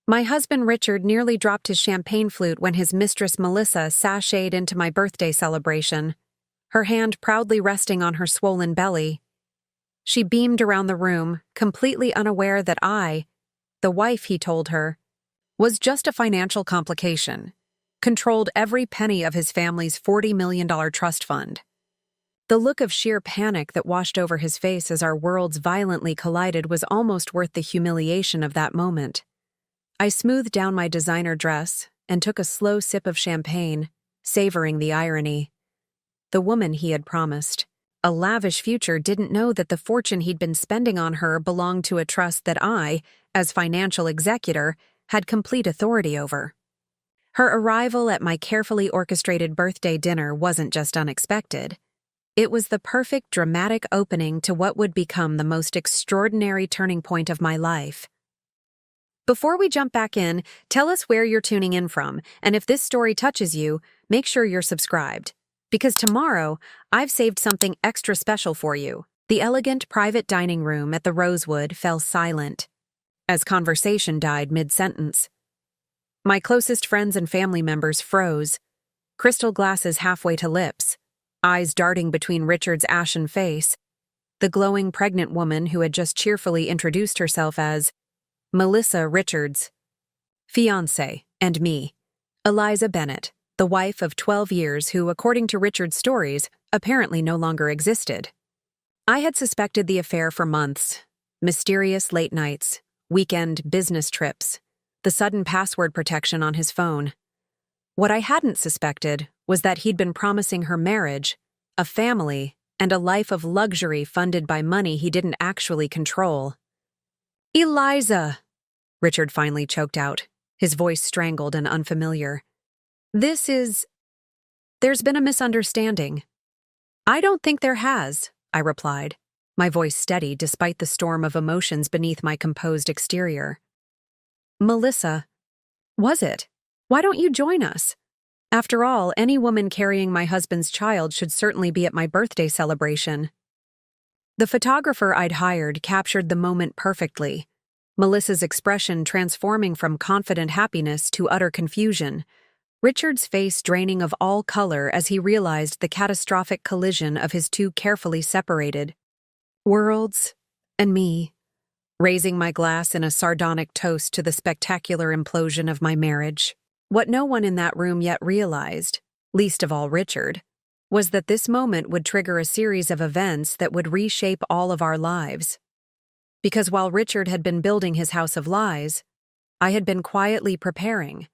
My husband Richard nearly dropped his champagne flute when his mistress Melissa sashayed into my birthday celebration, her hand proudly resting on her swollen belly. She beamed around the room, completely unaware that I, the wife he told her, was just a financial complication, controlled every penny of his family's $40 million trust fund. The look of sheer panic that washed over his face as our worlds violently collided was almost worth the humiliation of that moment. I smoothed down my designer dress and took a slow sip of champagne, savoring the irony. The woman he had promised a lavish future didn't know that the fortune he'd been spending on her belonged to a trust that I, as financial executor, had complete authority over. Her arrival at my carefully orchestrated birthday dinner wasn't just unexpected. It was the perfect dramatic opening to what would become the most extraordinary turning point of my life. Before we jump back in, tell us where you're tuning in from, and if this story touches you, make sure you're subscribed. Because tomorrow, I've saved something extra special for you. The elegant private dining room at the Rosewood fell silent, as conversation died mid-sentence. My closest friends and family members froze, crystal glasses halfway to lips, eyes darting between Richard's ashen face, the glowing pregnant woman who had just cheerfully introduced herself as Melissa Richards' fiancée, and me, Eliza Bennett, the wife of 12 years who, according to Richard's stories, apparently no longer existed. I had suspected the affair for months. Mysterious late nights, weekend business trips, the sudden password protection on his phone. What I hadn't suspected was that he'd been promising her marriage, a family, and a life of luxury funded by money he didn't actually control. "Eliza," Richard finally choked out, his voice strangled and unfamiliar. There's been a misunderstanding." "I don't think there has," I replied, my voice steady despite the storm of emotions beneath my composed exterior. "Melissa, was it? Why don't you join us? After all, any woman carrying my husband's child should certainly be at my birthday celebration." The photographer I'd hired captured the moment perfectly, Melissa's expression transforming from confident happiness to utter confusion, Richard's face draining of all color as he realized the catastrophic collision of his two carefully separated worlds, and me, raising my glass in a sardonic toast to the spectacular implosion of my marriage. What no one in that room yet realized, least of all Richard, was that this moment would trigger a series of events that would reshape all of our lives. Because while Richard had been building his house of lies, I had been quietly preparing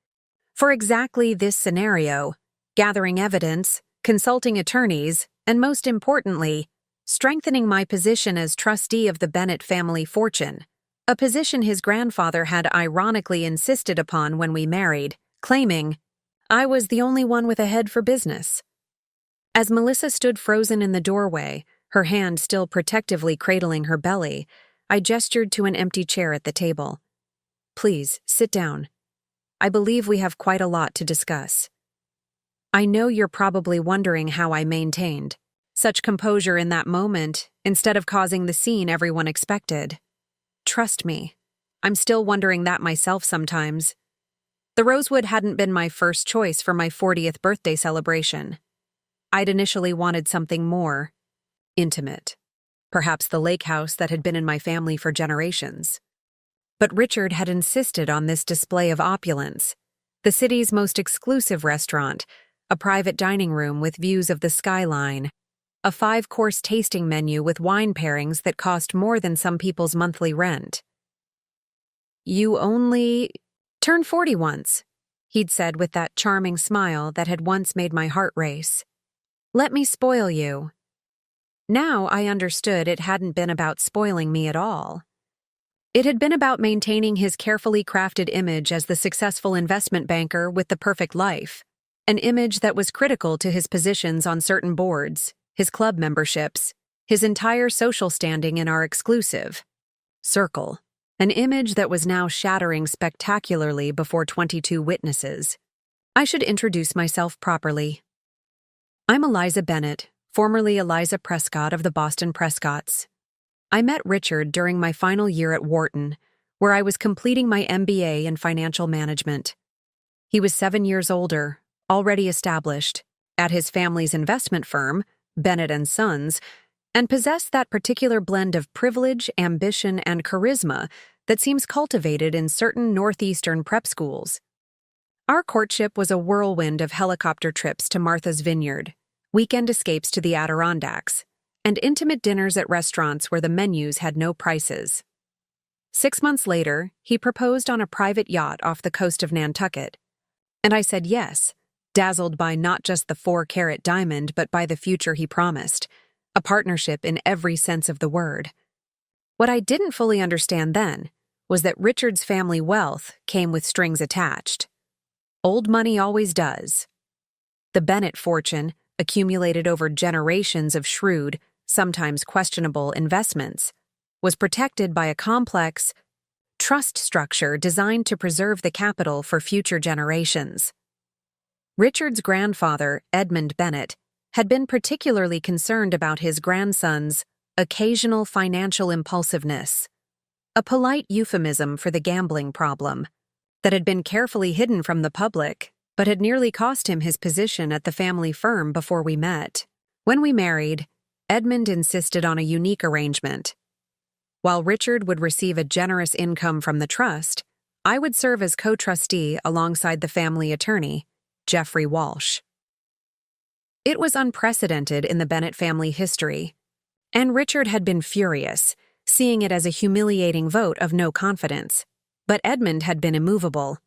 for exactly this scenario, gathering evidence, consulting attorneys, and most importantly, strengthening my position as trustee of the Bennett family fortune, a position his grandfather had ironically insisted upon when we married, claiming I was the only one with a head for business. As Melissa stood frozen in the doorway, her hand still protectively cradling her belly, I gestured to an empty chair at the table. "Please, sit down. I believe we have quite a lot to discuss." I know you're probably wondering how I maintained such composure in that moment instead of causing the scene everyone expected. Trust me, I'm still wondering that myself sometimes. The Rosewood hadn't been my first choice for my 40th birthday celebration. I'd initially wanted something more intimate, perhaps the lake house that had been in my family for generations. But Richard had insisted on this display of opulence, the city's most exclusive restaurant, a private dining room with views of the skyline, a 5-course tasting menu with wine pairings that cost more than some people's monthly rent. "You only turned 40 once," he'd said with that charming smile that had once made my heart race. "Let me spoil you." Now I understood it hadn't been about spoiling me at all. It had been about maintaining his carefully crafted image as the successful investment banker with the perfect life, an image that was critical to his positions on certain boards, his club memberships, his entire social standing in our exclusive circle, an image that was now shattering spectacularly before 22 witnesses. I should introduce myself properly. I'm Eliza Bennett, formerly Eliza Prescott of the Boston Prescotts. I met Richard during my final year at Wharton, where I was completing my MBA in financial management. He was 7 years older, already established, at his family's investment firm, Bennett and Sons, and possessed that particular blend of privilege, ambition, and charisma that seems cultivated in certain northeastern prep schools. Our courtship was a whirlwind of helicopter trips to Martha's Vineyard, weekend escapes to the Adirondacks, and intimate dinners at restaurants where the menus had no prices. 6 months later, he proposed on a private yacht off the coast of Nantucket, and I said yes, dazzled by not just the 4-carat diamond but by the future he promised, a partnership in every sense of the word. What I didn't fully understand then was that Richard's family wealth came with strings attached. Old money always does. The Bennett fortune, accumulated over generations of shrewd, sometimes questionable investments, was protected by a complex trust structure designed to preserve the capital for future generations. Richard's grandfather, Edmund Bennett, had been particularly concerned about his grandson's occasional financial impulsiveness, a polite euphemism for the gambling problem that had been carefully hidden from the public but had nearly cost him his position at the family firm before we met. When we married, Edmund insisted on a unique arrangement. While Richard would receive a generous income from the trust, I would serve as co-trustee alongside the family attorney, Jeffrey Walsh. It was unprecedented in the Bennett family history, and Richard had been furious, seeing it as a humiliating vote of no confidence. But Edmund had been immovable.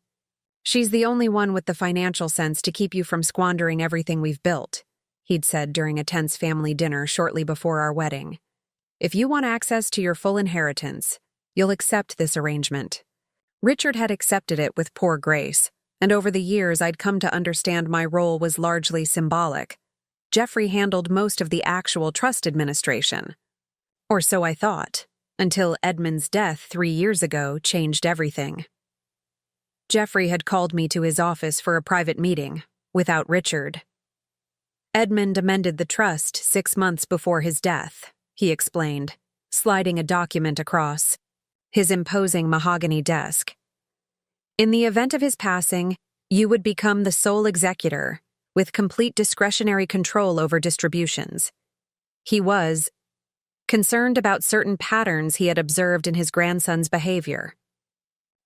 "She's the only one with the financial sense to keep you from squandering everything we've built," he'd said during a tense family dinner shortly before our wedding. "If you want access to your full inheritance, you'll accept this arrangement." Richard had accepted it with poor grace, and over the years I'd come to understand my role was largely symbolic. Jeffrey handled most of the actual trust administration. Or so I thought, until Edmund's death 3 years ago changed everything. Jeffrey had called me to his office for a private meeting, without Richard. "Edmund amended the trust 6 months before his death," he explained, sliding a document across his imposing mahogany desk. "In the event of his passing, you would become the sole executor, with complete discretionary control over distributions." He was concerned about certain patterns he had observed in his grandson's behavior.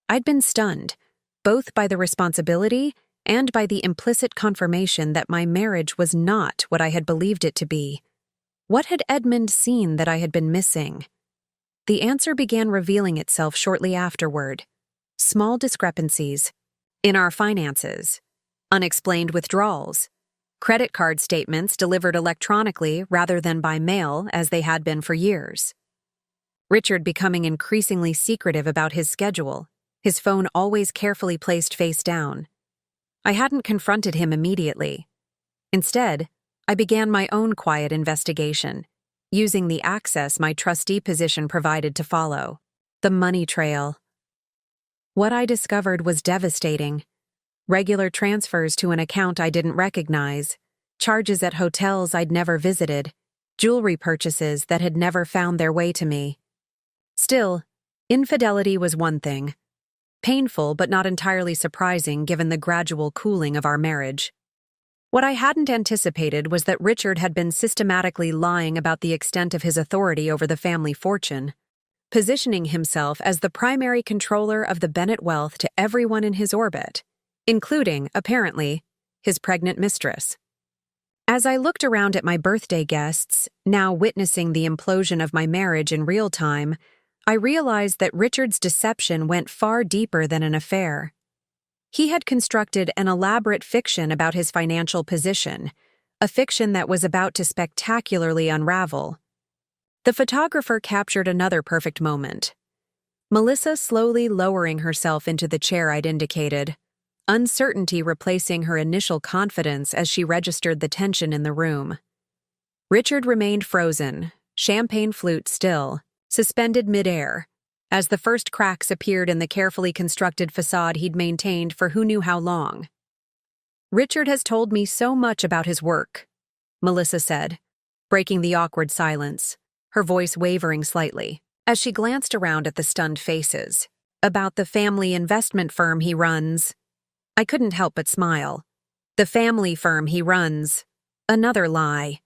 I'd been stunned, both by the responsibility and by the implicit confirmation that my marriage was not what I had believed it to be. What had Edmund seen that I had been missing? The answer began revealing itself shortly afterward. Small discrepancies in our finances, unexplained withdrawals, credit card statements delivered electronically rather than by mail as they had been for years. Richard becoming increasingly secretive about his schedule, his phone always carefully placed face down. I hadn't confronted him immediately. Instead, I began my own quiet investigation, using the access my trustee position provided to follow. The money trail. What I discovered was devastating. Regular transfers to an account I didn't recognize, charges at hotels I'd never visited, jewelry purchases that had never found their way to me. Still, infidelity was one thing. Painful but not entirely surprising given the gradual cooling of our marriage. What I hadn't anticipated was that Richard had been systematically lying about the extent of his authority over the family fortune, positioning himself as the primary controller of the Bennett wealth to everyone in his orbit, including, apparently, his pregnant mistress. As I looked around at my birthday guests, now witnessing the implosion of my marriage in real time, I realized that Richard's deception went far deeper than an affair. He had constructed an elaborate fiction about his financial position, a fiction that was about to spectacularly unravel. The photographer captured another perfect moment. Melissa slowly lowering herself into the chair I'd indicated, uncertainty replacing her initial confidence as she registered the tension in the room. Richard remained frozen, champagne flute still, suspended midair, as the first cracks appeared in the carefully constructed facade he'd maintained for who knew how long. "Richard has told me so much about his work," Melissa said, breaking the awkward silence, her voice wavering slightly, as she glanced around at the stunned faces. About the family investment firm he runs. I couldn't help but smile. The family firm he runs. Another lie.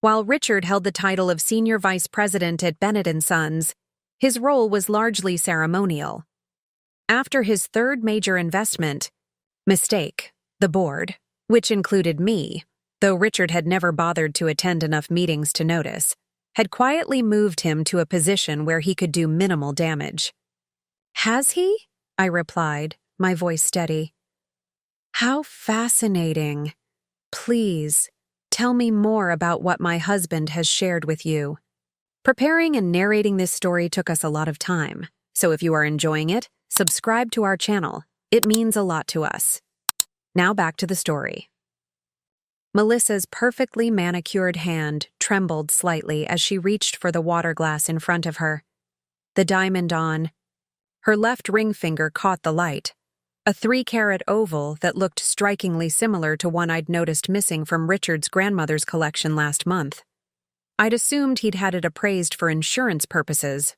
While Richard held the title of Senior Vice President at Bennett & Sons, his role was largely ceremonial. After his third major investment, mistake, the board, which included me, though Richard had never bothered to attend enough meetings to notice, had quietly moved him to a position where he could do minimal damage. "Has he?" I replied, my voice steady. "How fascinating. Please, tell me more about what my husband has shared with you." Preparing and narrating this story took us a lot of time, so if you are enjoying it, subscribe to our channel. It means a lot to us. Now back to the story. Melissa's perfectly manicured hand trembled slightly as she reached for the water glass in front of her. The diamond on. Her left ring finger caught the light, a 3-carat oval that looked strikingly similar to one I'd noticed missing from Richard's grandmother's collection last month. I'd assumed he'd had it appraised for insurance purposes.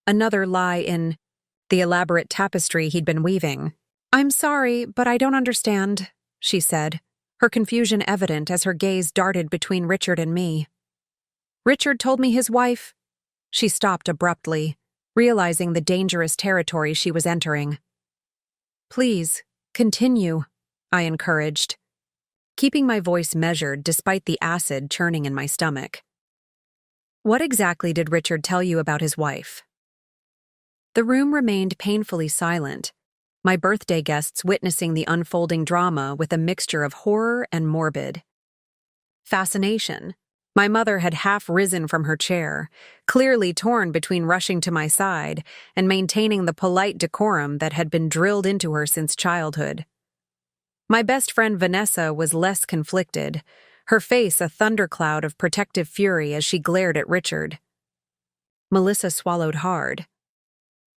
Another lie in the elaborate tapestry he'd been weaving. "I'm sorry, but I don't understand," she said, her confusion evident as her gaze darted between Richard and me. "Richard told me his wife—" She stopped abruptly, realizing the dangerous territory she was entering. "Please, continue," I encouraged, keeping my voice measured despite the acid churning in my stomach. "What exactly did Richard tell you about his wife?" The room remained painfully silent, my birthday guests witnessing the unfolding drama with a mixture of horror and morbid fascination. My mother had half risen from her chair, clearly torn between rushing to my side and maintaining the polite decorum that had been drilled into her since childhood. My best friend Vanessa was less conflicted, her face a thundercloud of protective fury as she glared at Richard. Melissa swallowed hard.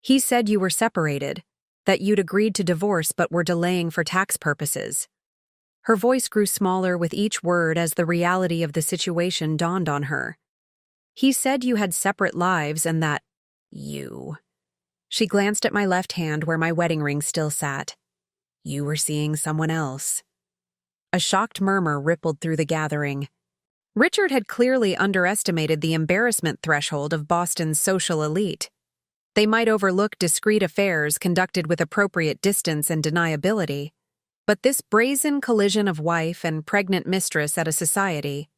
"He said you were separated, that you'd agreed to divorce but were delaying for tax purposes." Her voice grew smaller with each word as the reality of the situation dawned on her. "He said you had separate lives and that you—" She glanced at my left hand where my wedding ring still sat. "You were seeing someone else." A shocked murmur rippled through the gathering. Richard had clearly underestimated the embarrassment threshold of Boston's social elite. They might overlook discreet affairs conducted with appropriate distance and deniability, but this brazen collision of wife and pregnant mistress at a society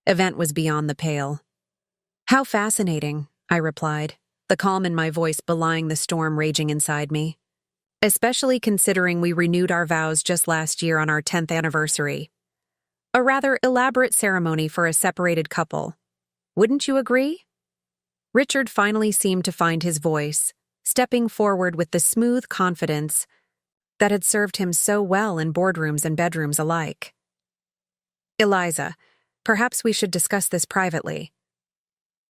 event was beyond the pale. "How fascinating," I replied, the calm in my voice belying the storm raging inside me. "Especially considering we renewed our vows just last year on our 10th anniversary. A rather elaborate ceremony for a separated couple. Wouldn't you agree?" Richard finally seemed to find his voice, stepping forward with the smooth confidence that had served him so well in boardrooms and bedrooms alike. "Eliza, perhaps we should discuss this privately."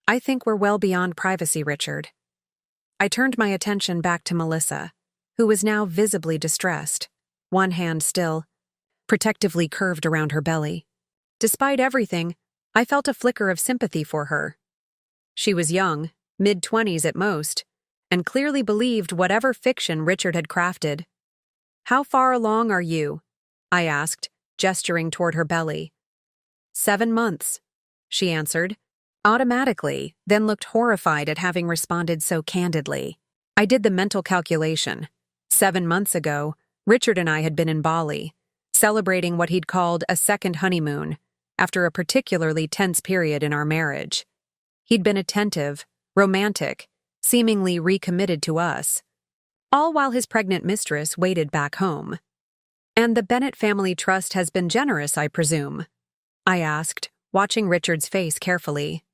"I think we're well beyond privacy, Richard." I turned my attention back to Melissa, who was now visibly distressed, one hand still protectively curved around her belly. Despite everything, I felt a flicker of sympathy for her. She was young, mid-20s at most, and clearly believed whatever fiction Richard had crafted. "How far along are you?" I asked, gesturing toward her belly. 7 months, she answered, automatically, then looked horrified at having responded so candidly. I did the mental calculation. 7 months ago, Richard and I had been in Bali, celebrating what he'd called a second honeymoon, after a particularly tense period in our marriage. He'd been attentive, romantic, seemingly recommitted to us, all while his pregnant mistress waited back home. "And the Bennett family trust has been generous, I presume?" I asked, watching Richard's face carefully.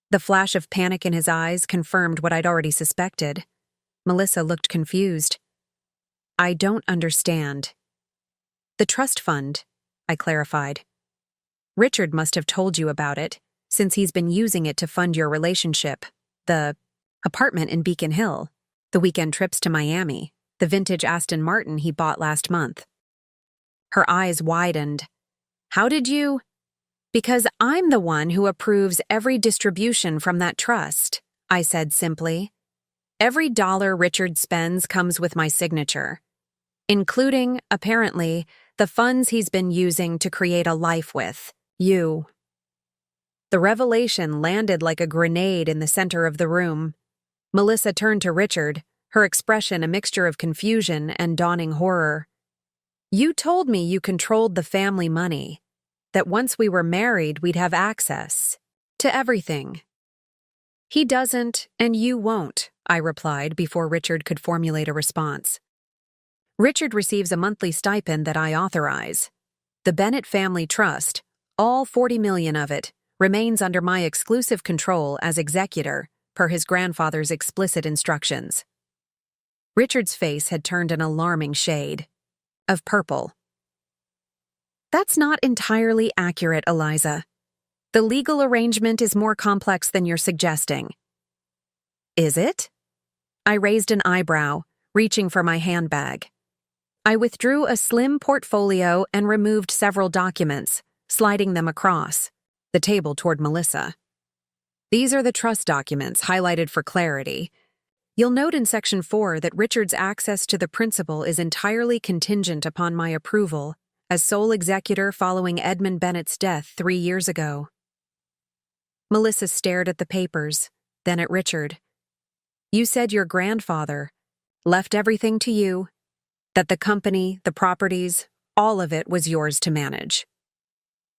The flash of panic in his eyes confirmed what I'd already suspected. Melissa looked confused. "I don't understand." "The trust fund," I clarified. "Richard must have told you about it, since he's been using it to fund your relationship, the apartment in Beacon Hill, the weekend trips to Miami, the vintage Aston Martin he bought last month." Her eyes widened. "How did you—" "Because I'm the one who approves every distribution from that trust," I said simply. Every dollar Richard spends comes with my signature, including, apparently, the funds he's been using to create a life with you. The revelation landed like a grenade in the center of the room. Melissa turned to Richard, her expression a mixture of confusion and dawning horror. You told me you controlled the family money, that once we were married we'd have access to everything. He doesn't, and you won't, I replied before Richard could formulate a response. Richard receives a monthly stipend that I authorize. The Bennett Family Trust, all $40 million of it, remains under my exclusive control as executor, per his grandfather's explicit instructions. Richard's face had turned an alarming shade of purple. That's not entirely accurate, Eliza. The legal arrangement is more complex than you're suggesting. Is it? I raised an eyebrow, reaching for my handbag. I withdrew a slim portfolio and removed several documents, sliding them across the table toward Melissa. These are the trust documents, highlighted for clarity. You'll note in Section 4 that Richard's access to the principal is entirely contingent upon my approval as sole executor following Edmund Bennett's death 3 years ago. Melissa stared at the papers, then at Richard. You said your grandfather left everything to you, that the company, the properties, all of it was yours to manage.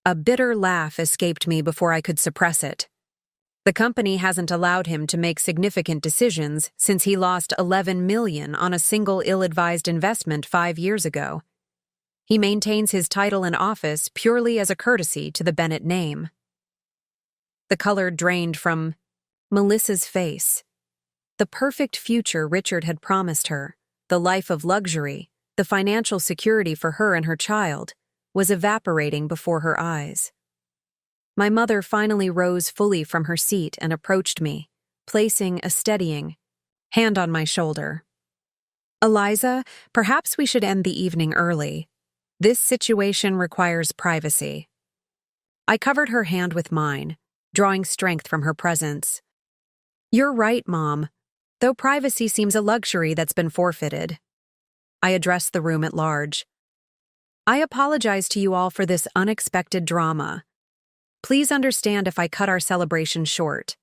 A bitter laugh escaped me before I could suppress it. The company hasn't allowed him to make significant decisions since he lost $11 million on a single ill-advised investment 5 years ago. He maintains his title and office purely as a courtesy to the Bennett name. The color drained from Melissa's face. The perfect future Richard had promised her, the life of luxury, the financial security for her and her child, was evaporating before her eyes. My mother finally rose fully from her seat and approached me, placing a steadying hand on my shoulder. Eliza, perhaps we should end the evening early. This situation requires privacy. I covered her hand with mine, drawing strength from her presence. You're right, Mom, though privacy seems a luxury that's been forfeited. I addressed the room at large. I apologize to you all for this unexpected drama. Please understand if I cut our celebration short.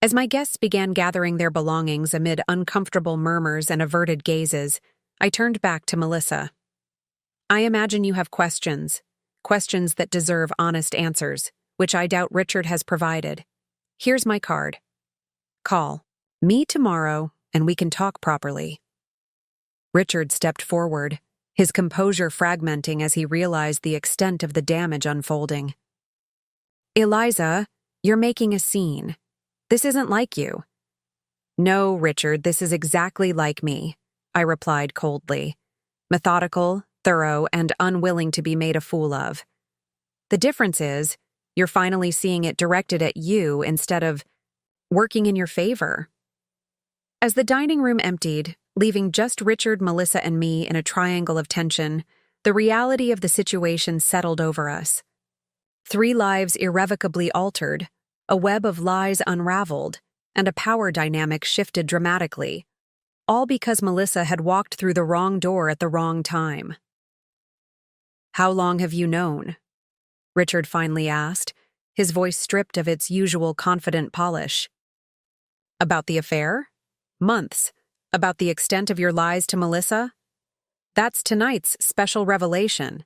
As my guests began gathering their belongings amid uncomfortable murmurs and averted gazes, I turned back to Melissa. I imagine you have questions that deserve honest answers, which I doubt Richard has provided. Here's my card. Call me tomorrow, and we can talk properly. Richard stepped forward, his composure fragmenting as he realized the extent of the damage unfolding. Eliza, you're making a scene. This isn't like you. No, Richard, this is exactly like me, I replied coldly. Methodical, thorough, and unwilling to be made a fool of. The difference is, you're finally seeing it directed at you instead of working in your favor. As the dining room emptied, leaving just Richard, Melissa, and me in a triangle of tension, the reality of the situation settled over us. 3 lives irrevocably altered, a web of lies unraveled, and a power dynamic shifted dramatically, all because Melissa had walked through the wrong door at the wrong time. How long have you known? Richard finally asked, his voice stripped of its usual confident polish. About the affair? Months. About the extent of your lies to Melissa? That's tonight's special revelation.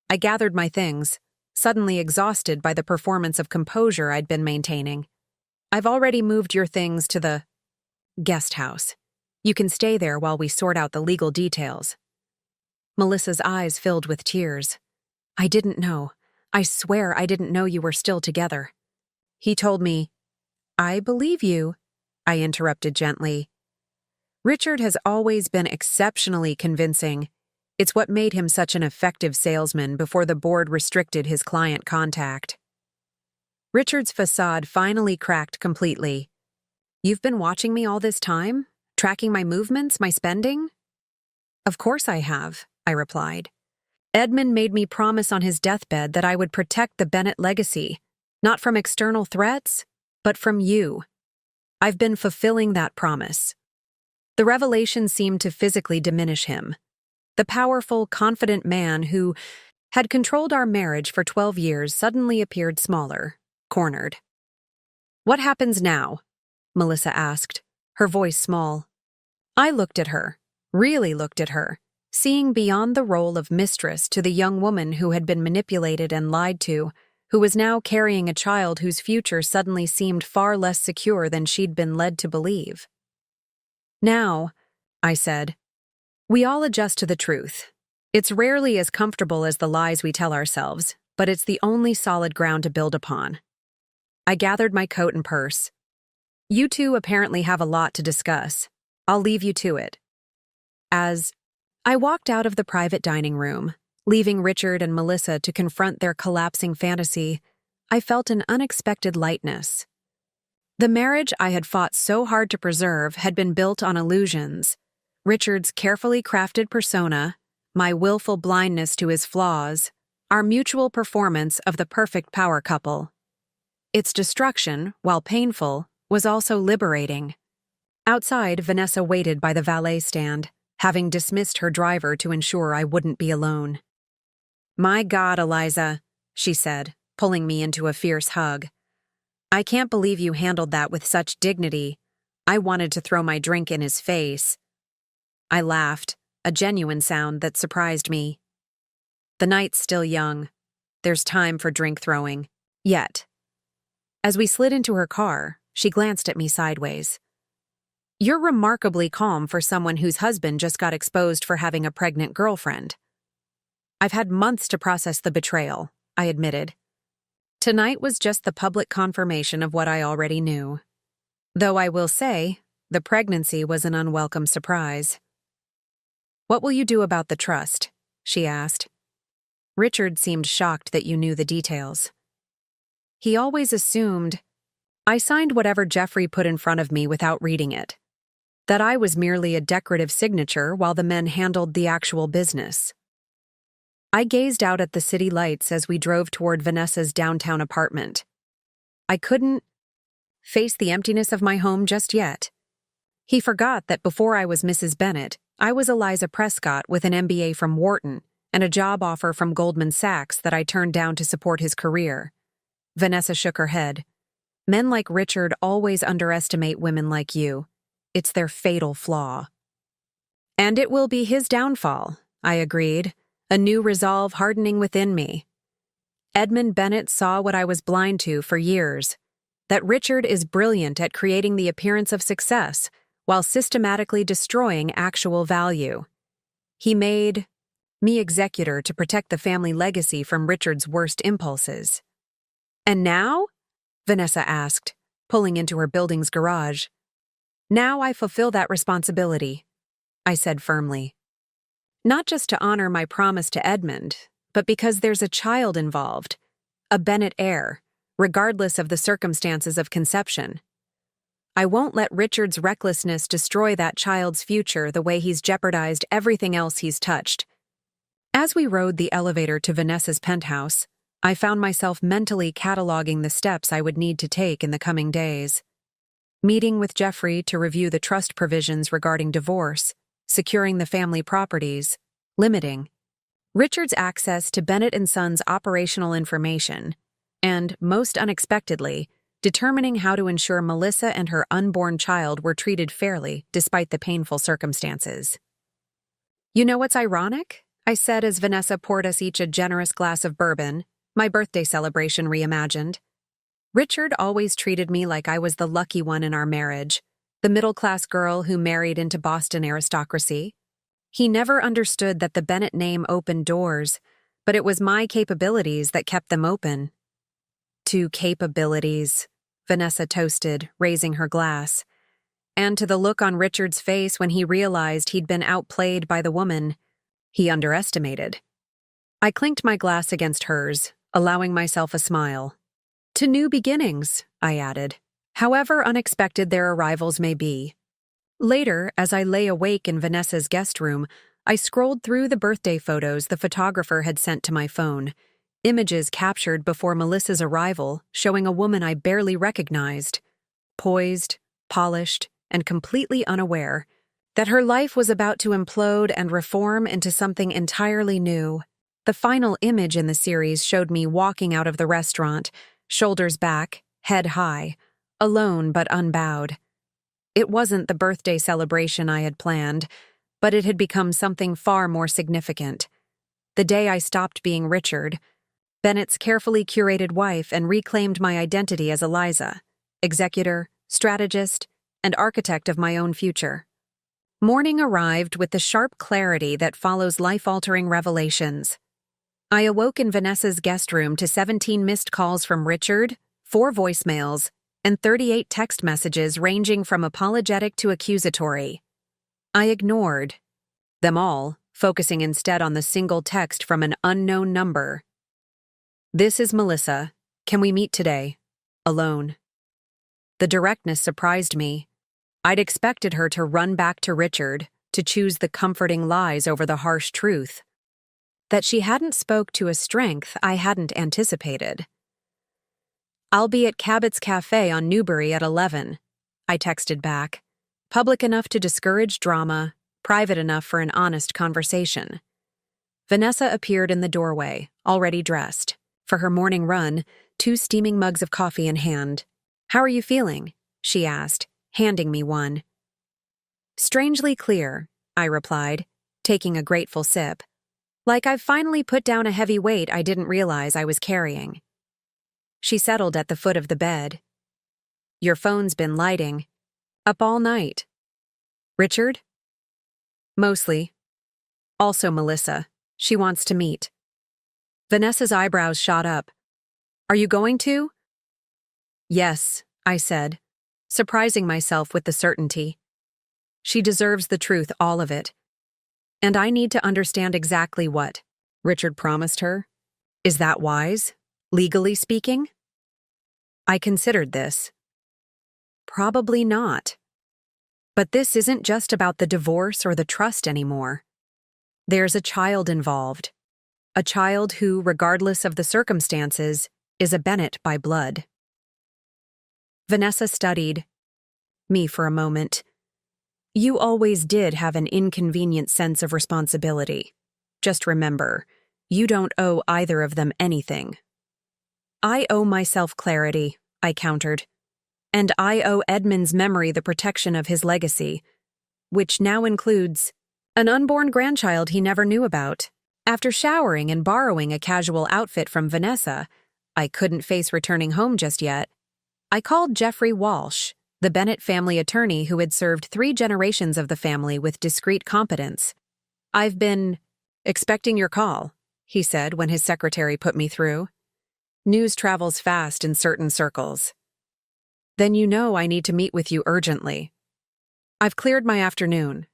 I gathered my things, suddenly exhausted by the performance of composure I'd been maintaining. I've already moved your things to the guest house. You can stay there while we sort out the legal details. Melissa's eyes filled with tears. I didn't know. I swear I didn't know you were still together. He told me, I believe you, I interrupted gently. Richard has always been exceptionally convincing. It's what made him such an effective salesman before the board restricted his client contact. Richard's facade finally cracked completely. You've been watching me all this time? Tracking my movements, my spending? Of course I have, I replied. Edmund made me promise on his deathbed that I would protect the Bennett legacy, not from external threats, but from you. I've been fulfilling that promise." The revelation seemed to physically diminish him. The powerful, confident man who had controlled our marriage for 12 years suddenly appeared smaller, cornered. "What happens now?" Melissa asked, her voice small. I looked at her, really looked at her, seeing beyond the role of mistress to the young woman who had been manipulated and lied to, who was now carrying a child whose future suddenly seemed far less secure than she'd been led to believe. "Now," I said, "we all adjust to the truth. It's rarely as comfortable as the lies we tell ourselves, but it's the only solid ground to build upon." I gathered my coat and purse. "You two apparently have a lot to discuss. I'll leave you to it." As I walked out of the private dining room, leaving Richard and Melissa to confront their collapsing fantasy, I felt an unexpected lightness. The marriage I had fought so hard to preserve had been built on illusions. Richard's carefully crafted persona, my willful blindness to his flaws, our mutual performance of the perfect power couple. Its destruction, while painful, was also liberating. Outside, Vanessa waited by the valet stand, having dismissed her driver to ensure I wouldn't be alone. "My God, Eliza," she said, pulling me into a fierce hug. "I can't believe you handled that with such dignity. I wanted to throw my drink in his face." I laughed, a genuine sound that surprised me. "The night's still young. There's time for drink throwing. Yet." As we slid into her car, she glanced at me sideways. "You're remarkably calm for someone whose husband just got exposed for having a pregnant girlfriend." "I've had months to process the betrayal," I admitted. Tonight was just the public confirmation of what I already knew. Though I will say, the pregnancy was an unwelcome surprise. "What will you do about the trust?" she asked. "Richard seemed shocked that you knew the details." "He always assumed—" I signed whatever Jeffrey put in front of me without reading it. That I was merely a decorative signature while the men handled the actual business. I gazed out at the city lights as we drove toward Vanessa's downtown apartment. I couldn't face the emptiness of my home just yet. He forgot that before I was Mrs. Bennett, I was Eliza Prescott with an MBA from Wharton and a job offer from Goldman Sachs that I turned down to support his career. Vanessa shook her head. "Men like Richard always underestimate women like you. It's their fatal flaw." "And it will be his downfall," I agreed, a new resolve hardening within me. Edmund Bennett saw what I was blind to for years, that Richard is brilliant at creating the appearance of success while systematically destroying actual value. He made me executor to protect the family legacy from Richard's worst impulses. "And now?" Vanessa asked, pulling into her building's garage. "Now I fulfill that responsibility," I said firmly. "Not just to honor my promise to Edmund, but because there's a child involved, a Bennett heir, regardless of the circumstances of conception. I won't let Richard's recklessness destroy that child's future the way he's jeopardized everything else he's touched." As we rode the elevator to Vanessa's penthouse, I found myself mentally cataloging the steps I would need to take in the coming days. Meeting with Jeffrey to review the trust provisions regarding divorce, securing the family properties, limiting Richard's access to Bennett & Sons' operational information, and, most unexpectedly, determining how to ensure Melissa and her unborn child were treated fairly despite the painful circumstances. "You know what's ironic?" I said as Vanessa poured us each a generous glass of bourbon, my birthday celebration reimagined. "Richard always treated me like I was the lucky one in our marriage, the middle-class girl who married into Boston aristocracy. He never understood that the Bennett name opened doors, but it was my capabilities that kept them open." "To capabilities," Vanessa toasted, raising her glass. "And to the look on Richard's face when he realized he'd been outplayed by the woman he underestimated." I clinked my glass against hers, allowing myself a smile. "To new beginnings," I added, "however unexpected their arrivals may be." Later, as I lay awake in Vanessa's guest room, I scrolled through the birthday photos the photographer had sent to my phone, images captured before Melissa's arrival showing a woman I barely recognized. Poised, polished, and completely unaware that her life was about to implode and reform into something entirely new. The final image in the series showed me walking out of the restaurant, shoulders back, head high, alone but unbowed. It wasn't the birthday celebration I had planned, but it had become something far more significant. The day I stopped being Richard, Bennett's carefully curated wife, and reclaimed my identity as Eliza, executor, strategist, and architect of my own future. Morning arrived with the sharp clarity that follows life-altering revelations. I awoke in Vanessa's guest room to 17 missed calls from Richard, 4 voicemails, and 38 text messages ranging from apologetic to accusatory. I ignored them all, focusing instead on the single text from an unknown number. "This is Melissa. Can we meet today? Alone." The directness surprised me. I'd expected her to run back to Richard, to choose the comforting lies over the harsh truth. That she hadn't spoke to a strength I hadn't anticipated. "I'll be at Cabot's Cafe on Newbury at 11, I texted back. Public enough to discourage drama, private enough for an honest conversation. Vanessa appeared in the doorway, already dressed. For her morning run, 2 steaming mugs of coffee in hand. "How are you feeling?" she asked, handing me one. "Strangely clear," I replied, taking a grateful sip. "Like I've finally put down a heavy weight I didn't realize I was carrying." She settled at the foot of the bed. "Your phone's been lighting. Up all night." "Richard?" "Mostly. Also Melissa. She wants to meet." Vanessa's eyebrows shot up. "Are you going to?" "Yes," I said, surprising myself with the certainty. She deserves the truth, all of it. And I need to understand exactly what Richard promised her. Is that wise, legally speaking? I considered this. Probably not. But this isn't just about the divorce or the trust anymore. There's a child involved. A child who, regardless of the circumstances, is a Bennett by blood. Vanessa studied me for a moment. "You always did have an inconvenient sense of responsibility. Just remember, you don't owe either of them anything." "I owe myself clarity," I countered. "And I owe Edmund's memory the protection of his legacy, which now includes an unborn grandchild he never knew about." After showering and borrowing a casual outfit from Vanessa, I couldn't face returning home just yet. I called Jeffrey Walsh, the Bennett family attorney who had served 3 generations of the family with discreet competence. "I've been expecting your call," he said when his secretary put me through. "News travels fast in certain circles." "Then you know I need to meet with you urgently." "I've cleared my afternoon.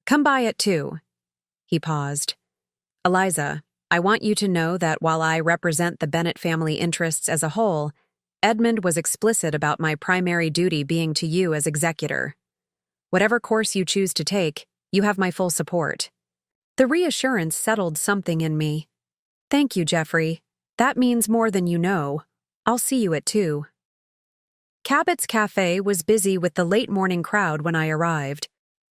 Come by at 2. He paused. "Eliza, I want you to know that while I represent the Bennett family interests as a whole, Edmund was explicit about my primary duty being to you as executor. Whatever course you choose to take, you have my full support." The reassurance settled something in me. "Thank you, Jeffrey. That means more than you know. I'll see you at 2. Cabot's Cafe was busy with the late morning crowd when I arrived.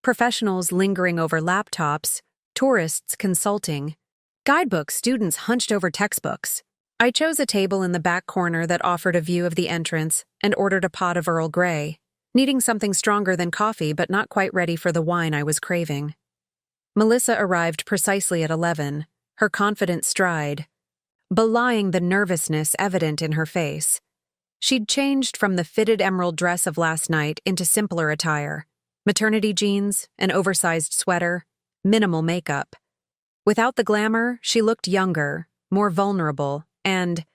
Professionals lingering over laptops, tourists consulting, guidebook students hunched over textbooks. I chose a table in the back corner that offered a view of the entrance and ordered a pot of Earl Grey, needing something stronger than coffee but not quite ready for the wine I was craving. Melissa arrived precisely at 11, her confident stride, belying the nervousness evident in her face. She'd changed from the fitted emerald dress of last night into simpler attire, maternity jeans, an oversized sweater, minimal makeup. Without the glamour, she looked younger, more vulnerable, and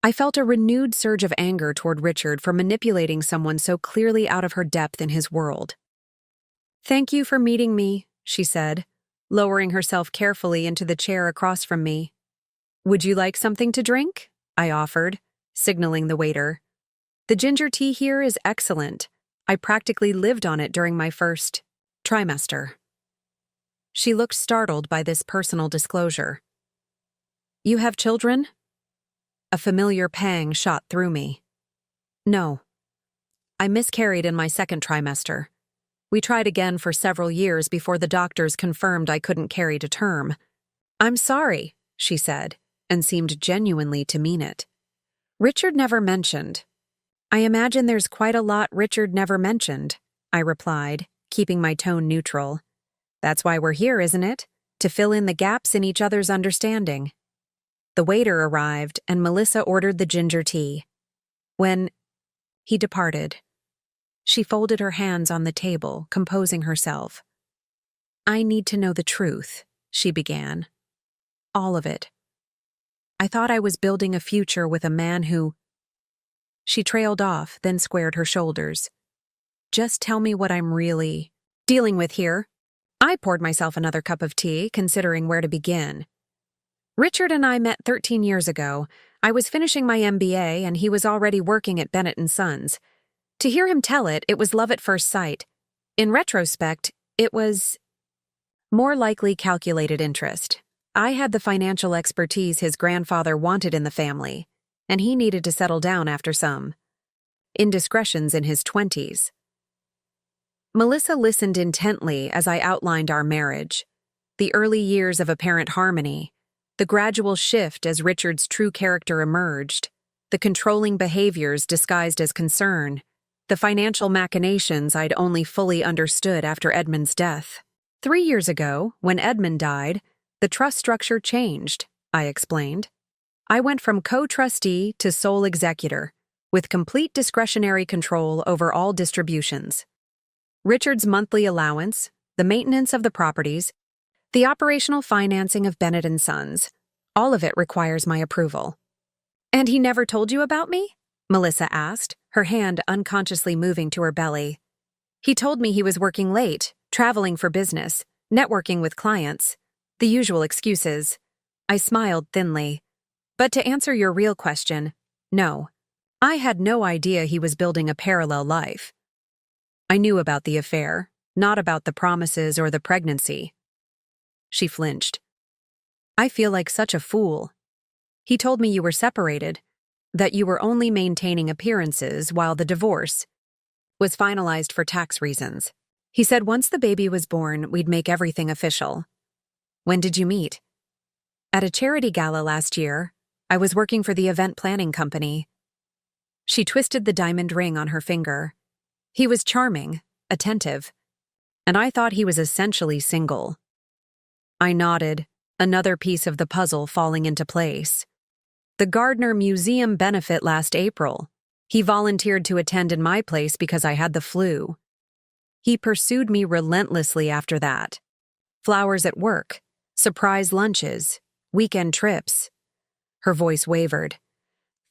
I felt a renewed surge of anger toward Richard for manipulating someone so clearly out of her depth in his world. "Thank you for meeting me," she said, lowering herself carefully into the chair across from me. "Would you like something to drink?" I offered, signaling the waiter. "The ginger tea here is excellent. I practically lived on it during my first trimester." She looked startled by this personal disclosure. "You have children?" A familiar pang shot through me. "No." I miscarried in my second trimester. We tried again for several years before the doctors confirmed I couldn't carry to term. I'm sorry, she said, and seemed genuinely to mean it. Richard never mentioned. I imagine there's quite a lot Richard never mentioned, I replied, keeping my tone neutral. That's why we're here, isn't it? To fill in the gaps in each other's understanding. The waiter arrived, and Melissa ordered the ginger tea. When he departed, she folded her hands on the table, composing herself. I need to know the truth, she began. All of it. I thought I was building a future with a man who... She trailed off, then squared her shoulders. Just tell me what I'm really dealing with here. I poured myself another cup of tea, considering where to begin. Richard and I met 13 years ago. I was finishing my MBA, and he was already working at Bennett & Sons. To hear him tell it, it was love at first sight. In retrospect, it was more likely calculated interest. I had the financial expertise his grandfather wanted in the family, and he needed to settle down after some indiscretions in his 20s. Melissa listened intently as I outlined our marriage, the early years of apparent harmony, the gradual shift as Richard's true character emerged, the controlling behaviors disguised as concern, the financial machinations I'd only fully understood after Edmund's death. 3 years ago, when Edmund died, the trust structure changed, I explained. I went from co-trustee to sole executor, with complete discretionary control over all distributions. Richard's monthly allowance, the maintenance of the properties, the operational financing of Bennett & Sons, all of it requires my approval. And he never told you about me? Melissa asked, her hand unconsciously moving to her belly. He told me he was working late, traveling for business, networking with clients, the usual excuses. I smiled thinly. But to answer your real question, no. I had no idea he was building a parallel life. I knew about the affair, not about the promises or the pregnancy. She flinched. I feel like such a fool. He told me you were separated, that you were only maintaining appearances while the divorce was finalized for tax reasons. He said once the baby was born, we'd make everything official. When did you meet? At a charity gala last year. I was working for the event planning company. She twisted the diamond ring on her finger. He was charming, attentive, and I thought he was essentially single. I nodded, another piece of the puzzle falling into place. The Gardner Museum benefit last April. He volunteered to attend in my place because I had the flu. He pursued me relentlessly after that. Flowers at work, surprise lunches, weekend trips. Her voice wavered.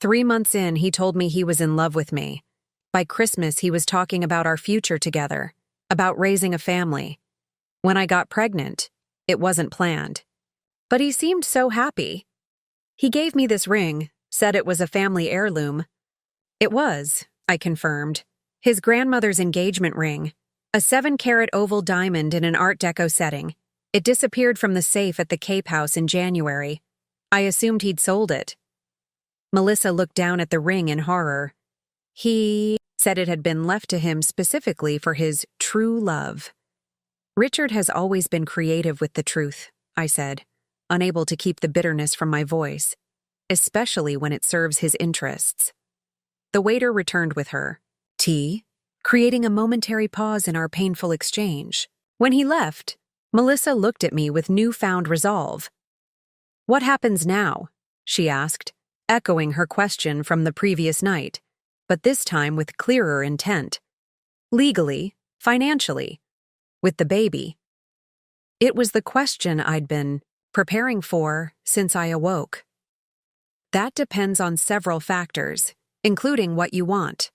3 months in, he told me he was in love with me. By Christmas, he was talking about our future together, about raising a family. When I got pregnant, it wasn't planned. But he seemed so happy. He gave me this ring, said it was a family heirloom. It was, I confirmed, his grandmother's engagement ring, a 7-carat oval diamond in an Art Deco setting. It disappeared from the safe at the Cape House in January. I assumed he'd sold it. Melissa looked down at the ring in horror. He said it had been left to him specifically for his true love. Richard has always been creative with the truth, I said, unable to keep the bitterness from my voice, especially when it serves his interests. The waiter returned with her tea, creating a momentary pause in our painful exchange. When he left, Melissa looked at me with newfound resolve. What happens now? She asked, echoing her question from the previous night, but this time with clearer intent. Legally, financially, with the baby. It was the question I'd been preparing for since I awoke. That depends on several factors, including what you want.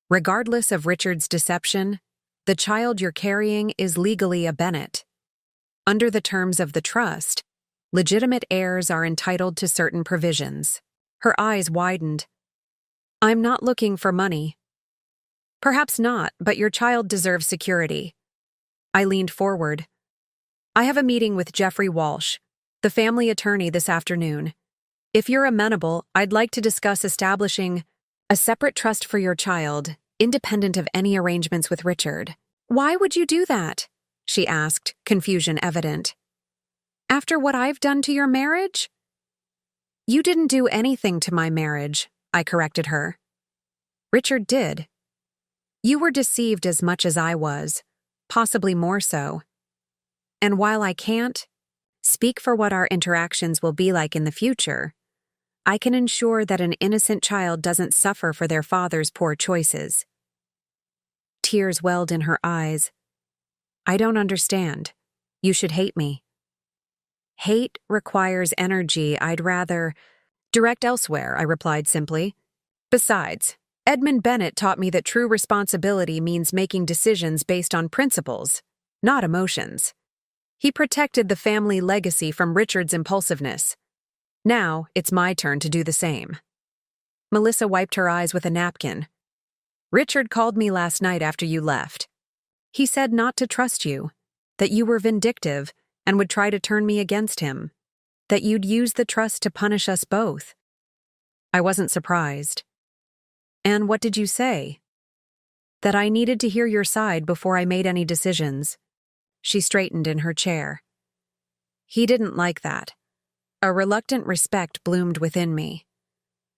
Regardless of Richard's deception, the child you're carrying is legally a Bennett. Under the terms of the trust, legitimate heirs are entitled to certain provisions. Her eyes widened. I'm not looking for money. Perhaps not, but your child deserves security. I leaned forward. I have a meeting with Jeffrey Walsh, the family attorney, this afternoon. If you're amenable, I'd like to discuss establishing a separate trust for your child independent of any arrangements with Richard. Why would you do that? She asked, confusion evident. After what I've done to your marriage? You didn't do anything to my marriage, I corrected her. Richard did. You were deceived as much as I was, possibly more so. And while I can't speak for what our interactions will be like in the future, I can ensure that an innocent child doesn't suffer for their father's poor choices. Tears welled in her eyes. I don't understand. You should hate me. Hate requires energy I'd rather direct elsewhere, I replied simply. Besides, Edmund Bennett taught me that true responsibility means making decisions based on principles, not emotions. He protected the family legacy from Richard's impulsiveness. Now, it's my turn to do the same. Melissa wiped her eyes with a napkin. Richard called me last night after you left. He said not to trust you, that you were vindictive and would try to turn me against him, that you'd use the trust to punish us both. I wasn't surprised. And what did you say? That I needed to hear your side before I made any decisions. She straightened in her chair. He didn't like that. A reluctant respect bloomed within me.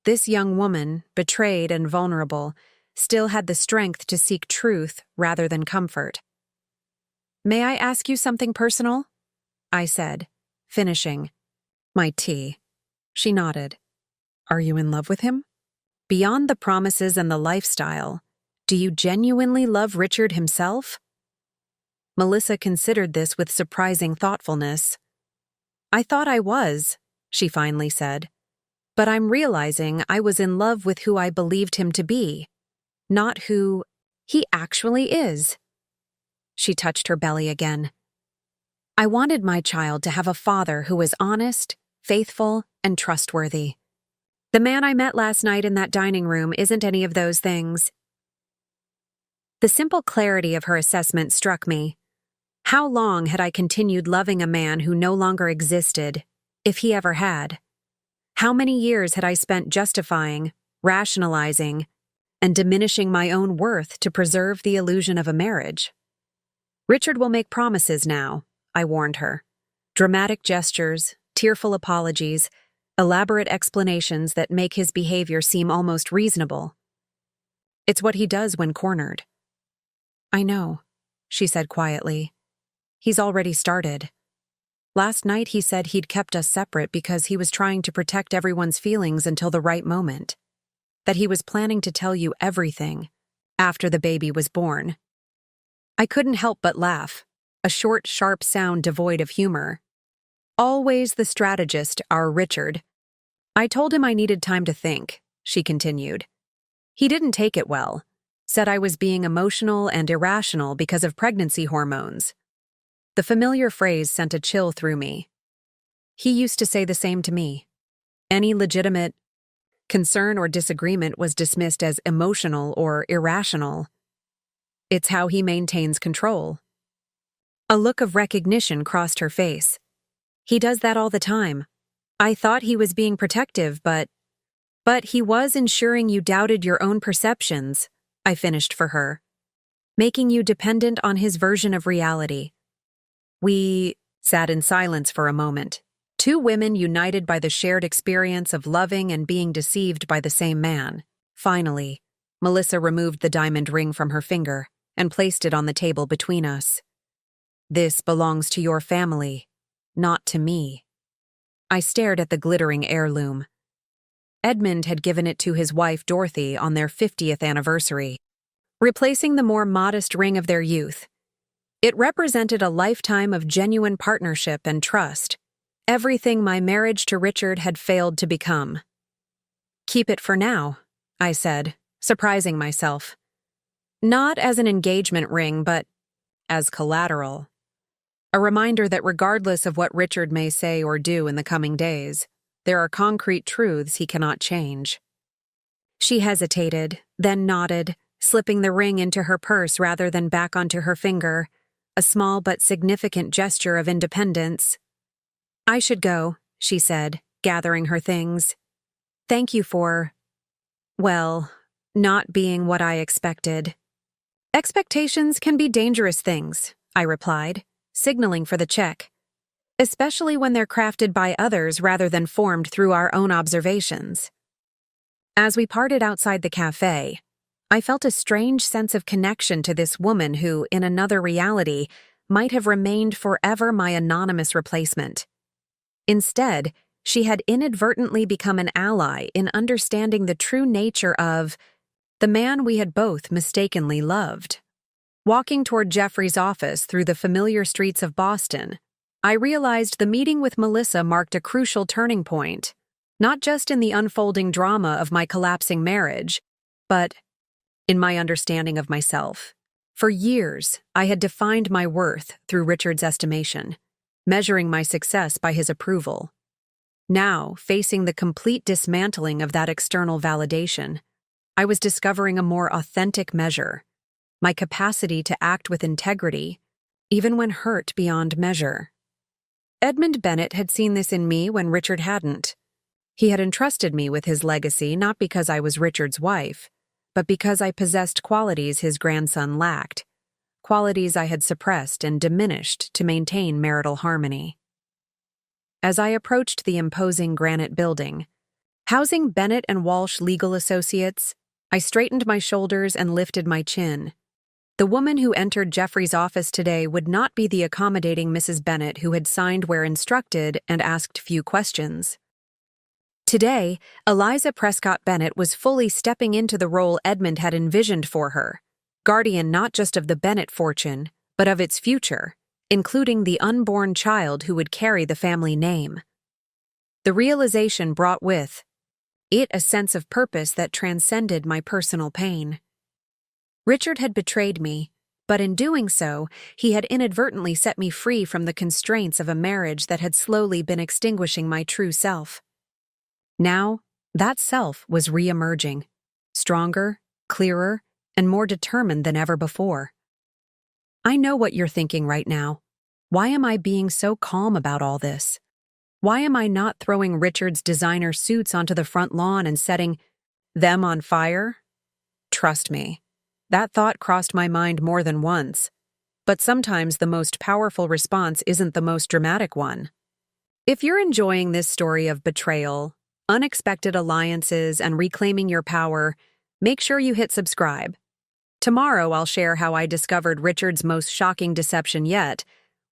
This young woman, betrayed and vulnerable, still had the strength to seek truth rather than comfort. May I ask you something personal? I said, finishing my tea. She nodded. Are you in love with him? Beyond the promises and the lifestyle, do you genuinely love Richard himself? Melissa considered this with surprising thoughtfulness. I thought I was, she finally said, but I'm realizing I was in love with who I believed him to be, not who he actually is. She touched her belly again. I wanted my child to have a father who was honest, faithful, and trustworthy. The man I met last night in that dining room isn't any of those things. The simple clarity of her assessment struck me. How long had I continued loving a man who no longer existed, if he ever had? How many years had I spent justifying, rationalizing, and diminishing my own worth to preserve the illusion of a marriage? Richard will make promises now, I warned her. Dramatic gestures, tearful apologies, elaborate explanations that make his behavior seem almost reasonable. It's what he does when cornered. I know, she said quietly. He's already started. Last night he said he'd kept us separate because he was trying to protect everyone's feelings until the right moment. That he was planning to tell you everything after the baby was born. I couldn't help but laugh, a short, sharp sound devoid of humor. Always the strategist, our Richard. I told him I needed time to think, she continued. He didn't take it well, said I was being emotional and irrational because of pregnancy hormones. The familiar phrase sent a chill through me. He used to say the same to me. Any legitimate concern or disagreement was dismissed as emotional or irrational. It's how he maintains control. A look of recognition crossed her face. He does that all the time. I thought he was being protective, but he was ensuring you doubted your own perceptions, I finished for her, making you dependent on his version of reality. We sat in silence for a moment, two women united by the shared experience of loving and being deceived by the same man. Finally, Melissa removed the diamond ring from her finger and placed it on the table between us. This belongs to your family, not to me. I stared at the glittering heirloom. Edmund had given it to his wife Dorothy on their 50th anniversary, replacing the more modest ring of their youth. It represented a lifetime of genuine partnership and trust, everything my marriage to Richard had failed to become. Keep it for now, I said, surprising myself. Not as an engagement ring, but as collateral. A reminder that regardless of what Richard may say or do in the coming days, there are concrete truths he cannot change. She hesitated, then nodded, slipping the ring into her purse rather than back onto her finger, a small but significant gesture of independence. I should go, she said, gathering her things. Thank you for, well, not being what I expected. Expectations can be dangerous things, I replied, signaling for the check, especially when they're crafted by others rather than formed through our own observations. As we parted outside the cafe, I felt a strange sense of connection to this woman who, in another reality, might have remained forever my anonymous replacement. Instead, she had inadvertently become an ally in understanding the true nature of the man we had both mistakenly loved. Walking toward Jeffrey's office through the familiar streets of Boston, I realized the meeting with Melissa marked a crucial turning point, not just in the unfolding drama of my collapsing marriage, but in my understanding of myself. For years, I had defined my worth through Richard's estimation, measuring my success by his approval. Now, facing the complete dismantling of that external validation, I was discovering a more authentic measure, my capacity to act with integrity, even when hurt beyond measure. Edmund Bennett had seen this in me when Richard hadn't. He had entrusted me with his legacy not because I was Richard's wife, but because I possessed qualities his grandson lacked, qualities I had suppressed and diminished to maintain marital harmony. As I approached the imposing granite building, housing Bennett and Walsh Legal Associates, I straightened my shoulders and lifted my chin. The woman who entered Jeffrey's office today would not be the accommodating Mrs. Bennett who had signed where instructed and asked few questions. Today, Eliza Prescott Bennett was fully stepping into the role Edmund had envisioned for her, guardian not just of the Bennett fortune, but of its future, including the unborn child who would carry the family name. The realization brought with it a sense of purpose that transcended my personal pain. Richard had betrayed me, but in doing so, he had inadvertently set me free from the constraints of a marriage that had slowly been extinguishing my true self. Now, that self was re-emerging, stronger, clearer, and more determined than ever before. I know what you're thinking right now. Why am I being so calm about all this? Why am I not throwing Richard's designer suits onto the front lawn and setting them on fire? Trust me, that thought crossed my mind more than once. But sometimes the most powerful response isn't the most dramatic one. If you're enjoying this story of betrayal, unexpected alliances, and reclaiming your power, make sure you hit subscribe. Tomorrow I'll share how I discovered Richard's most shocking deception yet,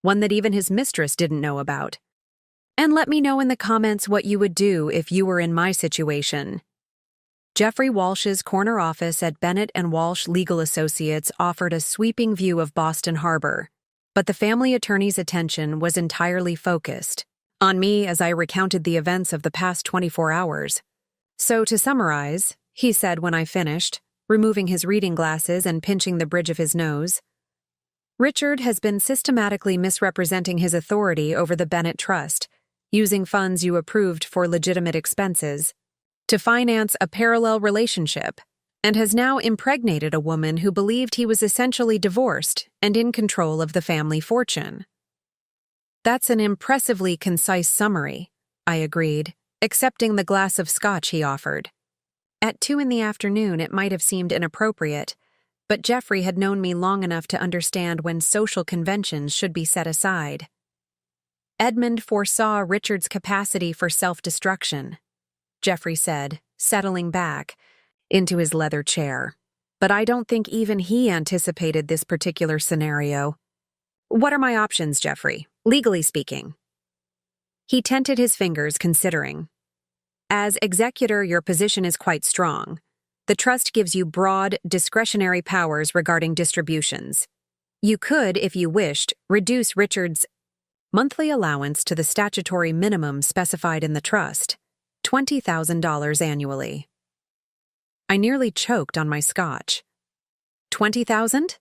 one that even his mistress didn't know about. And let me know in the comments what you would do if you were in my situation. Jeffrey Walsh's corner office at Bennett and Walsh Legal Associates offered a sweeping view of Boston Harbor, but the family attorney's attention was entirely focused on me as I recounted the events of the past 24 hours. So to summarize, he said when I finished, removing his reading glasses and pinching the bridge of his nose, Richard has been systematically misrepresenting his authority over the Bennett Trust, using funds you approved for legitimate expenses, to finance a parallel relationship, and has now impregnated a woman who believed he was essentially divorced and in control of the family fortune. That's an impressively concise summary, I agreed, accepting the glass of scotch he offered. At 2 p.m, it might have seemed inappropriate, but Jeffrey had known me long enough to understand when social conventions should be set aside. Edmund foresaw Richard's capacity for self-destruction, Jeffrey said, settling back into his leather chair. But I don't think even he anticipated this particular scenario. What are my options, Jeffrey, legally speaking? He tented his fingers, considering. As executor, your position is quite strong. The trust gives you broad, discretionary powers regarding distributions. You could, if you wished, reduce Richard's monthly allowance to the statutory minimum specified in the trust, $20,000 annually. I nearly choked on my scotch. $20,000?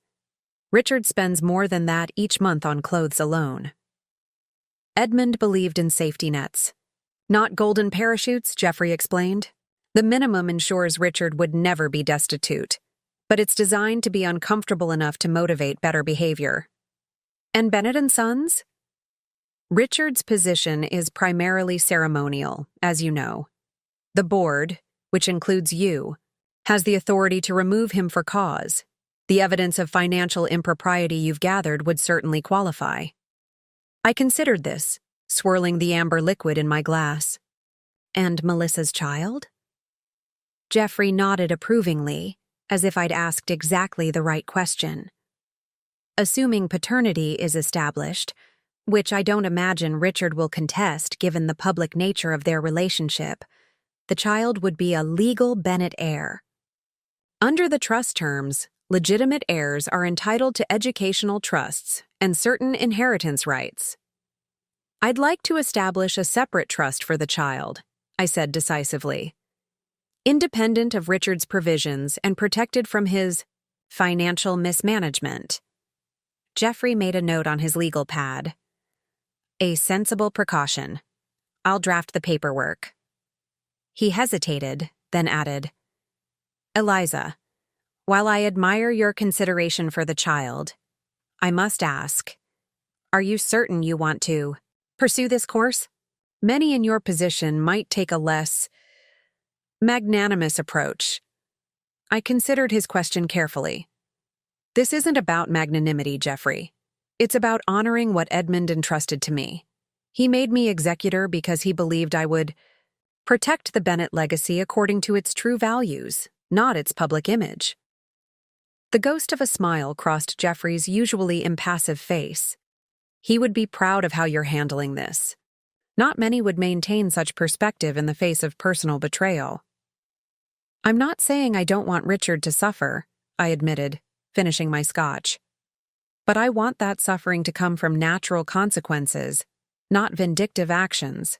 Richard spends more than that each month on clothes alone. Edmund believed in safety nets. Not golden parachutes, Jeffrey explained. The minimum ensures Richard would never be destitute, but it's designed to be uncomfortable enough to motivate better behavior. And Bennett and Sons? Richard's position is primarily ceremonial, as you know. The board, which includes you, has the authority to remove him for cause. The evidence of financial impropriety you've gathered would certainly qualify. I considered this, swirling the amber liquid in my glass. And Melissa's child? Jeffrey nodded approvingly, as if I'd asked exactly the right question. Assuming paternity is established, which I don't imagine Richard will contest given the public nature of their relationship, the child would be a legal Bennett heir. Under the trust terms, legitimate heirs are entitled to educational trusts and certain inheritance rights. I'd like to establish a separate trust for the child, I said decisively. Independent of Richard's provisions and protected from his financial mismanagement. Jeffrey made a note on his legal pad. A sensible precaution. I'll draft the paperwork. He hesitated, then added, Eliza, while I admire your consideration for the child, I must ask, are you certain you want to pursue this course? Many in your position might take a less magnanimous approach. I considered his question carefully. This isn't about magnanimity, Jeffrey. It's about honoring what Edmund entrusted to me. He made me executor because he believed I would protect the Bennett legacy according to its true values, not its public image. The ghost of a smile crossed Jeffrey's usually impassive face. He would be proud of how you're handling this. Not many would maintain such perspective in the face of personal betrayal. I'm not saying I don't want Richard to suffer, I admitted, finishing my scotch. But I want that suffering to come from natural consequences, not vindictive actions.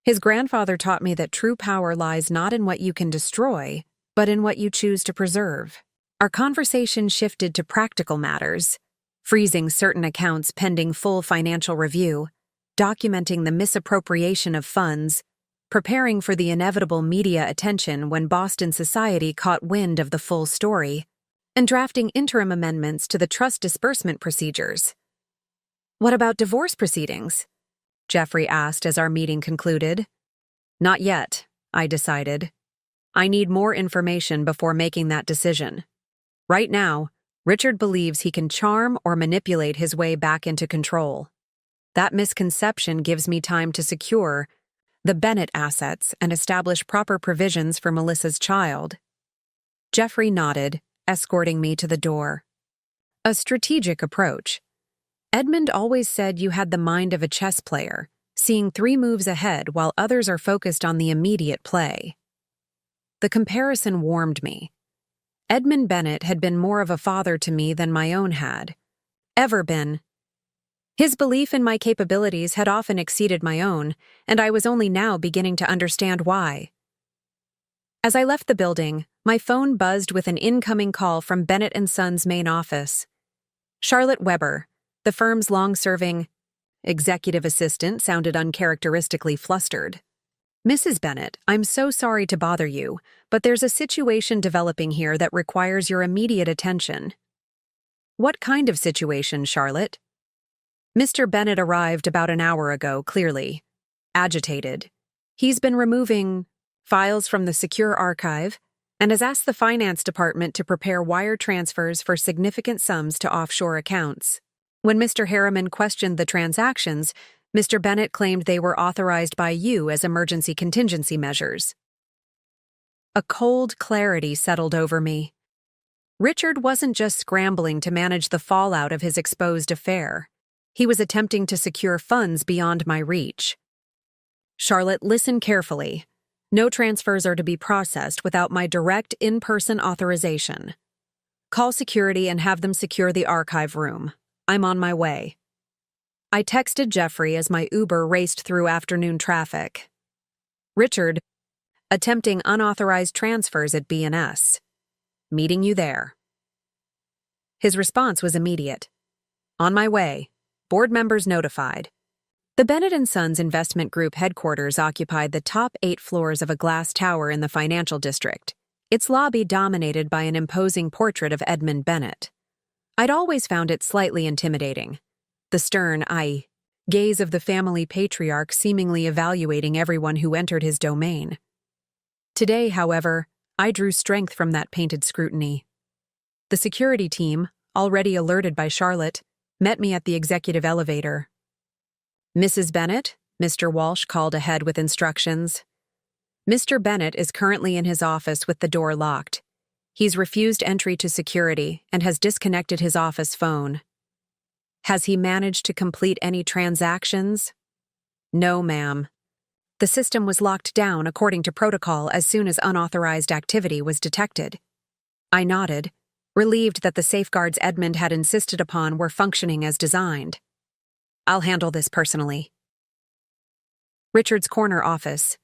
His grandfather taught me that true power lies not in what you can destroy, but in what you choose to preserve. Our conversation shifted to practical matters, freezing certain accounts pending full financial review, documenting the misappropriation of funds, preparing for the inevitable media attention when Boston society caught wind of the full story, and drafting interim amendments to the trust disbursement procedures. What about divorce proceedings? Jeffrey asked as our meeting concluded. Not yet, I decided. I need more information before making that decision. Right now, Richard believes he can charm or manipulate his way back into control. That misconception gives me time to secure the Bennett assets and establish proper provisions for Melissa's child. Jeffrey nodded, escorting me to the door. A strategic approach. Edmund always said you had the mind of a chess player, seeing 3 moves ahead while others are focused on the immediate play. The comparison warmed me. Edmund Bennett had been more of a father to me than my own had ever been. His belief in my capabilities had often exceeded my own, and I was only now beginning to understand why. As I left the building, my phone buzzed with an incoming call from Bennett & Sons' main office. Charlotte Weber, the firm's long-serving executive assistant, sounded uncharacteristically flustered. Mrs. Bennett, I'm so sorry to bother you, but there's a situation developing here that requires your immediate attention. What kind of situation, Charlotte? Mr. Bennett arrived about an hour ago, clearly agitated. He's been removing files from the secure archive and has asked the finance department to prepare wire transfers for significant sums to offshore accounts. When Mr. Harriman questioned the transactions, Mr. Bennett claimed they were authorized by you as emergency contingency measures. A cold clarity settled over me. Richard wasn't just scrambling to manage the fallout of his exposed affair. He was attempting to secure funds beyond my reach. Charlotte, listen carefully. No transfers are to be processed without my direct in-person authorization. Call security and have them secure the archive room. I'm on my way. I texted Jeffrey as my Uber raced through afternoon traffic. Richard, attempting unauthorized transfers at B&S. Meeting you there. His response was immediate. On my way. Board members notified. The Bennett & Sons Investment Group headquarters occupied the top 8 floors of a glass tower in the financial district, its lobby dominated by an imposing portrait of Edmund Bennett. I'd always found it slightly intimidating. The stern, gaze of the family patriarch seemingly evaluating everyone who entered his domain. Today, however, I drew strength from that painted scrutiny. The security team, already alerted by Charlotte, met me at the executive elevator. "Mrs. Bennett," Mr. Walsh called ahead with instructions. "Mr. Bennett is currently in his office with the door locked. He's refused entry to security and has disconnected his office phone." "Has he managed to complete any transactions?" "No, ma'am. The system was locked down according to protocol as soon as unauthorized activity was detected." I nodded, relieved that the safeguards Edmund had insisted upon were functioning as designed. "I'll handle this personally." Richard's corner office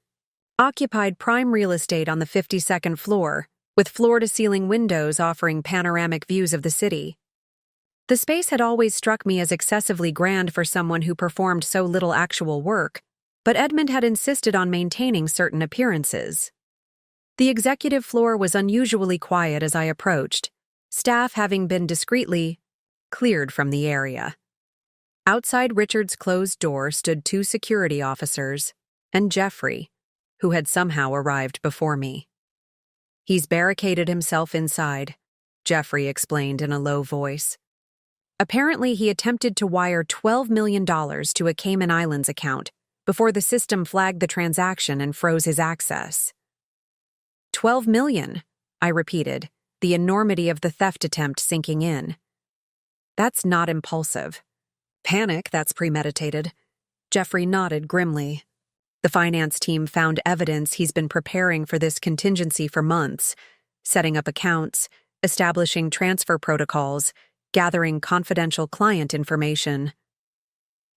occupied prime real estate on the 52nd floor, with floor-to-ceiling windows offering panoramic views of the city. The space had always struck me as excessively grand for someone who performed so little actual work, but Edmund had insisted on maintaining certain appearances. The executive floor was unusually quiet as I approached, staff having been discreetly cleared from the area. Outside Richard's closed door stood 2 security officers and Jeffrey, who had somehow arrived before me. "He's barricaded himself inside," Jeffrey explained in a low voice. "Apparently, he attempted to wire $12 million to a Cayman Islands account before the system flagged the transaction and froze his access." "$12 million, I repeated, the enormity of the theft attempt sinking in. "That's not impulsive. Panic, that's premeditated." Jeffrey nodded grimly. "The finance team found evidence he's been preparing for this contingency for months, setting up accounts, establishing transfer protocols, gathering confidential client information."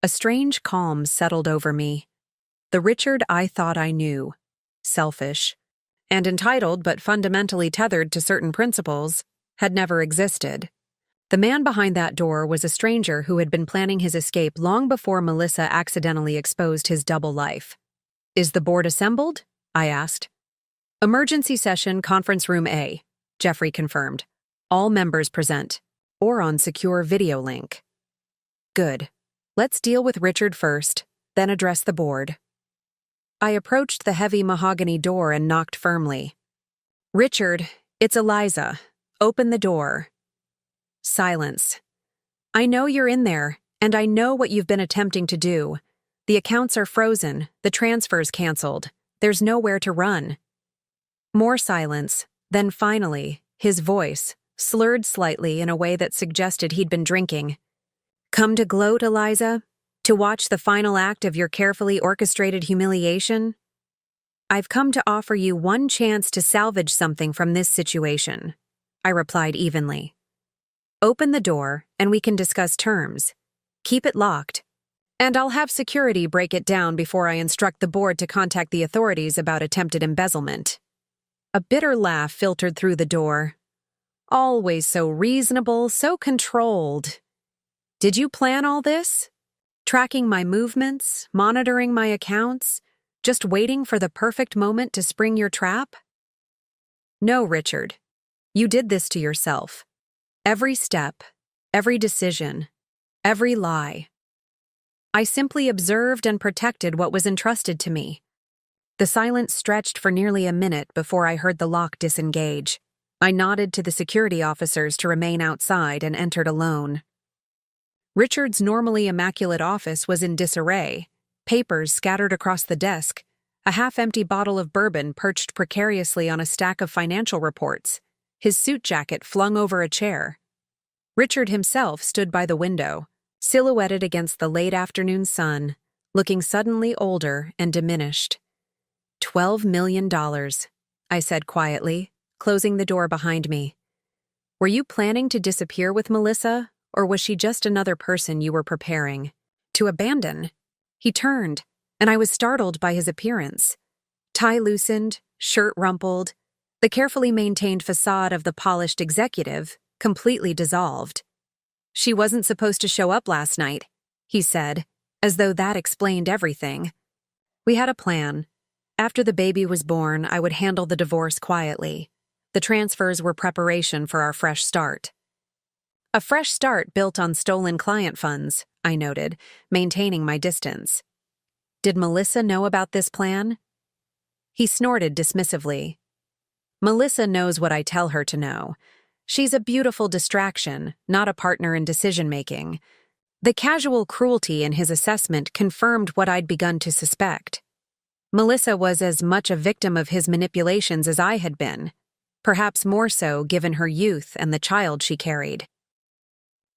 A strange calm settled over me. The Richard I thought I knew, selfish, and entitled but fundamentally tethered to certain principles, had never existed. The man behind that door was a stranger who had been planning his escape long before Melissa accidentally exposed his double life. "Is the board assembled?" I asked. "Emergency session, conference room A," Jeffrey confirmed. "All members present, or on secure video link." "Good. Let's deal with Richard first, then address the board." I approached the heavy mahogany door and knocked firmly. "Richard, it's Eliza. Open the door." Silence. "I know you're in there, and I know what you've been attempting to do. The accounts are frozen, the transfers canceled. There's nowhere to run." More silence, then finally, his voice, slurred slightly in a way that suggested he'd been drinking. "Come to gloat, Eliza? To watch the final act of your carefully orchestrated humiliation? I've come to offer you one chance to salvage something from this situation," I replied evenly. "Open the door, and we can discuss terms. Keep it locked. And I'll have security break it down before I instruct the board to contact the authorities about attempted embezzlement." A bitter laugh filtered through the door. "Always so reasonable, so controlled. Did you plan all this? Tracking my movements, monitoring my accounts, just waiting for the perfect moment to spring your trap?" "No, Richard. You did this to yourself. Every step, every decision, every lie. I simply observed and protected what was entrusted to me." The silence stretched for nearly a minute before I heard the lock disengage. I nodded to the security officers to remain outside and entered alone. Richard's normally immaculate office was in disarray, papers scattered across the desk, a half-empty bottle of bourbon perched precariously on a stack of financial reports, his suit jacket flung over a chair. Richard himself stood by the window, silhouetted against the late afternoon sun, looking suddenly older and diminished. $12 million, I said quietly, closing the door behind me. "Were you planning to disappear with Melissa, or was she just another person you were preparing to abandon?" He turned, and I was startled by his appearance. Tie loosened, shirt rumpled, the carefully maintained facade of the polished executive completely dissolved. "She wasn't supposed to show up last night," he said, as though that explained everything. "We had a plan. After the baby was born, I would handle the divorce quietly. The transfers were preparation for our fresh start." "A fresh start built on stolen client funds," I noted, maintaining my distance. "Did Melissa know about this plan?" He snorted dismissively. Melissa knows what I tell her to know. She's a beautiful distraction, not a partner in decision-making. The casual cruelty in his assessment confirmed what I'd begun to suspect. Melissa was as much a victim of his manipulations as I had been, perhaps more so given her youth and the child she carried.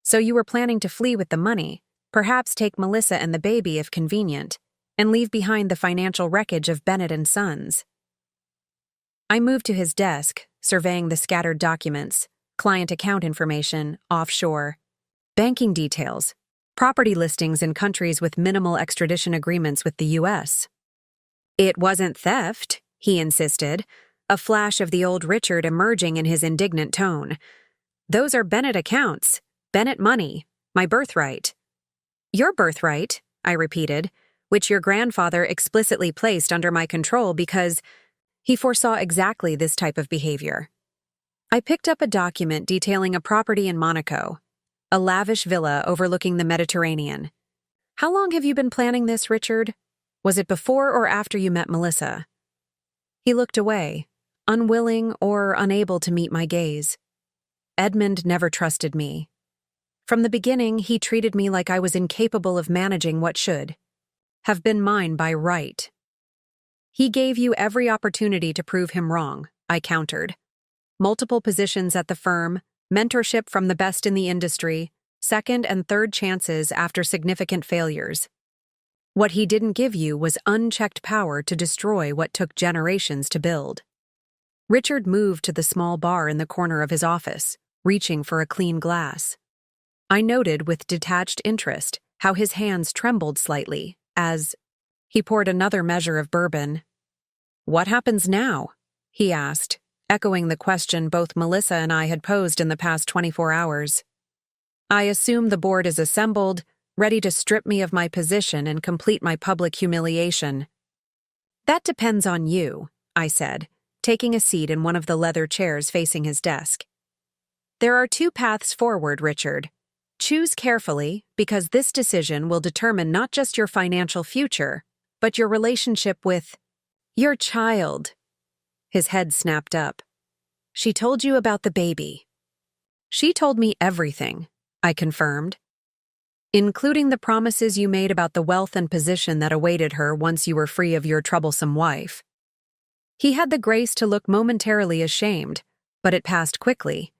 So you were planning to flee with the money, perhaps take Melissa and the baby if convenient, and leave behind the financial wreckage of Bennett and Sons. I moved to his desk, surveying the scattered documents, client account information, offshore, banking details, property listings in countries with minimal extradition agreements with the U.S. It wasn't theft, he insisted, a flash of the old Richard emerging in his indignant tone. Those are Bennett accounts, Bennett money, my birthright. Your birthright, I repeated, which your grandfather explicitly placed under my control because he foresaw exactly this type of behavior. I picked up a document detailing a property in Monaco, a lavish villa overlooking the Mediterranean. How long have you been planning this, Richard? Was it before or after you met Melissa? He looked away, unwilling or unable to meet my gaze. Edmund never trusted me. From the beginning, he treated me like I was incapable of managing what should have been mine by right. He gave you every opportunity to prove him wrong, I countered. Multiple positions at the firm, mentorship from the best in the industry, second and third chances after significant failures. What he didn't give you was unchecked power to destroy what took generations to build. Richard moved to the small bar in the corner of his office, reaching for a clean glass. I noted with detached interest how his hands trembled slightly as he poured another measure of bourbon. What happens now? He asked, echoing the question both Melissa and I had posed in the past 24 hours. I assume the board is assembled, ready to strip me of my position and complete my public humiliation. That depends on you, I said, taking a seat in one of the leather chairs facing his desk. There are two paths forward, Richard. Choose carefully, because this decision will determine not just your financial future, but your relationship with your child. His head snapped up. She told you about the baby. She told me everything, I confirmed, including the promises you made about the wealth and position that awaited her once you were free of your troublesome wife. He had the grace to look momentarily ashamed, but it passed quickly.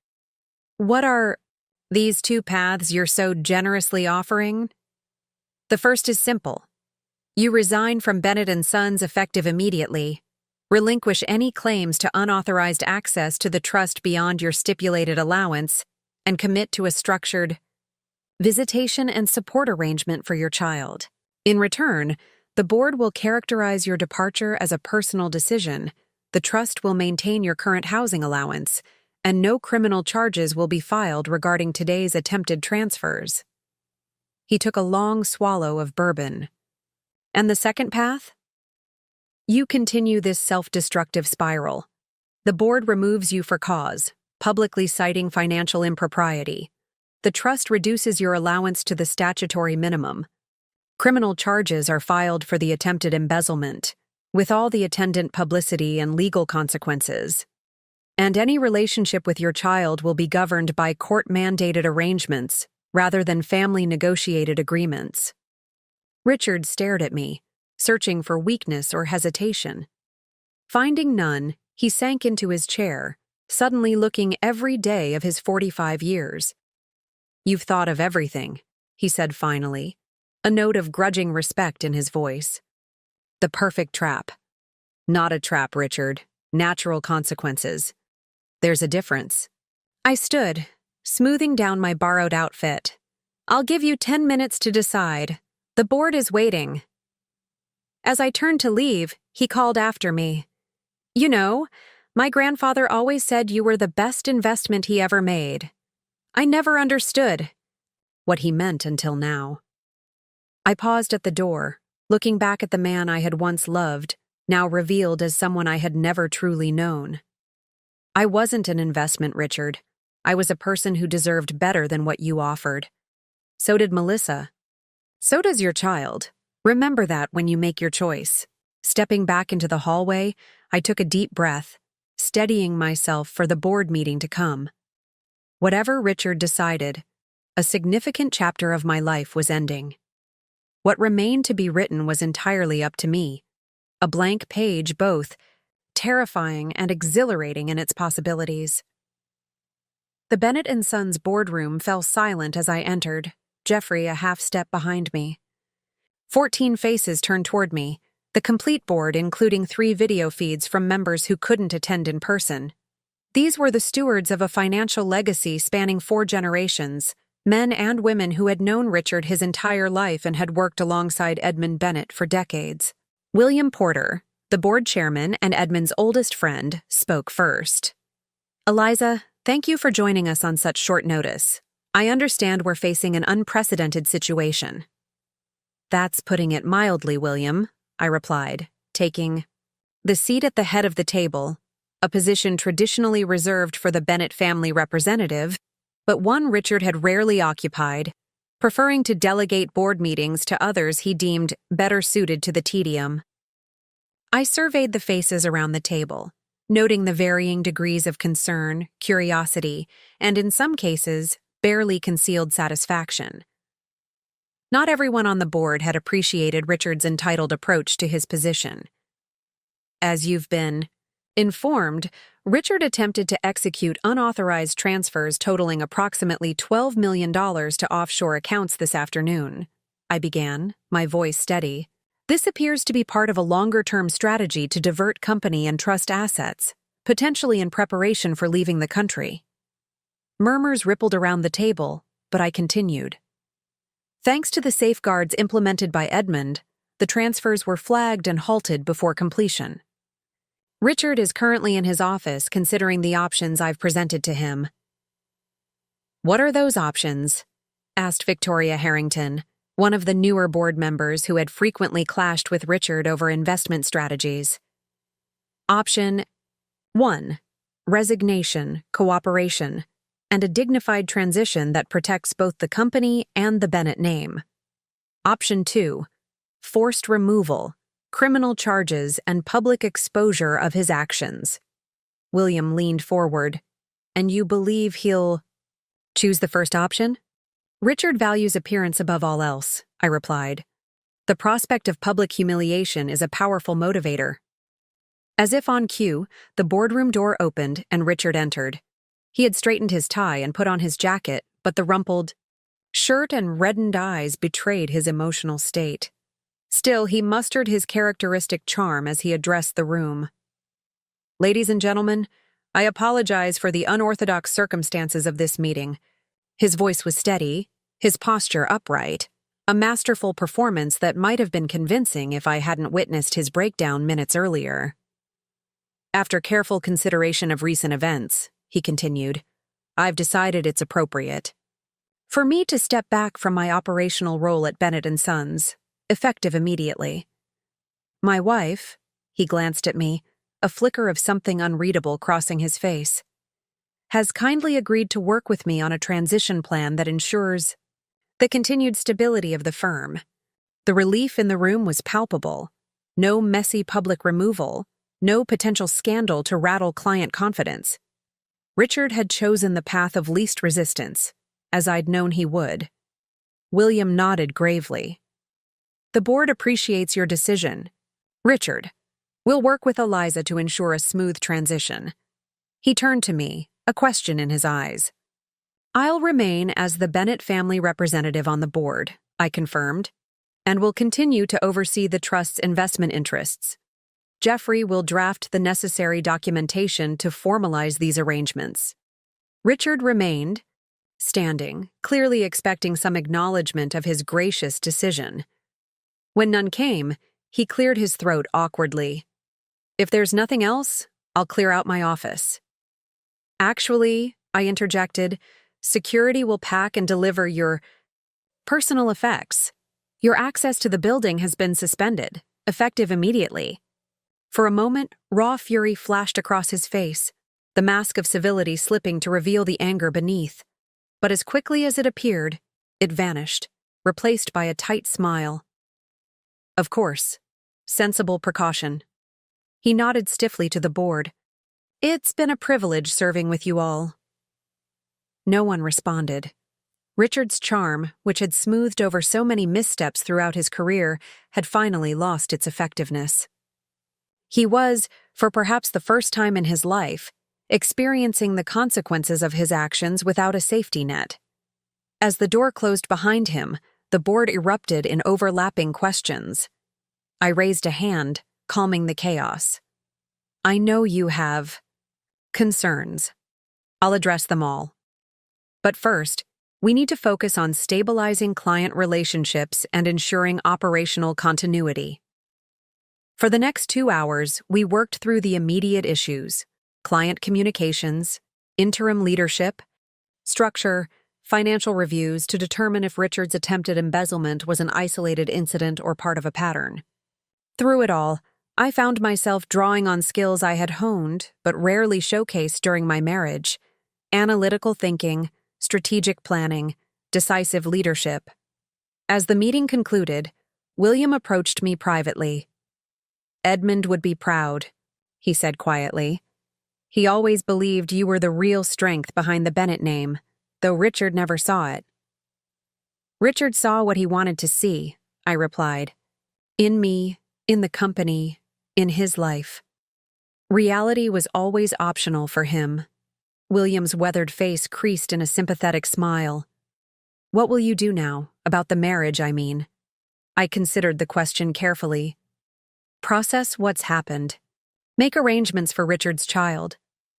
What are these two paths you're so generously offering? The first is simple. You resign from Bennett and Sons effective immediately. Relinquish any claims to unauthorized access to the trust beyond your stipulated allowance, and commit to a structured visitation and support arrangement for your child. In return, the board will characterize your departure as a personal decision, the trust will maintain your current housing allowance, and no criminal charges will be filed regarding today's attempted transfers. He took a long swallow of bourbon. And the second path? You continue this self-destructive spiral. The board removes you for cause, publicly citing financial impropriety. The trust reduces your allowance to the statutory minimum. Criminal charges are filed for the attempted embezzlement, with all the attendant publicity and legal consequences. And any relationship with your child will be governed by court-mandated arrangements rather than family-negotiated agreements. Richard stared at me, searching for weakness or hesitation. Finding none, he sank into his chair, suddenly looking every day of his 45 years. You've thought of everything, he said finally, a note of grudging respect in his voice. The perfect trap. Not a trap, Richard. Natural consequences. There's a difference. I stood, smoothing down my borrowed outfit. I'll give you 10 minutes to decide. The board is waiting. As I turned to leave, he called after me. You know, my grandfather always said you were the best investment he ever made. I never understood what he meant until now. I paused at the door, looking back at the man I had once loved, now revealed as someone I had never truly known. I wasn't an investment, Richard. I was a person who deserved better than what you offered. So did Melissa. So does your child. Remember that when you make your choice. Stepping back into the hallway, I took a deep breath, steadying myself for the board meeting to come. Whatever Richard decided, a significant chapter of my life was ending. What remained to be written was entirely up to me, a blank page both terrifying and exhilarating in its possibilities. The Bennett & Sons boardroom fell silent as I entered, Jeffrey a half step behind me. 14 faces turned toward me, the complete board including 3 video feeds from members who couldn't attend in person. These were the stewards of a financial legacy spanning 4 generations, men and women who had known Richard his entire life and had worked alongside Edmund Bennett for decades. William Porter, the board chairman and Edmund's oldest friend, spoke first. "Eliza, thank you for joining us on such short notice. I understand we're facing an unprecedented situation." "That's putting it mildly, William," I replied, taking the seat at the head of the table, a position traditionally reserved for the Bennett family representative, but one Richard had rarely occupied, preferring to delegate board meetings to others he deemed better suited to the tedium. I surveyed the faces around the table, noting the varying degrees of concern, curiosity, and in some cases, barely concealed satisfaction. Not everyone on the board had appreciated Richard's entitled approach to his position. As you've been informed, Richard attempted to execute unauthorized transfers totaling approximately $12 million to offshore accounts this afternoon. I began, my voice steady. This appears to be part of a longer-term strategy to divert company and trust assets, potentially in preparation for leaving the country. Murmurs rippled around the table, but I continued. Thanks to the safeguards implemented by Edmund, the transfers were flagged and halted before completion. Richard is currently in his office considering the options I've presented to him. "What are those options?" asked Victoria Harrington, one of the newer board members who had frequently clashed with Richard over investment strategies. Option 1. Resignation, cooperation, and a dignified transition that protects both the company and the Bennett name. Option 2. Forced removal, criminal charges, and public exposure of his actions. William leaned forward. "And you believe he'll choose the first option?" "Richard values appearance above all else," I replied. "The prospect of public humiliation is a powerful motivator." As if on cue, the boardroom door opened and Richard entered. He had straightened his tie and put on his jacket, but the rumpled shirt and reddened eyes betrayed his emotional state. Still, he mustered his characteristic charm as he addressed the room. "Ladies and gentlemen, I apologize for the unorthodox circumstances of this meeting." His voice was steady, his posture upright, a masterful performance that might have been convincing if I hadn't witnessed his breakdown minutes earlier. "After careful consideration of recent events," he continued, "I've decided it's appropriate for me to step back from my operational role at Bennett & Sons, effective immediately. My wife," he glanced at me, a flicker of something unreadable crossing his face, "has kindly agreed to work with me on a transition plan that ensures the continued stability of the firm." The relief in the room was palpable. No messy public removal, no potential scandal to rattle client confidence. Richard had chosen the path of least resistance, as I'd known he would. William nodded gravely. "The board appreciates your decision. Richard, we'll work with Eliza to ensure a smooth transition." He turned to me, a question in his eyes. "I'll remain as the Bennett family representative on the board," I confirmed, "and will continue to oversee the trust's investment interests. Jeffrey will draft the necessary documentation to formalize these arrangements." Richard remained, standing, clearly expecting some acknowledgement of his gracious decision. When none came, he cleared his throat awkwardly. "If there's nothing else, I'll clear out my office." "Actually," I interjected, "security will pack and deliver your personal effects. Your access to the building has been suspended, effective immediately." For a moment, raw fury flashed across his face, the mask of civility slipping to reveal the anger beneath. But as quickly as it appeared, it vanished, replaced by a tight smile. "Of course. Sensible precaution." He nodded stiffly to the board. It's been a privilege serving with you all. No one responded. Richard's charm, which had smoothed over so many missteps throughout his career, had finally lost its effectiveness. He was, for perhaps the first time in his life, experiencing the consequences of his actions without a safety net. As the door closed behind him, the board erupted in overlapping questions. I raised a hand, calming the chaos. I know you have concerns. I'll address them all. But first, we need to focus on stabilizing client relationships and ensuring operational continuity. For the next 2 hours, we worked through the immediate issues: client communications, interim leadership, structure, financial reviews to determine if Richard's attempted embezzlement was an isolated incident or part of a pattern. Through it all, I found myself drawing on skills I had honed but rarely showcased during my marriage: analytical thinking, strategic planning, decisive leadership. As the meeting concluded, William approached me privately. "Edmund would be proud," he said quietly. "He always believed you were the real strength behind the Bennett name, though Richard never saw it." "Richard saw what he wanted to see," I replied. "In me, in the company, in his life. Reality was always optional for him." William's weathered face creased in a sympathetic smile. "What will you do now, about the marriage, I mean?" I considered the question carefully. "Process what's happened. Make arrangements for Richard's child.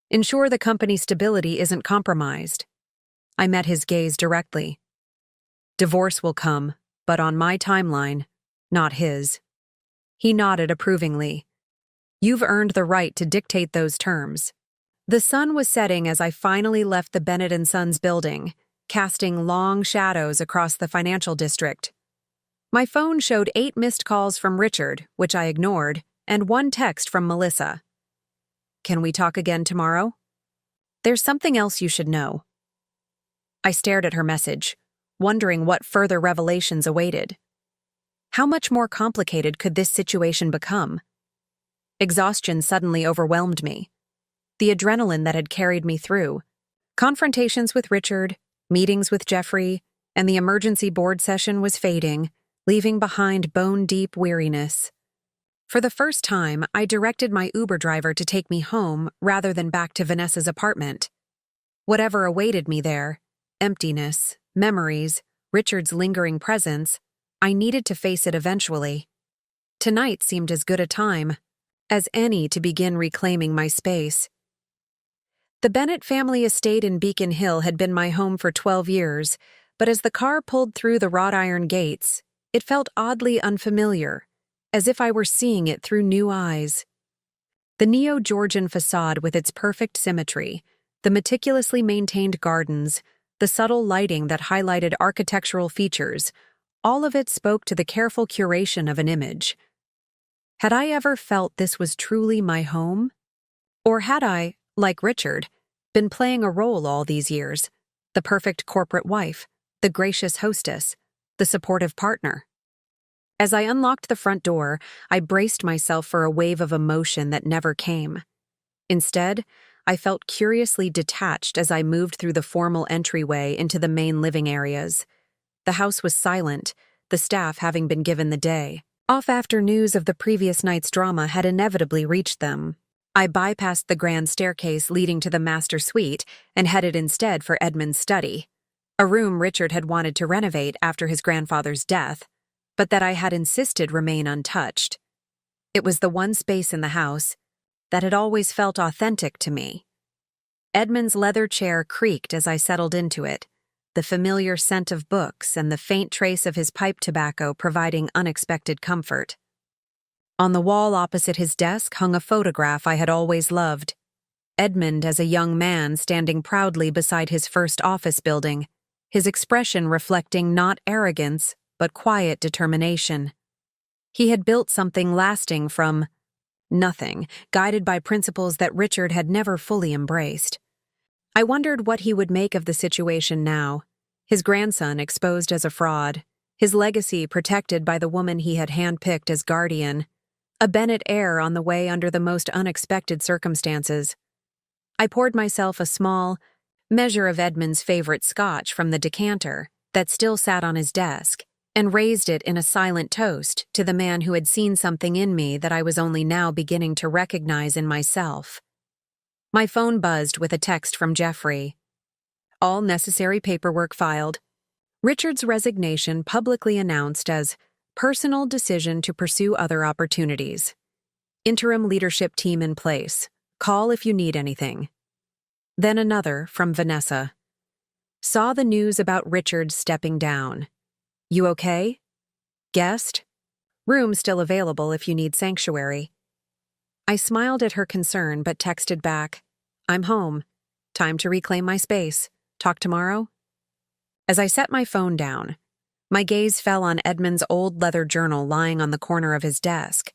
Ensure the company's stability isn't compromised." I met his gaze directly. "Divorce will come, but on my timeline, not his." He nodded approvingly. "You've earned the right to dictate those terms." The sun was setting as I finally left the Bennett & Sons building, casting long shadows across the financial district. My phone showed 8 missed calls from Richard, which I ignored, and 1 text from Melissa. "Can we talk again tomorrow? There's something else you should know." I stared at her message, wondering what further revelations awaited. How much more complicated could this situation become? Exhaustion suddenly overwhelmed me. The adrenaline that had carried me through, confrontations with Richard, meetings with Jeffrey, and the emergency board session was fading, leaving behind bone-deep weariness. For the first time, I directed my Uber driver to take me home rather than back to Vanessa's apartment. Whatever awaited me there, emptiness, memories, Richard's lingering presence, I needed to face it eventually. Tonight seemed as good a time as any to begin reclaiming my space. The Bennett family estate in Beacon Hill had been my home for 12 years, but as the car pulled through the wrought iron gates, it felt oddly unfamiliar, as if I were seeing it through new eyes. The Neo-Georgian facade with its perfect symmetry, the meticulously maintained gardens, the subtle lighting that highlighted architectural features, all of it spoke to the careful curation of an image. Had I ever felt this was truly my home? Or had I, like Richard, been playing a role all these years, the perfect corporate wife, the gracious hostess, the supportive partner? As I unlocked the front door, I braced myself for a wave of emotion that never came. Instead, I felt curiously detached as I moved through the formal entryway into the main living areas. The house was silent, the staff having been given the day off after news of the previous night's drama had inevitably reached them. I bypassed the grand staircase leading to the master suite and headed instead for Edmund's study, a room Richard had wanted to renovate after his grandfather's death, but that I had insisted remain untouched. It was the one space in the house that had always felt authentic to me. Edmund's leather chair creaked as I settled into it, the familiar scent of books and the faint trace of his pipe tobacco providing unexpected comfort. On the wall opposite his desk hung a photograph I had always loved. Edmund as a young man standing proudly beside his first office building, his expression reflecting not arrogance, but quiet determination. He had built something lasting from nothing, guided by principles that Richard had never fully embraced. I wondered what he would make of the situation now, his grandson exposed as a fraud, his legacy protected by the woman he had handpicked as guardian, a Bennett heir on the way under the most unexpected circumstances. I poured myself a small measure of Edmund's favorite scotch from the decanter that still sat on his desk and raised it in a silent toast to the man who had seen something in me that I was only now beginning to recognize in myself. My phone buzzed with a text from Jeffrey. All necessary paperwork filed. Richard's resignation publicly announced as personal decision to pursue other opportunities. Interim leadership team in place. Call if you need anything. Then another from Vanessa. Saw the news about Richard stepping down. You okay? Guest? Room still available if you need sanctuary. I smiled at her concern but texted back, I'm home. Time to reclaim my space. Talk tomorrow? As I set my phone down, my gaze fell on Edmund's old leather journal lying on the corner of his desk.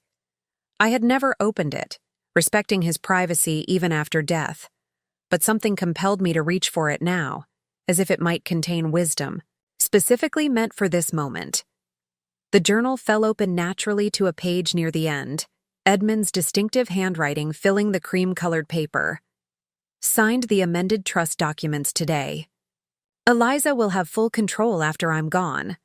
I had never opened it, respecting his privacy even after death, but something compelled me to reach for it now, as if it might contain wisdom, specifically meant for this moment. The journal fell open naturally to a page near the end, Edmund's distinctive handwriting filling the cream-colored paper. Signed the amended trust documents today. Eliza will have full control after I'm gone.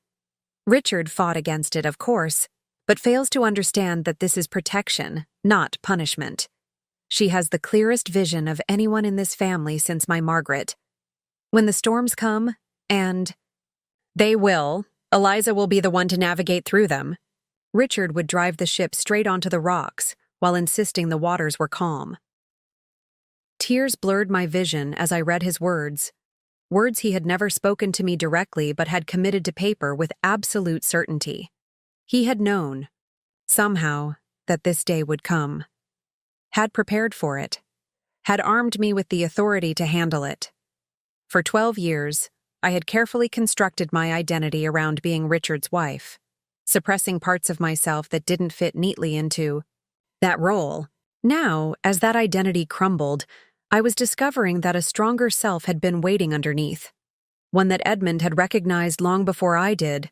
Richard fought against it, of course, but fails to understand that this is protection, not punishment. She has the clearest vision of anyone in this family since my Margaret. When the storms come, and they will, Eliza will be the one to navigate through them. Richard would drive the ship straight onto the rocks while insisting the waters were calm. Tears blurred my vision as I read his words he had never spoken to me directly but had committed to paper with absolute certainty. He had known, somehow, that this day would come. Had prepared for it. Had armed me with the authority to handle it. For 12 years, I had carefully constructed my identity around being Richard's wife, suppressing parts of myself that didn't fit neatly into that role. Now, as that identity crumbled, I was discovering that a stronger self had been waiting underneath, one that Edmund had recognized long before I did.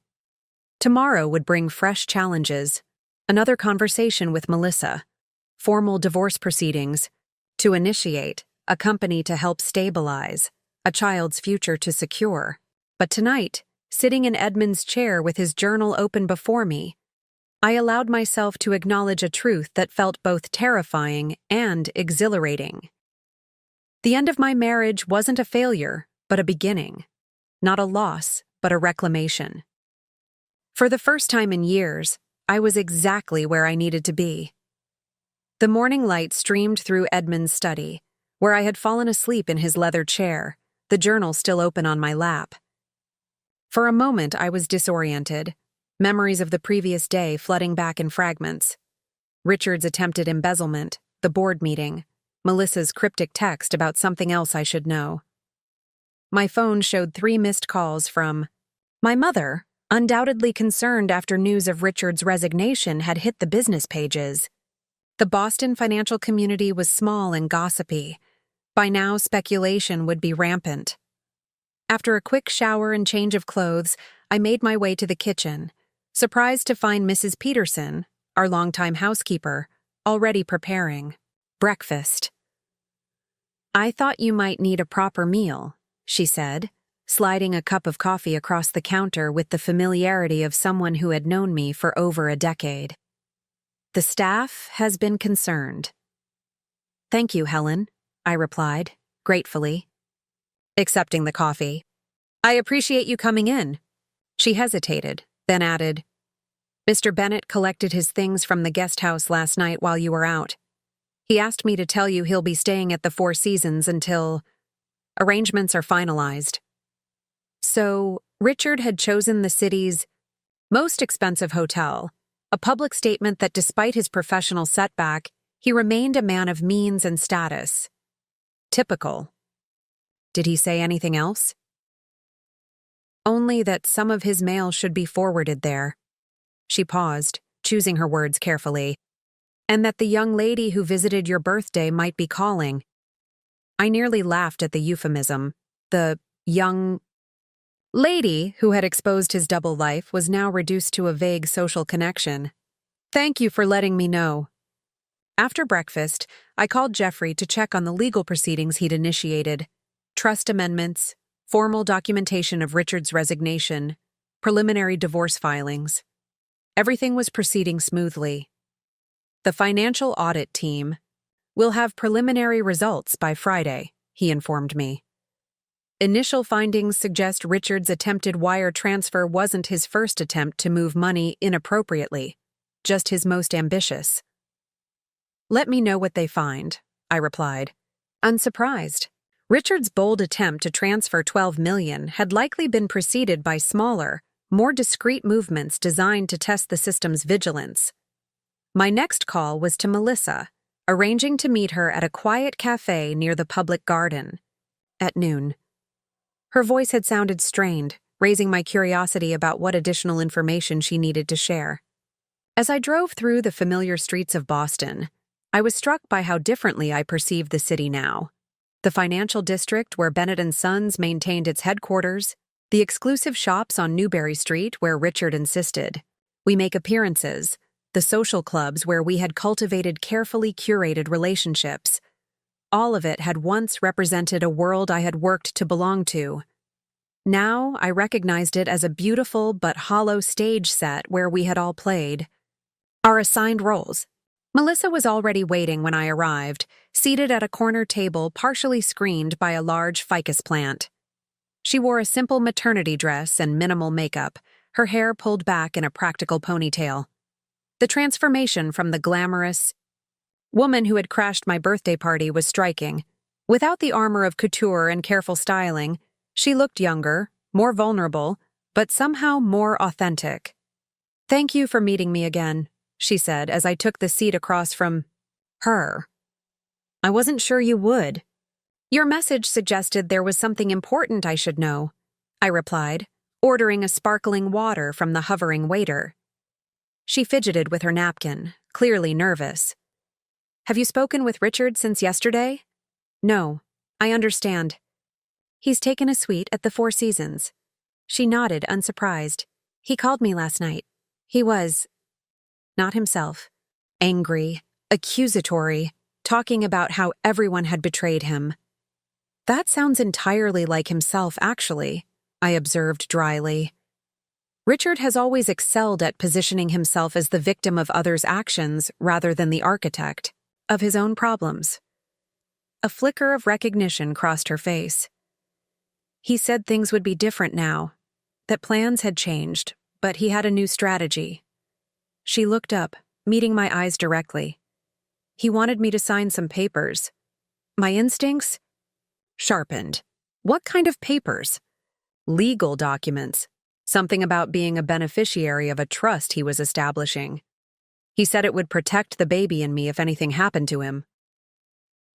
Tomorrow would bring fresh challenges, another conversation with Melissa, formal divorce proceedings to initiate, a company to help stabilize, a child's future to secure. But tonight, sitting in Edmund's chair with his journal open before me, I allowed myself to acknowledge a truth that felt both terrifying and exhilarating. The end of my marriage wasn't a failure, but a beginning. Not a loss, but a reclamation. For the first time in years, I was exactly where I needed to be. The morning light streamed through Edmund's study, where I had fallen asleep in his leather chair, the journal still open on my lap. For a moment I was disoriented, memories of the previous day flooding back in fragments. Richard's attempted embezzlement, the board meeting, Melissa's cryptic text about something else I should know. My phone showed 3 missed calls from my mother, undoubtedly concerned after news of Richard's resignation had hit the business pages. The Boston financial community was small and gossipy. By now, speculation would be rampant. After a quick shower and change of clothes, I made my way to the kitchen, surprised to find Mrs. Peterson, our longtime housekeeper, already preparing breakfast. I thought you might need a proper meal, she said, sliding a cup of coffee across the counter with the familiarity of someone who had known me for over a decade. The staff has been concerned. Thank you, Helen, I replied, gratefully, accepting the coffee. I appreciate you coming in. She hesitated, then added, Mr. Bennett collected his things from the guest house last night while you were out. He asked me to tell you he'll be staying at the Four Seasons until arrangements are finalized. So, Richard had chosen the city's most expensive hotel, a public statement that despite his professional setback, he remained a man of means and status. Typical. Did he say anything else? Only that some of his mail should be forwarded there. She paused, choosing her words carefully. And that the young lady who visited your birthday might be calling. I nearly laughed at the euphemism. The young lady who had exposed his double life was now reduced to a vague social connection. Thank you for letting me know. After breakfast, I called Jeffrey to check on the legal proceedings he'd initiated: trust amendments, formal documentation of Richard's resignation, preliminary divorce filings. Everything was proceeding smoothly. The financial audit team will have preliminary results by Friday, he informed me. Initial findings suggest Richard's attempted wire transfer wasn't his first attempt to move money inappropriately, just his most ambitious. Let me know what they find, I replied, unsurprised. Richard's bold attempt to transfer $12 million had likely been preceded by smaller, more discreet movements designed to test the system's vigilance. My next call was to Melissa, arranging to meet her at a quiet cafe near the public garden. At noon. Her voice had sounded strained, raising my curiosity about what additional information she needed to share. As I drove through the familiar streets of Boston, I was struck by how differently I perceived the city now. The financial district where Bennett & Sons maintained its headquarters, the exclusive shops on Newbury Street where Richard insisted we make appearances, the social clubs where we had cultivated carefully curated relationships. All of it had once represented a world I had worked to belong to. Now I recognized it as a beautiful but hollow stage set where we had all played our assigned roles. Melissa was already waiting when I arrived, seated at a corner table partially screened by a large ficus plant. She wore a simple maternity dress and minimal makeup, her hair pulled back in a practical ponytail. The transformation from the glamorous woman who had crashed my birthday party was striking. Without the armor of couture and careful styling, she looked younger, more vulnerable, but somehow more authentic. "Thank you for meeting me again," she said as I took the seat across from her. "I wasn't sure you would. Your message suggested there was something important I should know," I replied, ordering a sparkling water from the hovering waiter. She fidgeted with her napkin, clearly nervous. "Have you spoken with Richard since yesterday?" "No, I understand. He's taken a suite at the Four Seasons." She nodded, unsurprised. "He called me last night. He was not himself. Angry, accusatory, talking about how everyone had betrayed him." "That sounds entirely like himself, actually," I observed dryly. Richard has always excelled at positioning himself as the victim of others' actions rather than the architect of his own problems. A flicker of recognition crossed her face. "He said things would be different now, that plans had changed, but he had a new strategy." She looked up, meeting my eyes directly. "He wanted me to sign some papers." My instincts sharpened. What kind of papers? Legal documents. Something about being a beneficiary of a trust he was establishing. He said it would protect the baby and me if anything happened to him.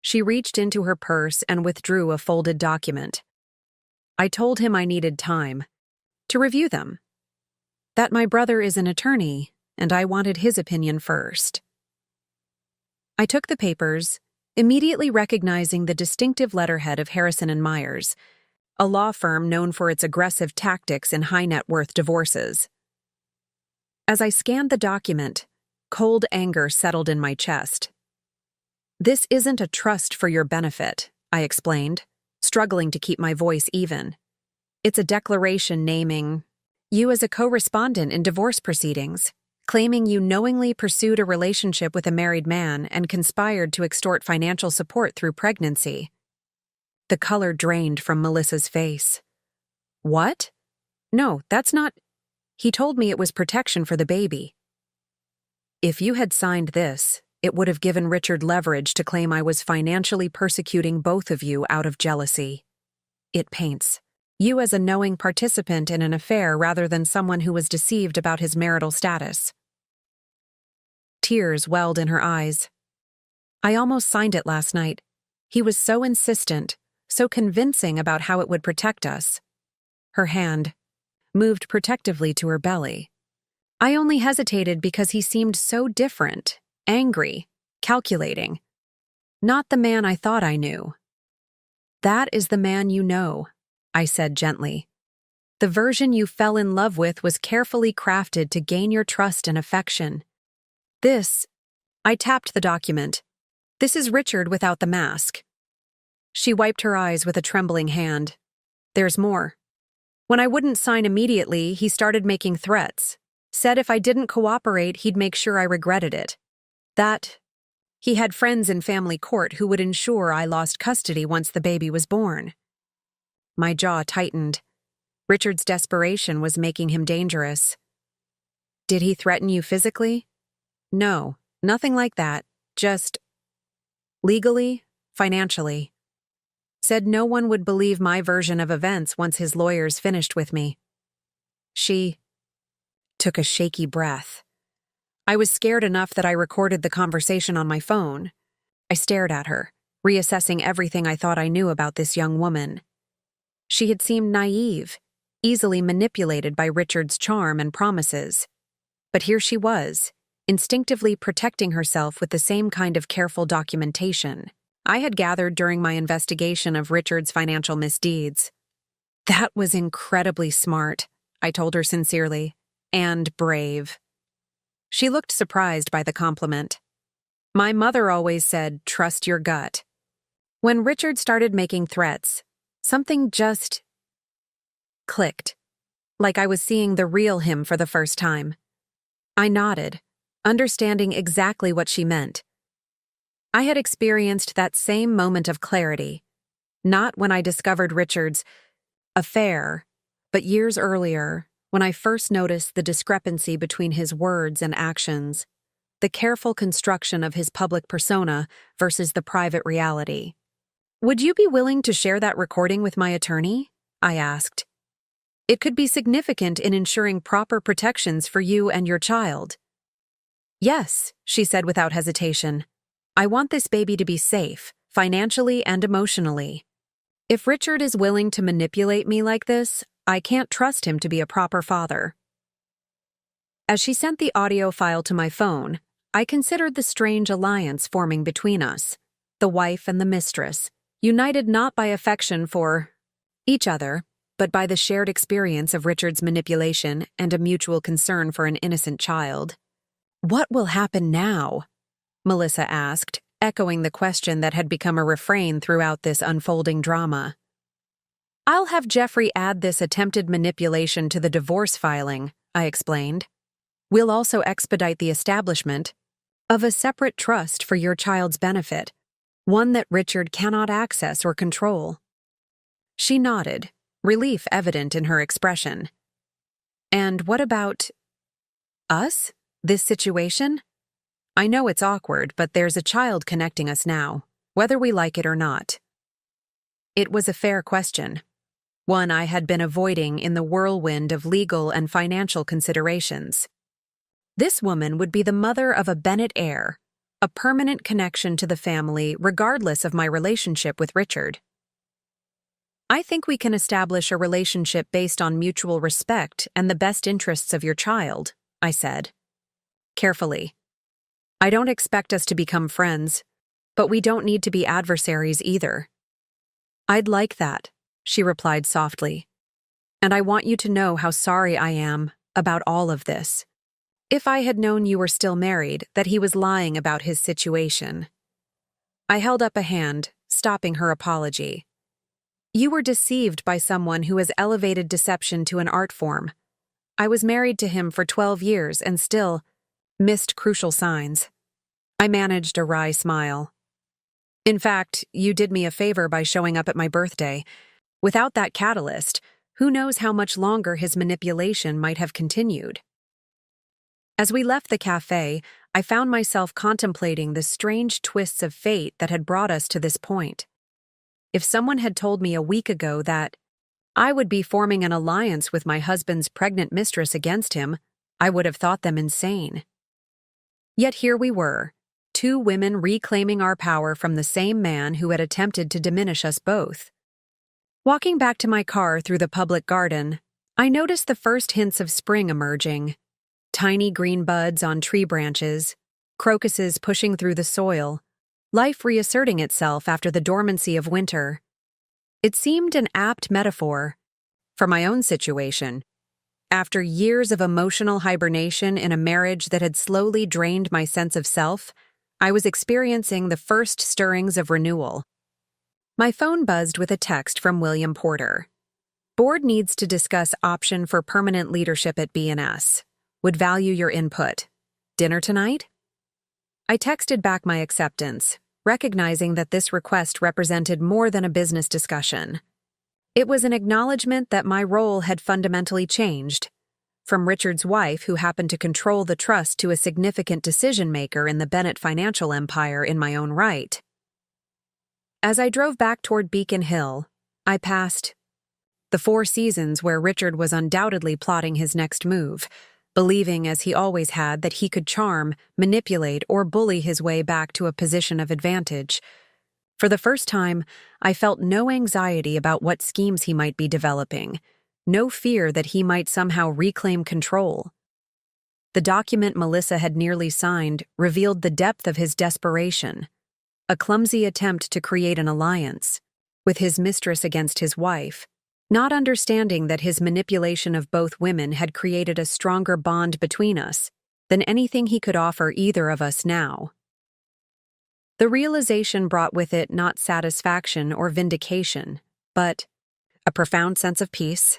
She reached into her purse and withdrew a folded document. I told him I needed time to review them. That my brother is an attorney, and I wanted his opinion first. I took the papers, immediately recognizing the distinctive letterhead of Harrison and Myers, a law firm known for its aggressive tactics in high-net-worth divorces. As I scanned the document, cold anger settled in my chest. "This isn't a trust for your benefit," I explained, struggling to keep my voice even. "It's a declaration naming you as a co-respondent in divorce proceedings, claiming you knowingly pursued a relationship with a married man and conspired to extort financial support through pregnancy." The color drained from Melissa's face. "What? No, that's not—" "He told me it was protection for the baby." "If you had signed this, it would have given Richard leverage to claim I was financially persecuting both of you out of jealousy. It paints you as a knowing participant in an affair rather than someone who was deceived about his marital status." Tears welled in her eyes. "I almost signed it last night. He was so insistent, so convincing about how it would protect us." Her hand moved protectively to her belly. "I only hesitated because he seemed so different, angry, calculating. Not the man I thought I knew." "That is the man you know," I said gently. "The version you fell in love with was carefully crafted to gain your trust and affection. This I tapped the document. This is Richard without the mask. She wiped her eyes with a trembling hand. There's more. When I wouldn't sign immediately, he started making threats. Said if I didn't cooperate, he'd make sure I regretted it. That he had friends in family court who would ensure I lost custody once the baby was born. My jaw tightened. Richard's desperation was making him dangerous. Did he threaten you physically? No, nothing like that. Just legally, financially. Said no one would believe my version of events once his lawyers finished with me. She took a shaky breath. I was scared enough that I recorded the conversation on my phone. I stared at her, reassessing everything I thought I knew about this young woman. She had seemed naive, easily manipulated by Richard's charm and promises. But here she was, instinctively protecting herself with the same kind of careful documentation I had gathered during my investigation of Richard's financial misdeeds. That was incredibly smart, I told her sincerely, and brave. She looked surprised by the compliment. My mother always said, trust your gut. When Richard started making threats, something just clicked, like I was seeing the real him for the first time. I nodded, understanding exactly what she meant. I had experienced that same moment of clarity, not when I discovered Richard's affair, but years earlier, when I first noticed the discrepancy between his words and actions, the careful construction of his public persona versus the private reality. Would you be willing to share that recording with my attorney? I asked. It could be significant in ensuring proper protections for you and your child. Yes, she said without hesitation. I want this baby to be safe, financially and emotionally. If Richard is willing to manipulate me like this, I can't trust him to be a proper father. As she sent the audio file to my phone, I considered the strange alliance forming between us, the wife and the mistress, united not by affection for each other, but by the shared experience of Richard's manipulation and a mutual concern for an innocent child. What will happen now? Melissa asked, echoing the question that had become a refrain throughout this unfolding drama. I'll have Jeffrey add this attempted manipulation to the divorce filing, I explained. We'll also expedite the establishment of a separate trust for your child's benefit, one that Richard cannot access or control. She nodded, relief evident in her expression. And what about us? This situation? I know it's awkward, but there's a child connecting us now, whether we like it or not. It was a fair question, one I had been avoiding in the whirlwind of legal and financial considerations. This woman would be the mother of a Bennett heir, a permanent connection to the family regardless of my relationship with Richard. I think we can establish a relationship based on mutual respect and the best interests of your child, I said. Carefully. I don't expect us to become friends, but we don't need to be adversaries either. I'd like that, she replied softly. And I want you to know how sorry I am about all of this. If I had known you were still married, that he was lying about his situation. I held up a hand, stopping her apology. You were deceived by someone who has elevated deception to an art form. I was married to him for 12 years and still missed crucial signs. I managed a wry smile. In fact, you did me a favor by showing up at my birthday. Without that catalyst, who knows how much longer his manipulation might have continued. As we left the cafe, I found myself contemplating the strange twists of fate that had brought us to this point. If someone had told me a week ago that I would be forming an alliance with my husband's pregnant mistress against him, I would have thought them insane. Yet here we were, two women reclaiming our power from the same man who had attempted to diminish us both. Walking back to my car through the public garden, I noticed the first hints of spring emerging. Tiny green buds on tree branches, crocuses pushing through the soil, life reasserting itself after the dormancy of winter. It seemed an apt metaphor for my own situation. After years of emotional hibernation in a marriage that had slowly drained my sense of self, I was experiencing the first stirrings of renewal. My phone buzzed with a text from William Porter. Board needs to discuss option for permanent leadership at B&S. Would value your input. Dinner tonight? I texted back my acceptance, recognizing that this request represented more than a business discussion. It was an acknowledgement that my role had fundamentally changed, from Richard's wife who happened to control the trust to a significant decision-maker in the Bennett financial empire in my own right. As I drove back toward Beacon Hill, I passed the Four Seasons where Richard was undoubtedly plotting his next move, believing, as he always had, that he could charm, manipulate, or bully his way back to a position of advantage. For the first time, I felt no anxiety about what schemes he might be developing, no fear that he might somehow reclaim control. The document Melissa had nearly signed revealed the depth of his desperation, a clumsy attempt to create an alliance, with his mistress against his wife, not understanding that his manipulation of both women had created a stronger bond between us than anything he could offer either of us now. The realization brought with it not satisfaction or vindication, but a profound sense of peace.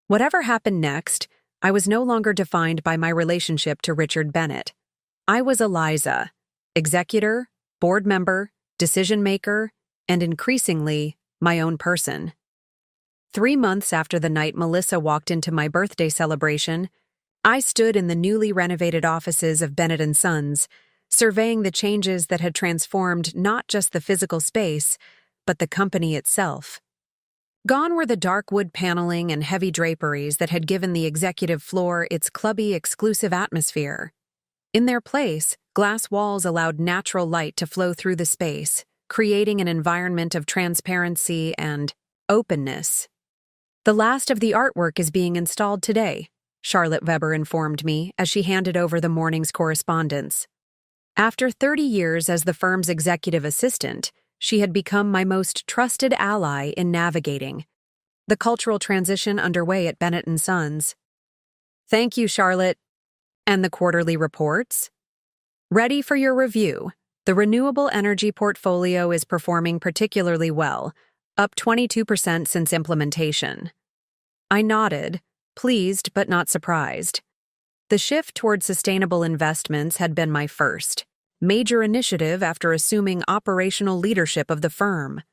Whatever happened next, I was no longer defined by my relationship to Richard Bennett. I was Eliza, executor, board member, decision-maker, and increasingly, my own person. 3 months after the night Melissa walked into my birthday celebration, I stood in the newly renovated offices of Bennett & Sons, surveying the changes that had transformed not just the physical space, but the company itself. Gone were the dark wood paneling and heavy draperies that had given the executive floor its clubby, exclusive atmosphere. In their place, glass walls allowed natural light to flow through the space, creating an environment of transparency and openness. The last of the artwork is being installed today, Charlotte Weber informed me as she handed over the morning's correspondence. After 30 years as the firm's executive assistant, she had become my most trusted ally in navigating the cultural transition underway at Bennett & Sons. Thank you, Charlotte. And the quarterly reports? Ready for your review. The renewable energy portfolio is performing particularly well, up 22% since implementation. I nodded, pleased but not surprised. The shift toward sustainable investments had been my first major initiative after assuming operational leadership of the firm.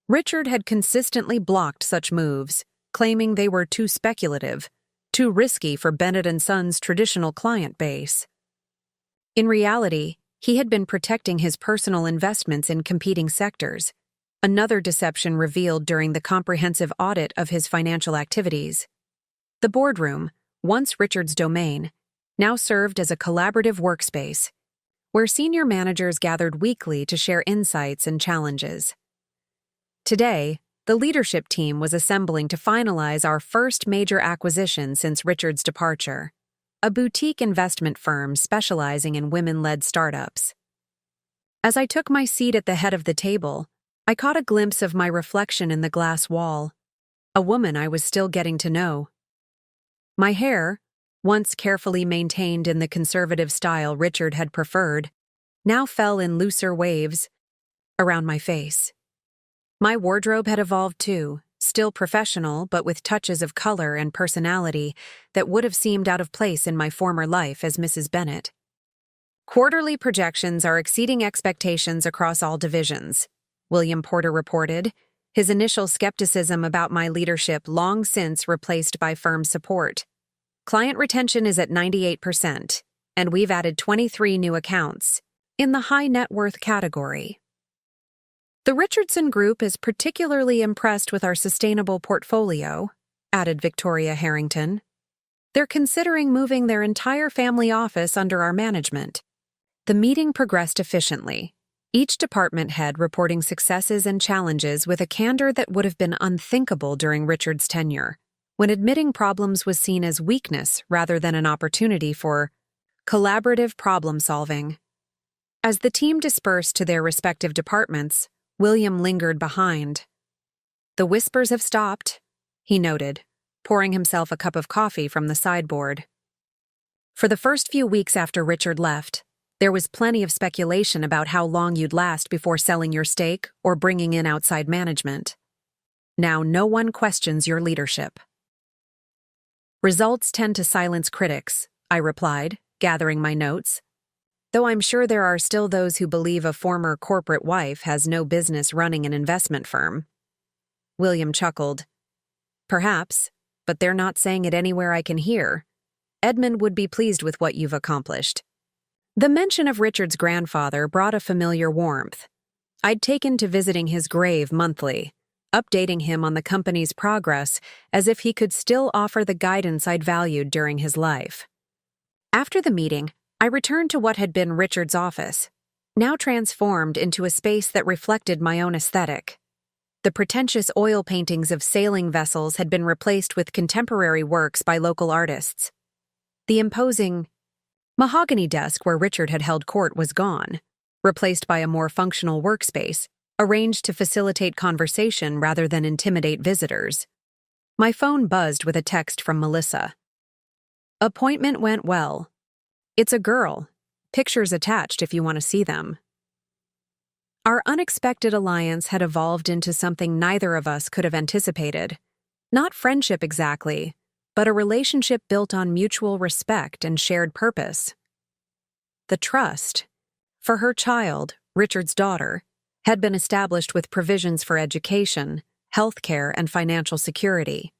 Richard had consistently blocked such moves, claiming they were too speculative, too risky for Bennett & Sons' traditional client base. In reality, he had been protecting his personal investments in competing sectors, another deception revealed during the comprehensive audit of his financial activities. The boardroom, once Richard's domain, now served as a collaborative workspace, where senior managers gathered weekly to share insights and challenges. Today, the leadership team was assembling to finalize our first major acquisition since Richard's departure, a boutique investment firm specializing in women-led startups. As I took my seat at the head of the table, I caught a glimpse of my reflection in the glass wall, a woman I was still getting to know. My hair, once carefully maintained in the conservative style Richard had preferred, now fell in looser waves around my face. My wardrobe had evolved too, still professional but with touches of color and personality that would have seemed out of place in my former life as Mrs. Bennett. Quarterly projections are exceeding expectations across all divisions, William Porter reported, his initial skepticism about my leadership long since replaced by firm support. Client retention is at 98%, and we've added 23 new accounts in the high net worth category. The Richardson Group is particularly impressed with our sustainable portfolio, added Victoria Harrington. They're considering moving their entire family office under our management. The meeting progressed efficiently, each department head reporting successes and challenges with a candor that would have been unthinkable during Richard's tenure, when admitting problems was seen as weakness rather than an opportunity for collaborative problem-solving. As the team dispersed to their respective departments, William lingered behind. The whispers have stopped, he noted, pouring himself a cup of coffee from the sideboard. For the first few weeks after Richard left, There was plenty of speculation about how long you'd last before selling your stake or bringing in outside management. Now no one questions your leadership. Results tend to silence critics, I replied, gathering my notes. Though I'm sure there are still those who believe a former corporate wife has no business running an investment firm. William chuckled. Perhaps, but they're not saying it anywhere I can hear. Edmund would be pleased with what you've accomplished. The mention of Richard's grandfather brought a familiar warmth. I'd taken to visiting his grave monthly, updating him on the company's progress as if he could still offer the guidance I'd valued during his life. After the meeting, I returned to what had been Richard's office, now transformed into a space that reflected my own aesthetic. The pretentious oil paintings of sailing vessels had been replaced with contemporary works by local artists. The imposing mahogany desk where Richard had held court was gone, replaced by a more functional workspace, arranged to facilitate conversation rather than intimidate visitors. My phone buzzed with a text from Melissa. Appointment went well. It's a girl. Pictures attached if you want to see them. Our unexpected alliance had evolved into something neither of us could have anticipated. Not friendship exactly, but a relationship built on mutual respect and shared purpose. The trust, for her child, Richard's daughter, had been established with provisions for education, healthcare, and financial security.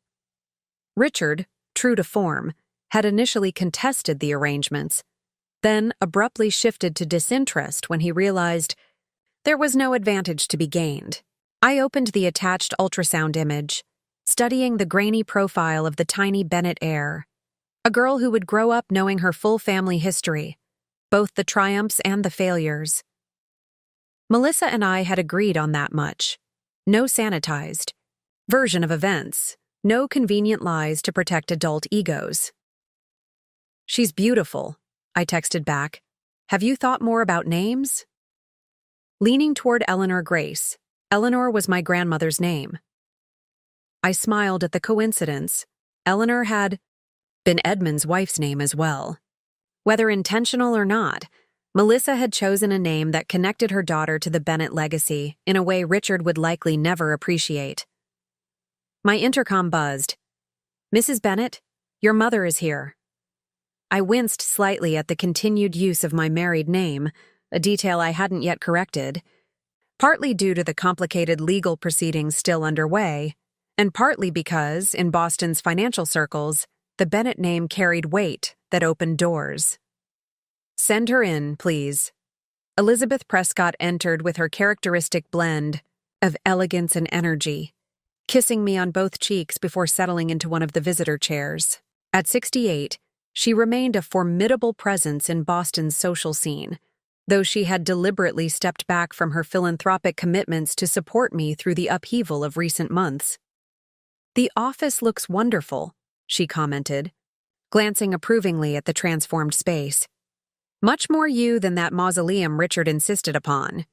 Richard, true to form, had initially contested the arrangements, then abruptly shifted to disinterest when he realized there was no advantage to be gained. I opened the attached ultrasound image, studying the grainy profile of the tiny Bennett heir, a girl who would grow up knowing her full family history, both the triumphs and the failures. Melissa and I had agreed on that much. No sanitized version of events, no convenient lies to protect adult egos. She's beautiful, I texted back. Have you thought more about names? Leaning toward Eleanor Grace. Eleanor was my grandmother's name. I smiled at the coincidence. Eleanor had been Edmund's wife's name as well. Whether intentional or not, Melissa had chosen a name that connected her daughter to the Bennett legacy in a way Richard would likely never appreciate. My intercom buzzed. Mrs. Bennett, your mother is here. I winced slightly at the continued use of my married name, a detail I hadn't yet corrected, partly due to the complicated legal proceedings still underway, and partly because, in Boston's financial circles, the Bennett name carried weight that opened doors. Send her in, please. Elizabeth Prescott entered with her characteristic blend of elegance and energy, kissing me on both cheeks before settling into one of the visitor chairs. At 68, she remained a formidable presence in Boston's social scene, though she had deliberately stepped back from her philanthropic commitments to support me through the upheaval of recent months. The office looks wonderful, she commented, glancing approvingly at the transformed space. Much more you than that mausoleum Richard insisted upon.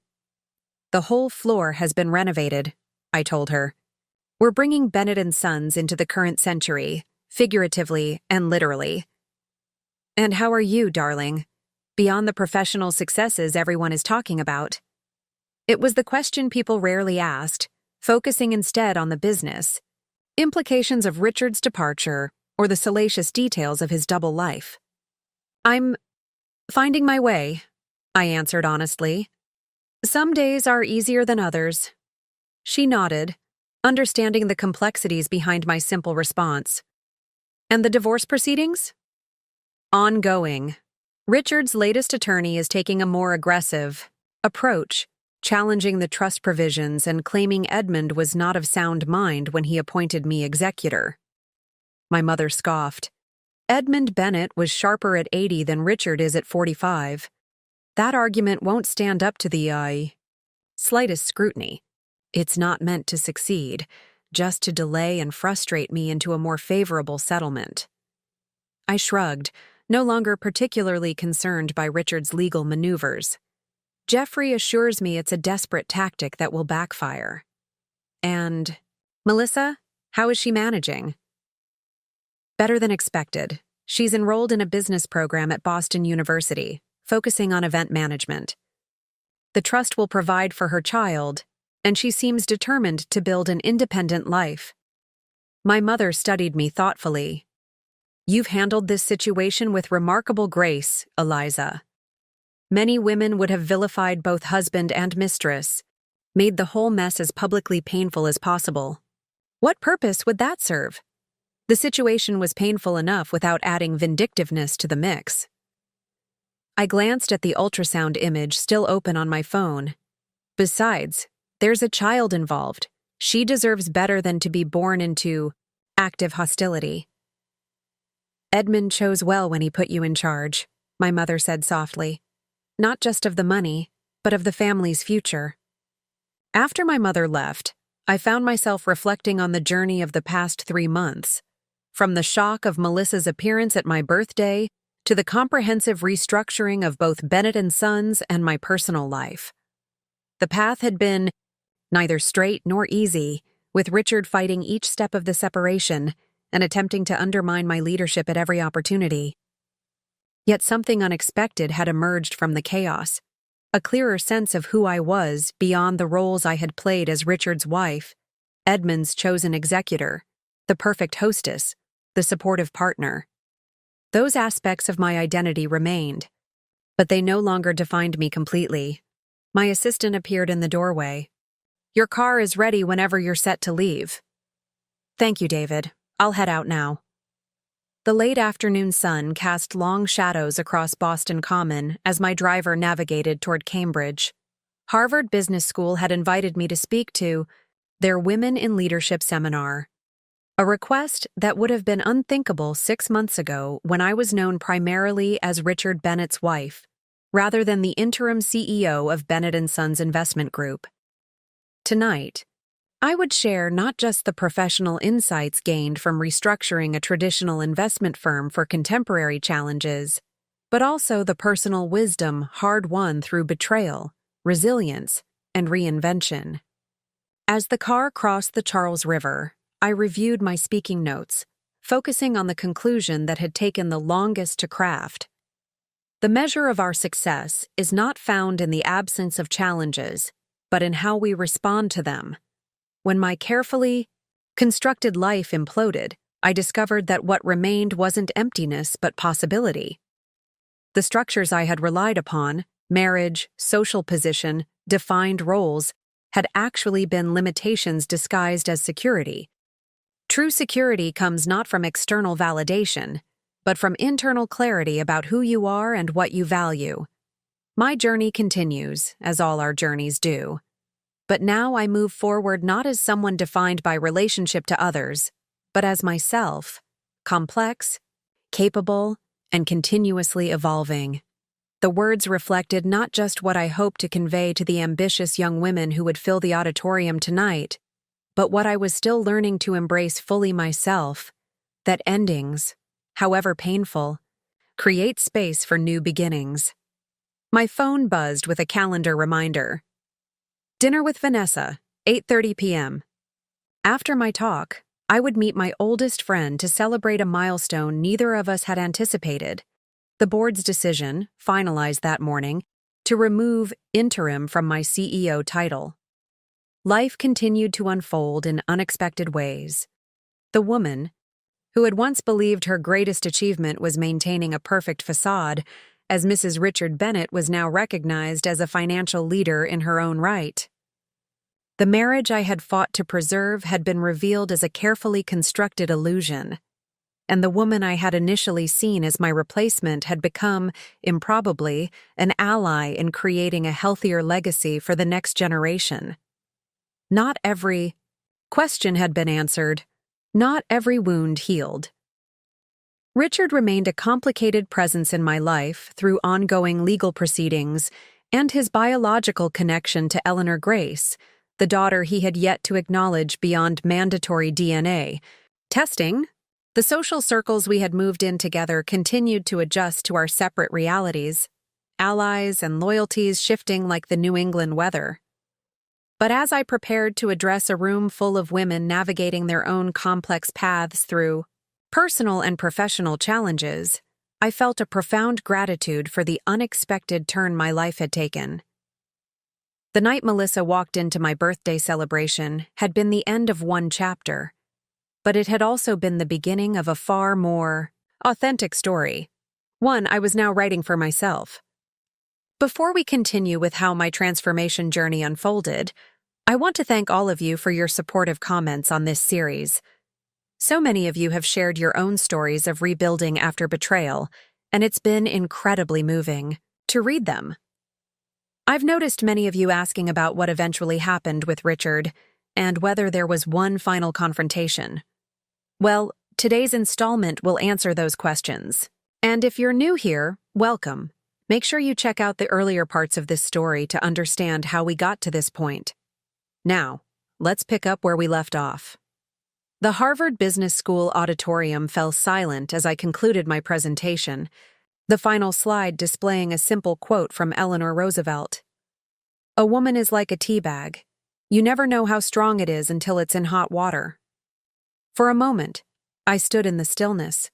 The whole floor has been renovated, I told her. We're bringing Bennett and Sons into the current century, figuratively and literally. And how are you, darling? Beyond the professional successes everyone is talking about. It was the question people rarely asked, focusing instead on the business, implications of Richard's departure, or the salacious details of his double life. I'm finding my way, I answered honestly. Some days are easier than others. She nodded, understanding the complexities behind my simple response. And the divorce proceedings? Ongoing. Richard's latest attorney is taking a more aggressive approach, challenging the trust provisions and claiming Edmund was not of sound mind when he appointed me executor. My mother scoffed. Edmund Bennett was sharper at 80 than Richard is at 45. That argument won't stand up to the slightest scrutiny. It's not meant to succeed, just to delay and frustrate me into a more favorable settlement. I shrugged, no longer particularly concerned by Richard's legal maneuvers. Jeffrey assures me it's a desperate tactic that will backfire. And Melissa, how is she managing? Better than expected. She's enrolled in a business program at Boston University, focusing on event management. The trust will provide for her child, and she seems determined to build an independent life. My mother studied me thoughtfully. You've handled this situation with remarkable grace, Eliza. Many women would have vilified both husband and mistress, made the whole mess as publicly painful as possible. What purpose would that serve? The situation was painful enough without adding vindictiveness to the mix. I glanced at the ultrasound image still open on my phone. Besides, there's a child involved. She deserves better than to be born into active hostility. Edmund chose well when he put you in charge, my mother said softly. Not just of the money, but of the family's future. After my mother left, I found myself reflecting on the journey of the past 3 months, from the shock of Melissa's appearance at my birthday to the comprehensive restructuring of both Bennett and Sons and my personal life. The path had been neither straight nor easy, with Richard fighting each step of the separation and attempting to undermine my leadership at every opportunity. Yet something unexpected had emerged from the chaos, a clearer sense of who I was beyond the roles I had played as Richard's wife, Edmund's chosen executor, the perfect hostess, the supportive partner. Those aspects of my identity remained, but they no longer defined me completely. My assistant appeared in the doorway. Your car is ready whenever you're set to leave. Thank you, David. I'll head out now. The late afternoon sun cast long shadows across Boston Common as my driver navigated toward Cambridge. Harvard Business School had invited me to speak to their Women in Leadership seminar, a request that would have been unthinkable 6 months ago when I was known primarily as Richard Bennett's wife, rather than the interim CEO of Bennett & Sons Investment Group. Tonight, I would share not just the professional insights gained from restructuring a traditional investment firm for contemporary challenges, but also the personal wisdom hard-won through betrayal, resilience, and reinvention. As the car crossed the Charles River, I reviewed my speaking notes, focusing on the conclusion that had taken the longest to craft. The measure of our success is not found in the absence of challenges, but in how we respond to them. When my carefully constructed life imploded, I discovered that what remained wasn't emptiness but possibility. The structures I had relied upon, marriage, social position, defined roles, had actually been limitations disguised as security. True security comes not from external validation, but from internal clarity about who you are and what you value. My journey continues, as all our journeys do. But now I move forward not as someone defined by relationship to others, but as myself, complex, capable, and continuously evolving. The words reflected not just what I hoped to convey to the ambitious young women who would fill the auditorium tonight, but what I was still learning to embrace fully myself, that endings, however painful, create space for new beginnings. My phone buzzed with a calendar reminder. Dinner with Vanessa, 8:30 p.m. After my talk, I would meet my oldest friend to celebrate a milestone neither of us had anticipated. The board's decision, finalized that morning, to remove interim from my CEO title. Life continued to unfold in unexpected ways. The woman, who had once believed her greatest achievement was maintaining a perfect facade, as Mrs. Richard Bennett was now recognized as a financial leader in her own right. The marriage I had fought to preserve had been revealed as a carefully constructed illusion, and the woman I had initially seen as my replacement had become, improbably, an ally in creating a healthier legacy for the next generation. Not every question had been answered, not every wound healed. Richard remained a complicated presence in my life through ongoing legal proceedings and his biological connection to Eleanor Grace, the daughter he had yet to acknowledge beyond mandatory DNA. Testing, the social circles we had moved in together continued to adjust to our separate realities, allies and loyalties shifting like the New England weather. But as I prepared to address a room full of women navigating their own complex paths through personal and professional challenges, I felt a profound gratitude for the unexpected turn my life had taken. The night Melissa walked into my birthday celebration had been the end of one chapter, but it had also been the beginning of a far more authentic story, one I was now writing for myself. Before we continue with how my transformation journey unfolded, I want to thank all of you for your supportive comments on this series. So many of you have shared your own stories of rebuilding after betrayal, and it's been incredibly moving to read them. I've noticed many of you asking about what eventually happened with Richard and whether there was one final confrontation. Well, today's installment will answer those questions. And if you're new here, welcome. Make sure you check out the earlier parts of this story to understand how we got to this point. Now, let's pick up where we left off. The Harvard Business School auditorium fell silent as I concluded my presentation, the final slide displaying a simple quote from Eleanor Roosevelt. "A woman is like a tea bag. You never know how strong it is until it's in hot water." For a moment, I stood in the stillness,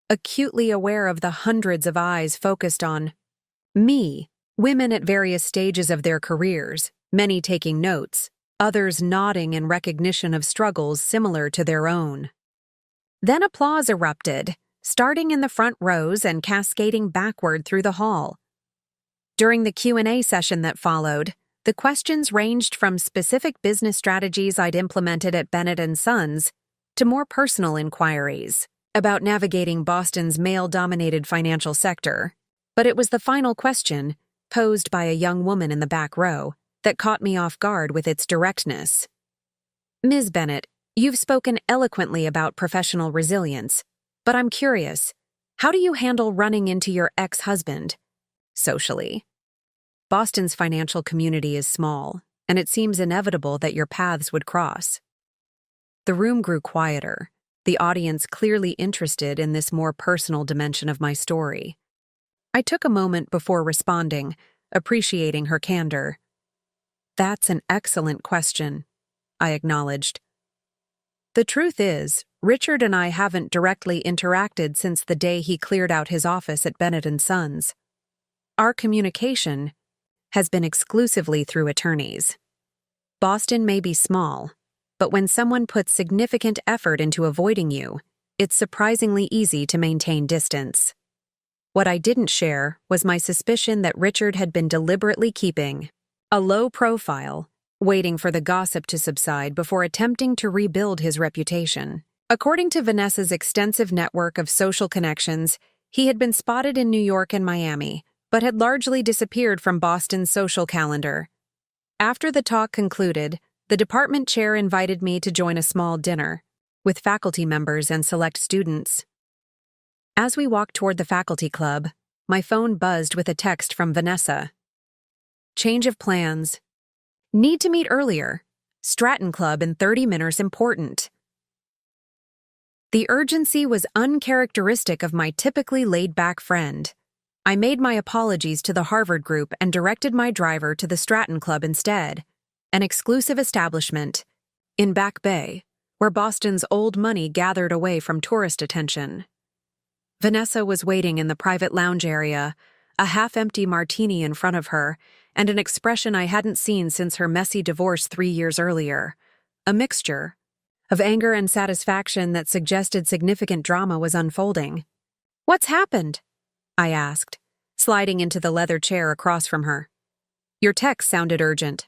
acutely aware of the hundreds of eyes focused on me, women at various stages of their careers, many taking notes, others nodding in recognition of struggles similar to their own. Then applause erupted, starting in the front rows and cascading backward through the hall. During the Q&A session that followed, the questions ranged from specific business strategies I'd implemented at Bennett & Sons to more personal inquiries about navigating Boston's male-dominated financial sector. But it was the final question, posed by a young woman in the back row, that caught me off guard with its directness. "Ms. Bennett, you've spoken eloquently about professional resilience, but I'm curious, how do you handle running into your ex-husband socially? Boston's financial community is small, and it seems inevitable that your paths would cross." The room grew quieter, the audience clearly interested in this more personal dimension of my story. I took a moment before responding, appreciating her candor. "That's an excellent question," I acknowledged. "The truth is, Richard and I haven't directly interacted since the day he cleared out his office at Bennett & Sons. Our communication has been exclusively through attorneys. Boston may be small, but when someone puts significant effort into avoiding you, it's surprisingly easy to maintain distance." What I didn't share was my suspicion that Richard had been deliberately keeping a low profile, waiting for the gossip to subside before attempting to rebuild his reputation. According to Vanessa's extensive network of social connections, he had been spotted in New York and Miami, but had largely disappeared from Boston's social calendar. After the talk concluded, the department chair invited me to join a small dinner with faculty members and select students. As we walked toward the faculty club, my phone buzzed with a text from Vanessa. "Change of plans. Need to meet earlier. Stratton Club in 30 minutes important." The urgency was uncharacteristic of my typically laid-back friend. I made my apologies to the Harvard group and directed my driver to the Stratton Club instead, an exclusive establishment in Back Bay, where Boston's old money gathered away from tourist attention. Vanessa was waiting in the private lounge area, a half-empty martini in front of her, and an expression I hadn't seen since her messy divorce 3 years earlier. A mixture of anger and satisfaction that suggested significant drama was unfolding. "What's happened?" I asked, sliding into the leather chair across from her. "Your text sounded urgent."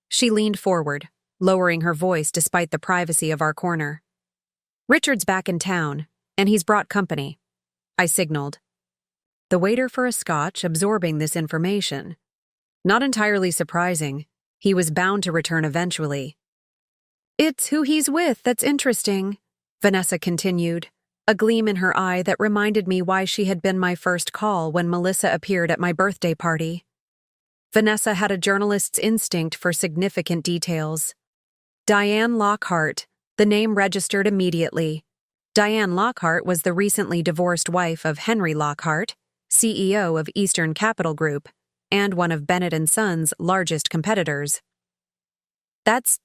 She leaned forward, lowering her voice despite the privacy of our corner. "Richard's back in town, and he's brought company," I signaled. The waiter for a scotch absorbing this information. Not entirely surprising, he was bound to return eventually. "It's who he's with that's interesting," Vanessa continued, a gleam in her eye that reminded me why she had been my first call when Melissa appeared at my birthday party. Vanessa had a journalist's instinct for significant details. Diane Lockhart, the name registered immediately. Diane Lockhart was the recently divorced wife of Henry Lockhart, CEO of Eastern Capital Group, and one of Bennett & Sons' largest competitors. "That's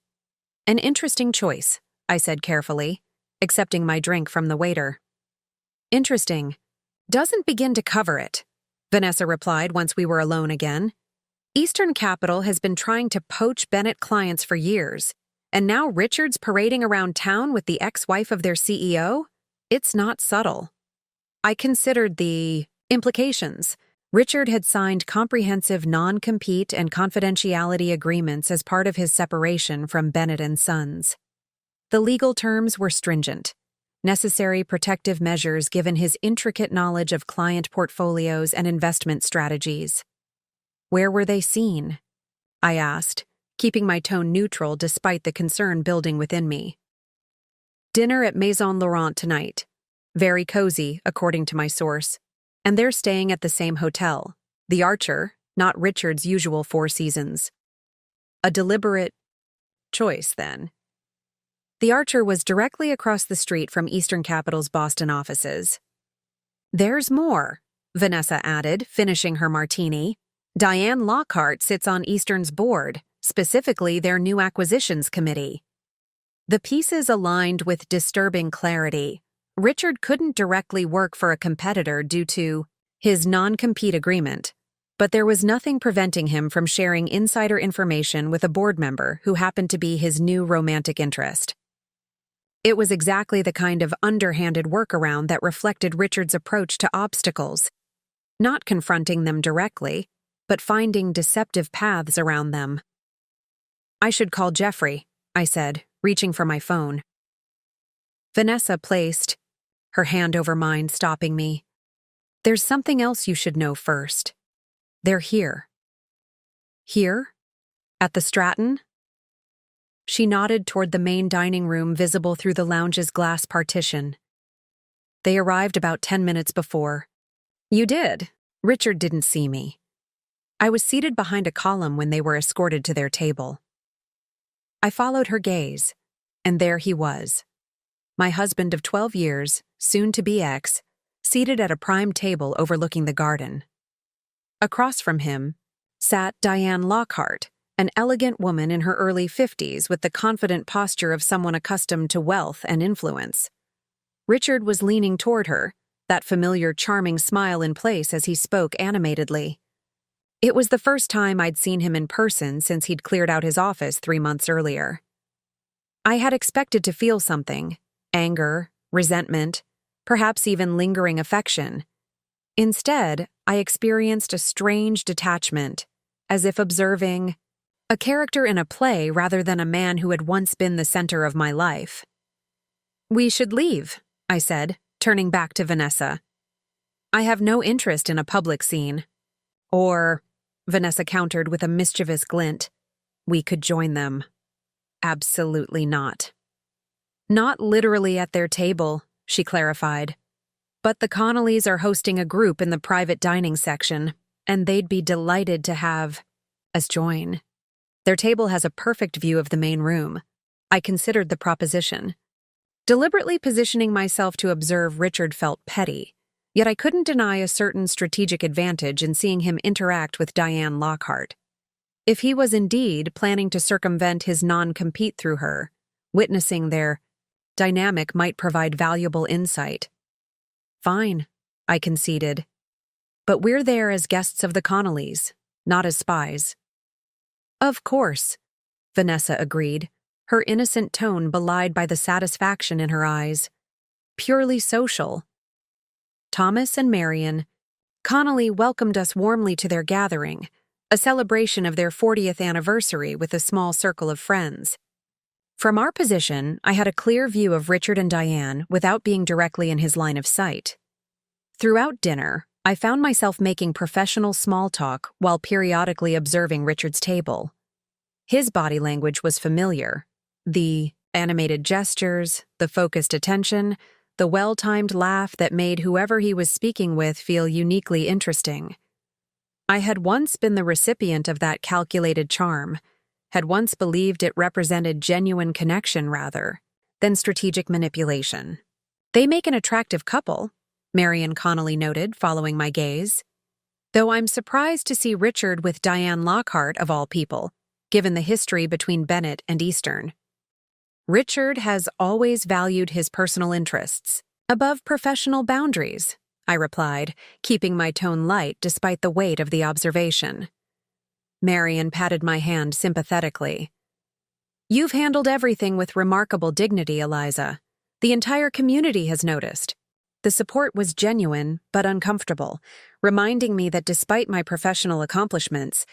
an interesting choice," I said carefully, accepting my drink from the waiter. "Interesting. Doesn't begin to cover it, Vanessa replied once we were alone again. Eastern Capital has been trying to poach Bennett clients for years, and now Richard's parading around town with the ex-wife of their CEO? It's not subtle. I considered the implications. Richard had signed comprehensive non-compete and confidentiality agreements as part of his separation from Bennett and Sons. The legal terms were stringent, necessary protective measures given his intricate knowledge of client portfolios and investment strategies. Where were they seen? I asked, keeping my tone neutral despite the concern building within me. Dinner at Maison Laurent tonight. Very cozy, according to my source. And they're staying at the same hotel, the Archer, not Richard's usual Four Seasons. A deliberate choice, then. The Archer was directly across the street from Eastern Capital's Boston offices. There's more, Vanessa added, finishing her martini. Diane Lockhart sits on Eastern's board, specifically their new acquisitions committee. The pieces aligned with disturbing clarity. Richard couldn't directly work for a competitor due to his non-compete agreement, but there was nothing preventing him from sharing insider information with a board member who happened to be his new romantic interest. It was exactly the kind of underhanded workaround that reflected Richard's approach to obstacles, not confronting them directly, but finding deceptive paths around them. I should call Jeffrey, I said, reaching for my phone. Vanessa placed her hand over mine, stopping me. There's something else you should know first. They're here. Here? At the Stratton? She nodded toward the main dining room visible through the lounge's glass partition. They arrived about 10 minutes before. You did. Richard didn't see me. I was seated behind a column when they were escorted to their table. I followed her gaze, and there he was. My husband of 12 years, soon-to-be ex, seated at a prime table overlooking the garden. Across from him sat Diane Lockhart, an elegant woman in her early 50s with the confident posture of someone accustomed to wealth and influence. Richard was leaning toward her, that familiar charming smile in place as he spoke animatedly. It was the first time I'd seen him in person since he'd cleared out his office 3 months earlier. I had expected to feel something, anger, resentment, perhaps even lingering affection. Instead, I experienced a strange detachment, as if observing a character in a play rather than a man who had once been the center of my life. We should leave, I said, turning back to Vanessa. I have no interest in a public scene. Or, Vanessa countered with a mischievous glint, we could join them. Absolutely not. Not literally at their table, she clarified. But the Connollys are hosting a group in the private dining section, and they'd be delighted to have us join. Their table has a perfect view of the main room. I considered the proposition. Deliberately positioning myself to observe Richard felt petty, yet I couldn't deny a certain strategic advantage in seeing him interact with Diane Lockhart. If he was indeed planning to circumvent his non-compete through her, witnessing their dynamic might provide valuable insight. Fine, I conceded. But we're there as guests of the Connollys, not as spies. Of course, Vanessa agreed, her innocent tone belied by the satisfaction in her eyes. Purely social. Thomas and Marion, Connolly welcomed us warmly to their gathering, a celebration of their 40th anniversary with a small circle of friends. From our position, I had a clear view of Richard and Diane without being directly in his line of sight. Throughout dinner, I found myself making professional small talk while periodically observing Richard's table. His body language was familiar. The animated gestures, the focused attention, the well-timed laugh that made whoever he was speaking with feel uniquely interesting. I had once been the recipient of that calculated charm, had once believed it represented genuine connection rather than strategic manipulation. They make an attractive couple, Marion Connolly noted, following my gaze. Though I'm surprised to see Richard with Diane Lockhart, of all people, given the history between Bennett and Eastern. Richard has always valued his personal interests above professional boundaries, I replied, keeping my tone light despite the weight of the observation. Marion patted my hand sympathetically. You've handled everything with remarkable dignity, Eliza. The entire community has noticed. The support was genuine but uncomfortable, reminding me that despite my professional accomplishments,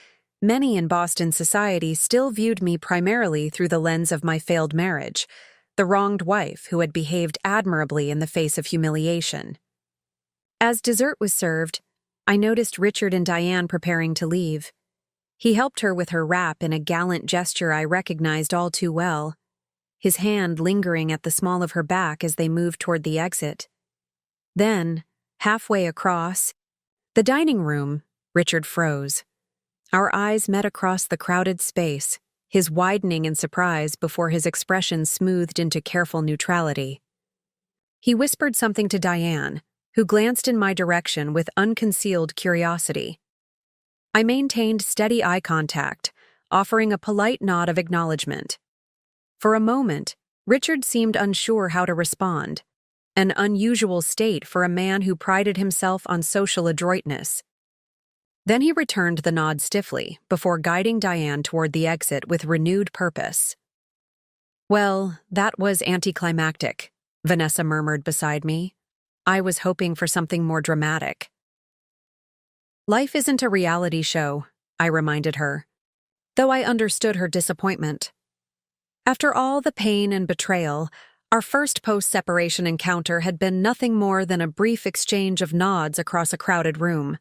many in Boston society still viewed me primarily through the lens of my failed marriage, the wronged wife who had behaved admirably in the face of humiliation. As dessert was served, I noticed Richard and Diane preparing to leave. He helped her with her wrap in a gallant gesture I recognized all too well, his hand lingering at the small of her back as they moved toward the exit. Then, halfway across the dining room, Richard froze. Our eyes met across the crowded space, his widening in surprise before his expression smoothed into careful neutrality. He whispered something to Diane, who glanced in my direction with unconcealed curiosity. I maintained steady eye contact, offering a polite nod of acknowledgement. For a moment, Richard seemed unsure how to respond, an unusual state for a man who prided himself on social adroitness. Then he returned the nod stiffly, before guiding Diane toward the exit with renewed purpose. Well, that was anticlimactic, Vanessa murmured beside me. I was hoping for something more dramatic. Life isn't a reality show, I reminded her, though I understood her disappointment. After all the pain and betrayal, our first post-separation encounter had been nothing more than a brief exchange of nods across a crowded room.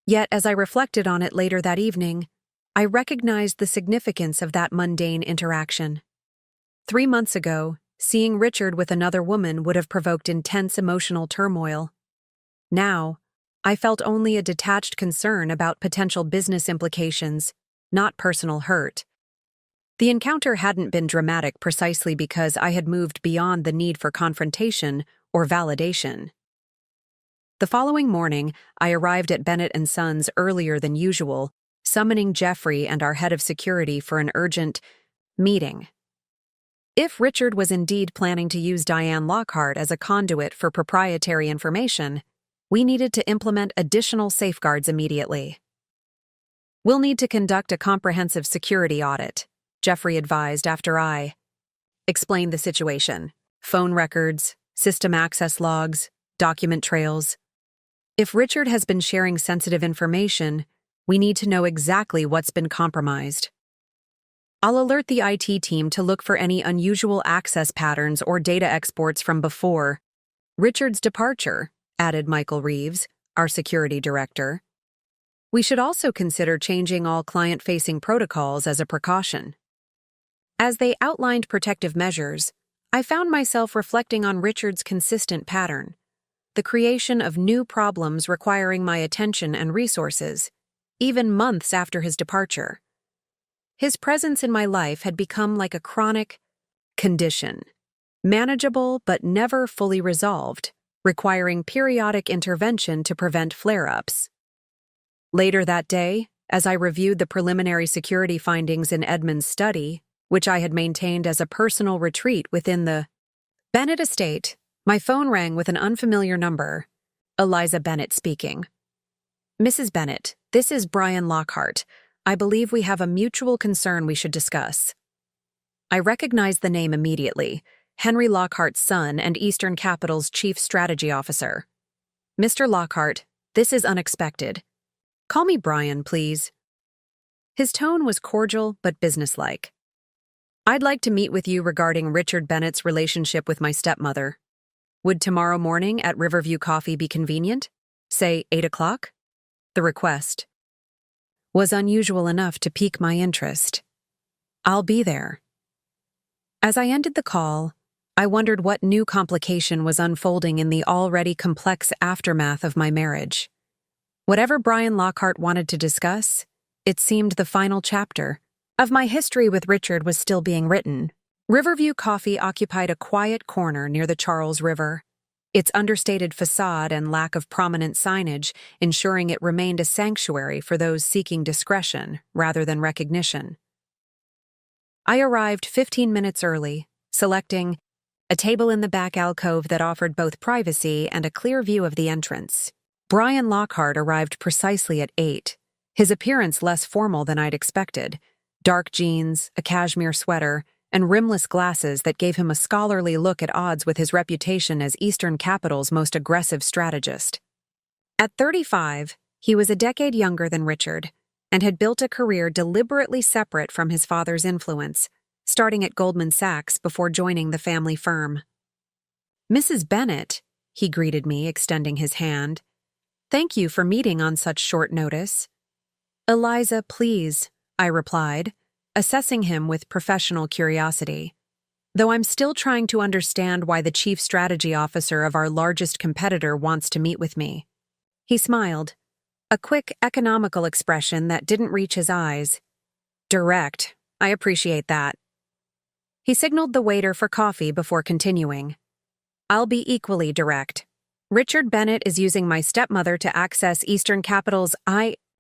Yet, as I reflected on it later that evening, I recognized the significance of that mundane interaction. 3 months ago, seeing Richard with another woman would have provoked intense emotional turmoil. Now, I felt only a detached concern about potential business implications, not personal hurt. The encounter hadn't been dramatic precisely because I had moved beyond the need for confrontation or validation. The following morning, I arrived at Bennett & Sons earlier than usual, summoning Jeffrey and our head of security for an urgent meeting. If Richard was indeed planning to use Diane Lockhart as a conduit for proprietary information, we needed to implement additional safeguards immediately. We'll need to conduct a comprehensive security audit, Jeffrey advised after I explained the situation. Phone records, system access logs, document trails. If Richard has been sharing sensitive information, we need to know exactly what's been compromised. I'll alert the IT team to look for any unusual access patterns or data exports from before Richard's departure, added Michael Reeves, our security director. We should also consider changing all client-facing protocols as a precaution. As they outlined protective measures, I found myself reflecting on Richard's consistent pattern, the creation of new problems requiring my attention and resources, even months after his departure. His presence in my life had become like a chronic condition, manageable but never fully resolved, requiring periodic intervention to prevent flare-ups. Later that day, as I reviewed the preliminary security findings in Edmund's study, which I had maintained as a personal retreat within the Bennett estate, my phone rang with an unfamiliar number. Eliza Bennett speaking. Mrs. Bennett, this is Brian Lockhart. I believe we have a mutual concern we should discuss. I recognized the name immediately, Henry Lockhart's son and Eastern Capital's chief strategy officer. Mr. Lockhart, this is unexpected. Call me Brian, please. His tone was cordial but businesslike. I'd like to meet with you regarding Richard Bennett's relationship with my stepmother. Would tomorrow morning at Riverview Coffee be convenient? Say 8 o'clock? The request was unusual enough to pique my interest. I'll be there. As I ended the call, I wondered what new complication was unfolding in the already complex aftermath of my marriage. Whatever Brian Lockhart wanted to discuss, it seemed the final chapter of my history with Richard was still being written. Riverview Coffee occupied a quiet corner near the Charles River, its understated facade and lack of prominent signage ensuring it remained a sanctuary for those seeking discretion rather than recognition. I arrived 15 minutes early, selecting a table in the back alcove that offered both privacy and a clear view of the entrance. Brian Lockhart arrived precisely at 8, his appearance less formal than I'd expected. Dark jeans, a cashmere sweater, and rimless glasses that gave him a scholarly look at odds with his reputation as Eastern Capital's most aggressive strategist. At 35, he was a decade younger than Richard, and had built a career deliberately separate from his father's influence, starting at Goldman Sachs before joining the family firm. "Mrs. Bennet," he greeted me, extending his hand. "Thank you for meeting on such short notice." "Eliza, please," I replied, assessing him with professional curiosity, though I'm still trying to understand why the chief strategy officer of our largest competitor wants to meet with me. He smiled, a quick, economical expression that didn't reach his eyes. "Direct. I appreciate that." He signaled the waiter for coffee before continuing. "I'll be equally direct. Richard Bennet is using my stepmother to access Eastern Capital's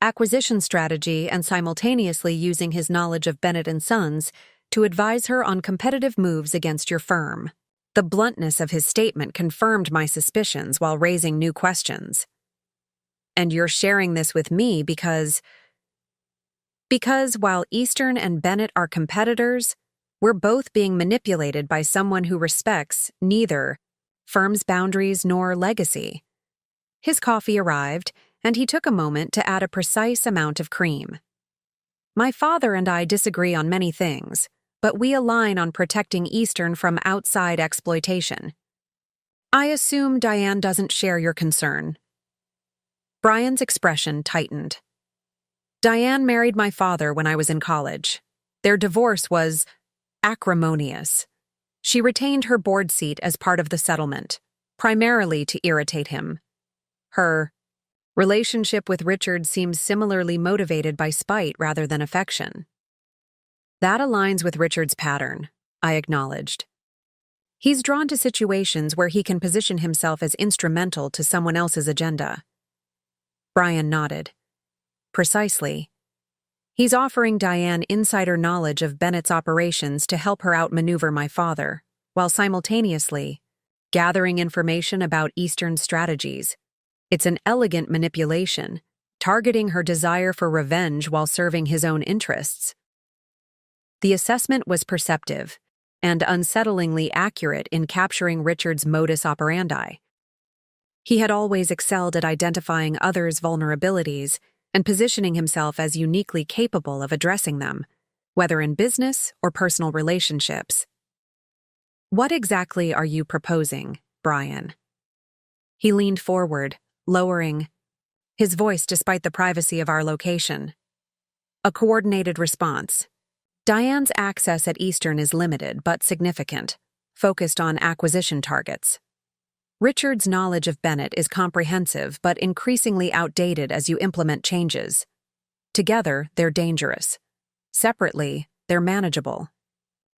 acquisition strategy and simultaneously using his knowledge of Bennet & Sons to advise her on competitive moves against your firm." The bluntness of his statement confirmed my suspicions while raising new questions. "And you're sharing this with me because while Eastern and Bennet are competitors, we're both being manipulated by someone who respects neither firm's boundaries nor legacy." His coffee arrived, and he took a moment to add a precise amount of cream. "My father and I disagree on many things, but we align on protecting Eastern from outside exploitation. I assume Diane doesn't share your concern." Brian's expression tightened. "Diane married my father when I was in college. Their divorce was acrimonious. She retained her board seat as part of the settlement, primarily to irritate him. Her relationship with Richard seems similarly motivated by spite rather than affection." "That aligns with Richard's pattern," I acknowledged. "He's drawn to situations where he can position himself as instrumental to someone else's agenda." Brian nodded. "Precisely. He's offering Diane insider knowledge of Bennett's operations to help her outmaneuver my father, while simultaneously gathering information about Eastern strategies. It's an elegant manipulation, targeting her desire for revenge while serving his own interests." The assessment was perceptive and unsettlingly accurate in capturing Richard's modus operandi. He had always excelled at identifying others' vulnerabilities and positioning himself as uniquely capable of addressing them, whether in business or personal relationships. "What exactly are you proposing, Brian?" He leaned forward, lowering his voice despite the privacy of our location. "A coordinated response. Diane's access at Eastern is limited but significant, focused on acquisition targets. Richard's knowledge of Bennet is comprehensive but increasingly outdated as you implement changes. Together, they're dangerous. Separately, they're manageable.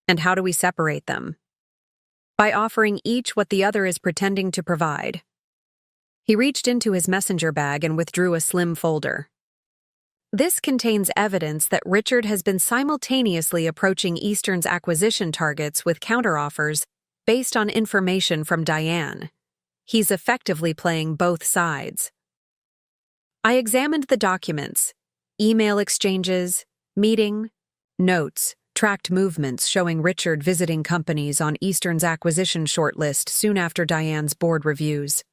And how do we separate them? By offering each what the other is pretending to provide." He reached into his messenger bag and withdrew a slim folder. "This contains evidence that Richard has been simultaneously approaching Eastern's acquisition targets with counteroffers based on information from Diane. He's effectively playing both sides." I examined the documents, email exchanges, meeting notes, tracked movements showing Richard visiting companies on Eastern's acquisition shortlist soon after Diane's board reviews.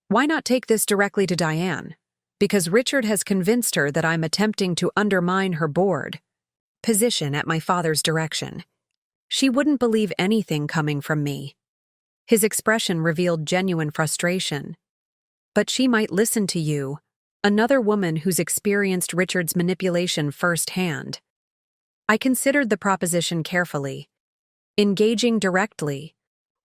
Why not take this directly to Diane? Because Richard has convinced her that I'm attempting to undermine her board position at my father's direction. She wouldn't believe anything coming from me. His expression revealed genuine frustration. "But she might listen to you, another woman who's experienced Richard's manipulation firsthand." I considered the proposition carefully. Engaging directly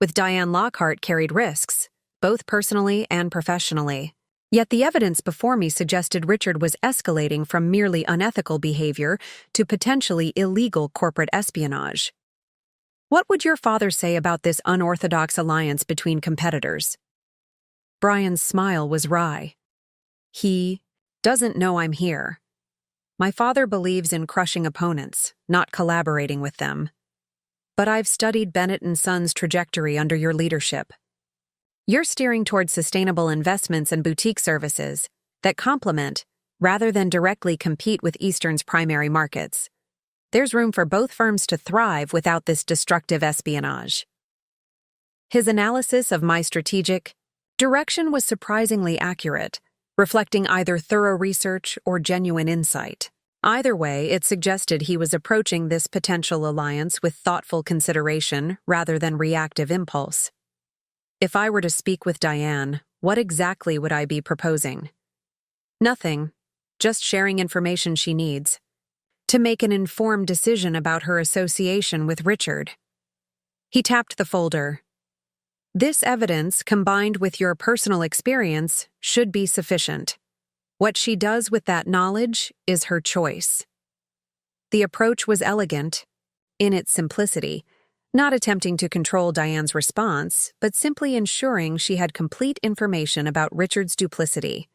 with Diane Lockhart carried risks, both personally and professionally. Yet the evidence before me suggested Richard was escalating from merely unethical behavior to potentially illegal corporate espionage. "What would your father say about this unorthodox alliance between competitors?" Brian's smile was wry. "He doesn't know I'm here. My father believes in crushing opponents, not collaborating with them." but I've studied Bennett & Sons' trajectory under your leadership. You're steering towards sustainable investments and boutique services that complement, rather than directly compete with Eastern's primary markets. There's room for both firms to thrive without this destructive espionage. His analysis of my strategic direction was surprisingly accurate, reflecting either thorough research or genuine insight. Either way, it suggested he was approaching this potential alliance with thoughtful consideration rather than reactive impulse. If I were to speak with Diane, what exactly would I be proposing? Nothing, just sharing information she needs to make an informed decision about her association with Richard. He tapped the folder. This evidence, combined with your personal experience, should be sufficient. What she does with that knowledge is her choice. The approach was elegant, in its simplicity, not attempting to control Diane's response, but simply ensuring she had complete information about Richard's duplicity.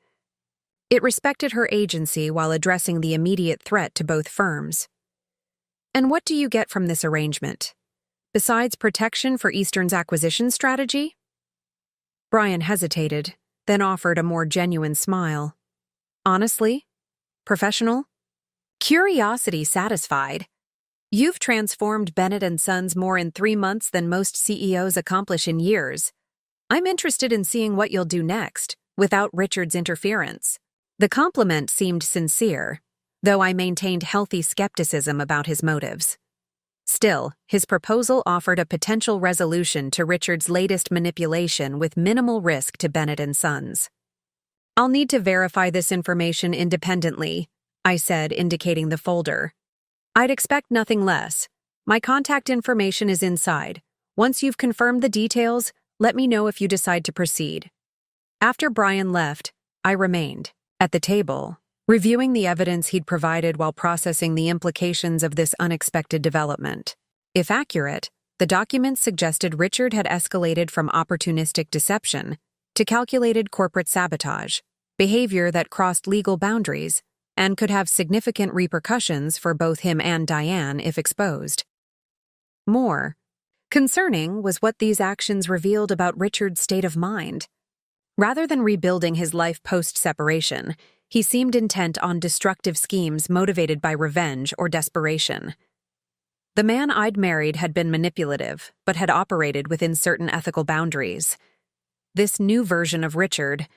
It respected her agency while addressing the immediate threat to both firms. And what do you get from this arrangement? Besides protection for Eastern's acquisition strategy? Brian hesitated, then offered a more genuine smile. Honestly? Professional? Curiosity satisfied. You've transformed Bennett & Sons more in 3 months than most CEOs accomplish in years. I'm interested in seeing what you'll do next, without Richard's interference. The compliment seemed sincere, though I maintained healthy skepticism about his motives. Still, his proposal offered a potential resolution to Richard's latest manipulation with minimal risk to Bennett & Sons. I'll need to verify this information independently, I said, indicating the folder. I'd expect nothing less. My contact information is inside. Once you've confirmed the details, let me know if you decide to proceed. After Brian left, I remained at the table, reviewing the evidence he'd provided while processing the implications of this unexpected development. If accurate, the documents suggested Richard had escalated from opportunistic deception to calculated corporate sabotage, behavior that crossed legal boundaries and could have significant repercussions for both him and Diane if exposed. More concerning was what these actions revealed about Richard's state of mind. Rather than rebuilding his life post-separation, he seemed intent on destructive schemes motivated by revenge or desperation. The man I'd married had been manipulative, but had operated within certain ethical boundaries. This new version of Richard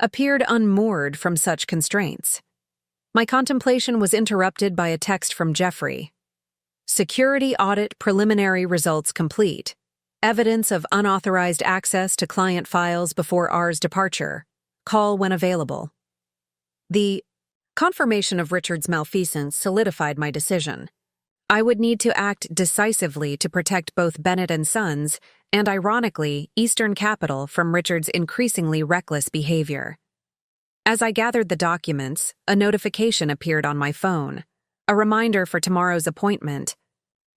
appeared unmoored from such constraints. My contemplation was interrupted by a text from Jeffrey. Security audit preliminary results complete. Evidence of unauthorized access to client files before ours departure. Call when available. The confirmation of Richard's malfeasance solidified my decision. I would need to act decisively to protect both Bennett & Sons and, ironically, Eastern Capital from Richard's increasingly reckless behavior. As I gathered the documents, a notification appeared on my phone, a reminder for tomorrow's appointment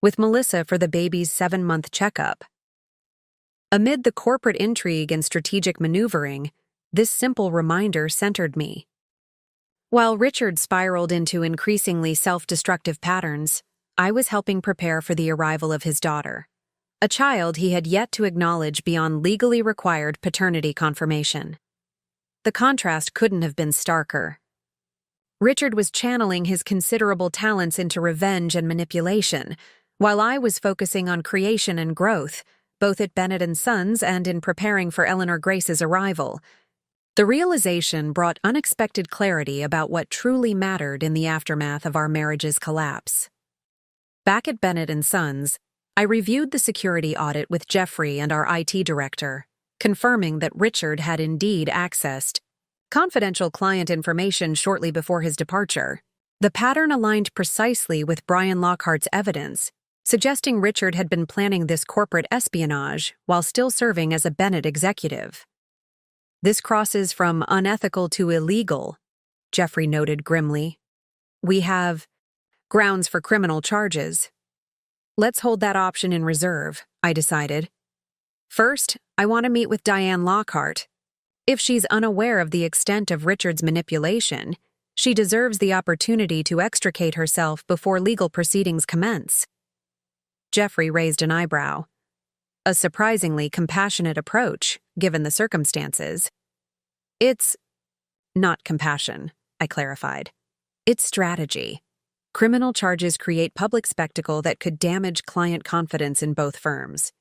with Melissa for the baby's 7-month checkup. Amid the corporate intrigue and strategic maneuvering, this simple reminder centered me. While Richard spiraled into increasingly self-destructive patterns, I was helping prepare for the arrival of his daughter, a child he had yet to acknowledge beyond legally required paternity confirmation. The contrast couldn't have been starker. Richard was channeling his considerable talents into revenge and manipulation, while I was focusing on creation and growth, both at Bennett & Sons and in preparing for Eleanor Grace's arrival. The realization brought unexpected clarity about what truly mattered in the aftermath of our marriage's collapse. Back at Bennett & Sons, I reviewed the security audit with Jeffrey and our IT director, confirming that Richard had indeed accessed confidential client information shortly before his departure. The pattern aligned precisely with Brian Lockhart's evidence, suggesting Richard had been planning this corporate espionage while still serving as a Bennett executive. This crosses from unethical to illegal, Jeffrey noted grimly. We have grounds for criminal charges. Let's hold that option in reserve, I decided. First, I want to meet with Diane Lockhart. If she's unaware of the extent of Richard's manipulation, she deserves the opportunity to extricate herself before legal proceedings commence. Jeffrey raised an eyebrow. A surprisingly compassionate approach, given the circumstances. It's not compassion, I clarified. It's strategy. Criminal charges create public spectacle that could damage client confidence in both firms.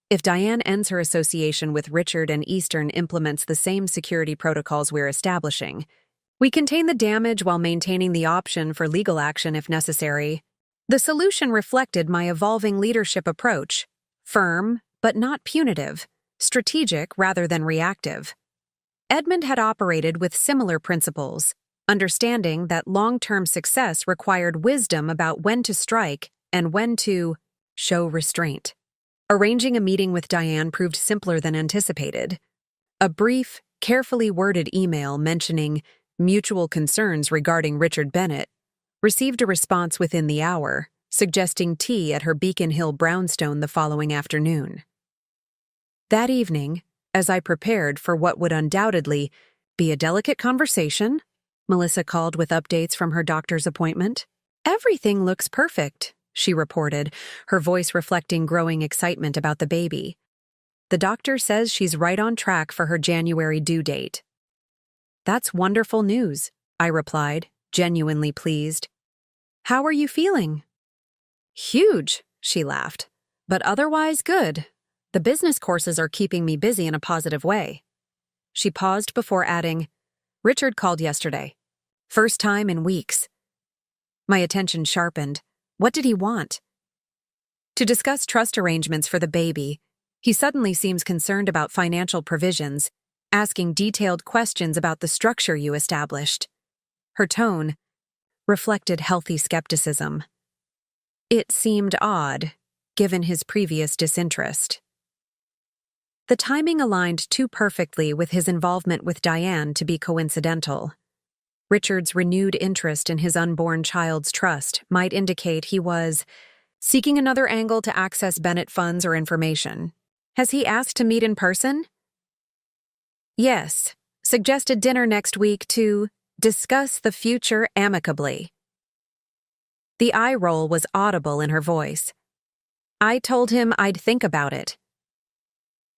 If Diane ends her association with Richard and Eastern implements the same security protocols we're establishing, we contain the damage while maintaining the option for legal action if necessary. The solution reflected my evolving leadership approach: firm, but not punitive, strategic rather than reactive. Edmund had operated with similar principles, understanding that long-term success required wisdom about when to strike and when to show restraint. Arranging a meeting with Diane proved simpler than anticipated. A brief, carefully worded email mentioning mutual concerns regarding Richard Bennett received a response within the hour, suggesting tea at her Beacon Hill brownstone the following afternoon. That evening, as I prepared for what would undoubtedly be a delicate conversation, Melissa called with updates from her doctor's appointment. "Everything looks perfect," she reported, her voice reflecting growing excitement about the baby. "The doctor says she's right on track for her January due date." "That's wonderful news," I replied, genuinely pleased. "How are you feeling?" "Huge," she laughed, "but otherwise good. The business courses are keeping me busy in a positive way." She paused before adding, "Richard called yesterday. First time in weeks." My attention sharpened. What did he want? To discuss trust arrangements for the baby. He suddenly seems concerned about financial provisions, asking detailed questions about the structure you established. Her tone reflected healthy skepticism. It seemed odd, given his previous disinterest. The timing aligned too perfectly with his involvement with Diane to be coincidental. Richard's renewed interest in his unborn child's trust might indicate he was seeking another angle to access Bennett funds or information. Has he asked to meet in person? Yes, suggested dinner next week to discuss the future amicably. The eye roll was audible in her voice. I told him I'd think about it.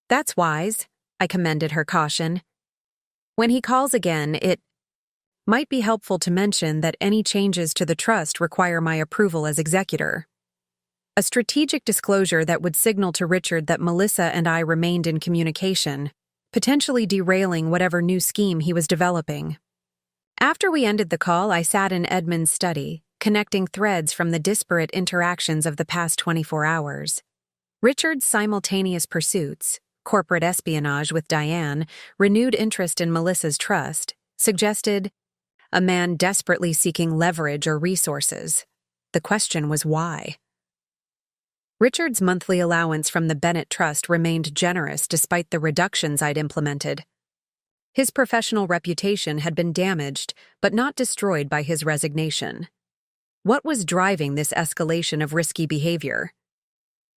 That's wise, I commended her caution. When he calls again, it might be helpful to mention that any changes to the trust require my approval as executor. A strategic disclosure that would signal to Richard that Melissa and I remained in communication, potentially derailing whatever new scheme he was developing. After we ended the call, I sat in Edmund's study, connecting threads from the disparate interactions of the past 24 hours. Richard's simultaneous pursuits, corporate espionage with Diane, renewed interest in Melissa's trust, suggested a man desperately seeking leverage or resources. The question was why. Richard's monthly allowance from the Bennett Trust remained generous despite the reductions I'd implemented. His professional reputation had been damaged, but not destroyed by his resignation. What was driving this escalation of risky behavior?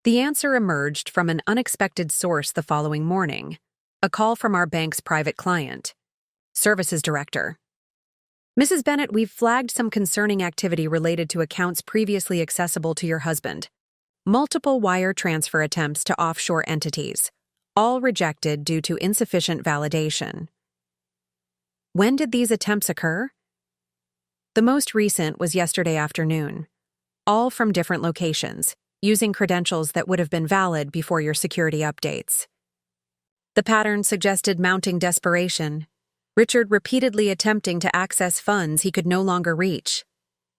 The answer emerged from an unexpected source the following morning: a call from our bank's private client. Services Director. Mrs. Bennett, we've flagged some concerning activity related to accounts previously accessible to your husband. Multiple wire transfer attempts to offshore entities, all rejected due to insufficient validation. When did these attempts occur? The most recent was yesterday afternoon, all from different locations, using credentials that would have been valid before your security updates. The pattern suggested mounting desperation, Richard repeatedly attempting to access funds he could no longer reach.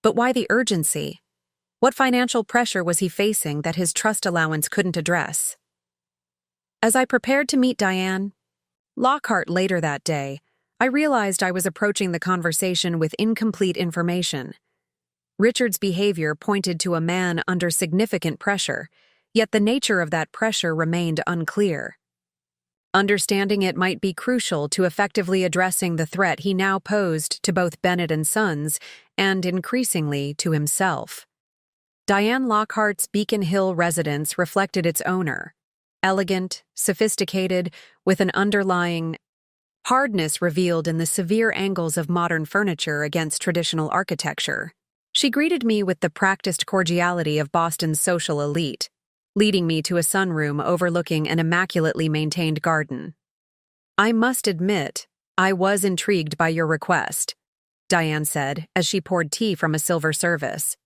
But why the urgency? What financial pressure was he facing that his trust allowance couldn't address? As I prepared to meet Diane Lockhart later that day, I realized I was approaching the conversation with incomplete information. Richard's behavior pointed to a man under significant pressure, yet the nature of that pressure remained unclear. Understanding it might be crucial to effectively addressing the threat he now posed to both Bennett and Sons, and increasingly to himself. Diane Lockhart's Beacon Hill residence reflected its owner, elegant, sophisticated, with an underlying hardness revealed in the severe angles of modern furniture against traditional architecture. She greeted me with the practiced cordiality of Boston's social elite, leading me to a sunroom overlooking an immaculately maintained garden. "I must admit, I was intrigued by your request," Diane said as she poured tea from a silver service.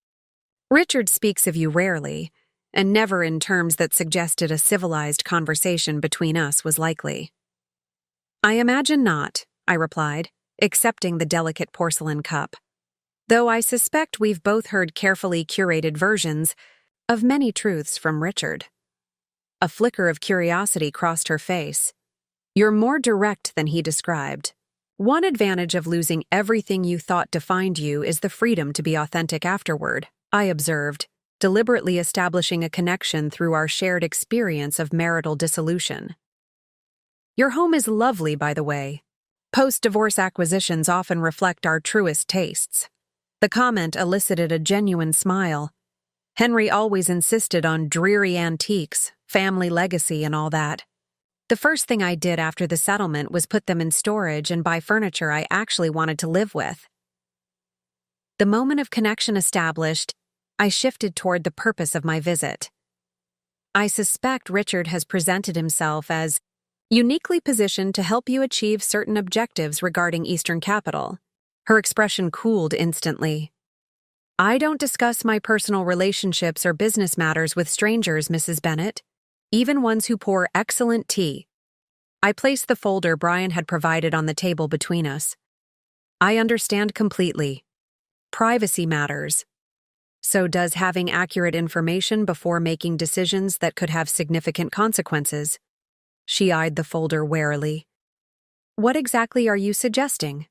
"Richard speaks of you rarely, and never in terms that suggested a civilized conversation between us was likely." "I imagine not," I replied, accepting the delicate porcelain cup. "Though I suspect we've both heard carefully curated versions of many truths from Richard." A flicker of curiosity crossed her face. "You're more direct than he described. One advantage of losing everything you thought defined you is the freedom to be authentic afterward," I observed, deliberately establishing a connection through our shared experience of marital dissolution. "Your home is lovely, by the way. Post-divorce acquisitions often reflect our truest tastes." The comment elicited a genuine smile. Henry always insisted on dreary antiques, family legacy, and all that. The first thing I did after the settlement was put them in storage and buy furniture I actually wanted to live with. The moment of connection established, I shifted toward the purpose of my visit. "I suspect Richard has presented himself as uniquely positioned to help you achieve certain objectives regarding Eastern Capital." Her expression cooled instantly. "I don't discuss my personal relationships or business matters with strangers, Mrs. Bennet, even ones who pour excellent tea." I placed the folder Brian had provided on the table between us. "I understand completely. Privacy matters. So does having accurate information before making decisions that could have significant consequences." She eyed the folder warily. "What exactly are you suggesting?"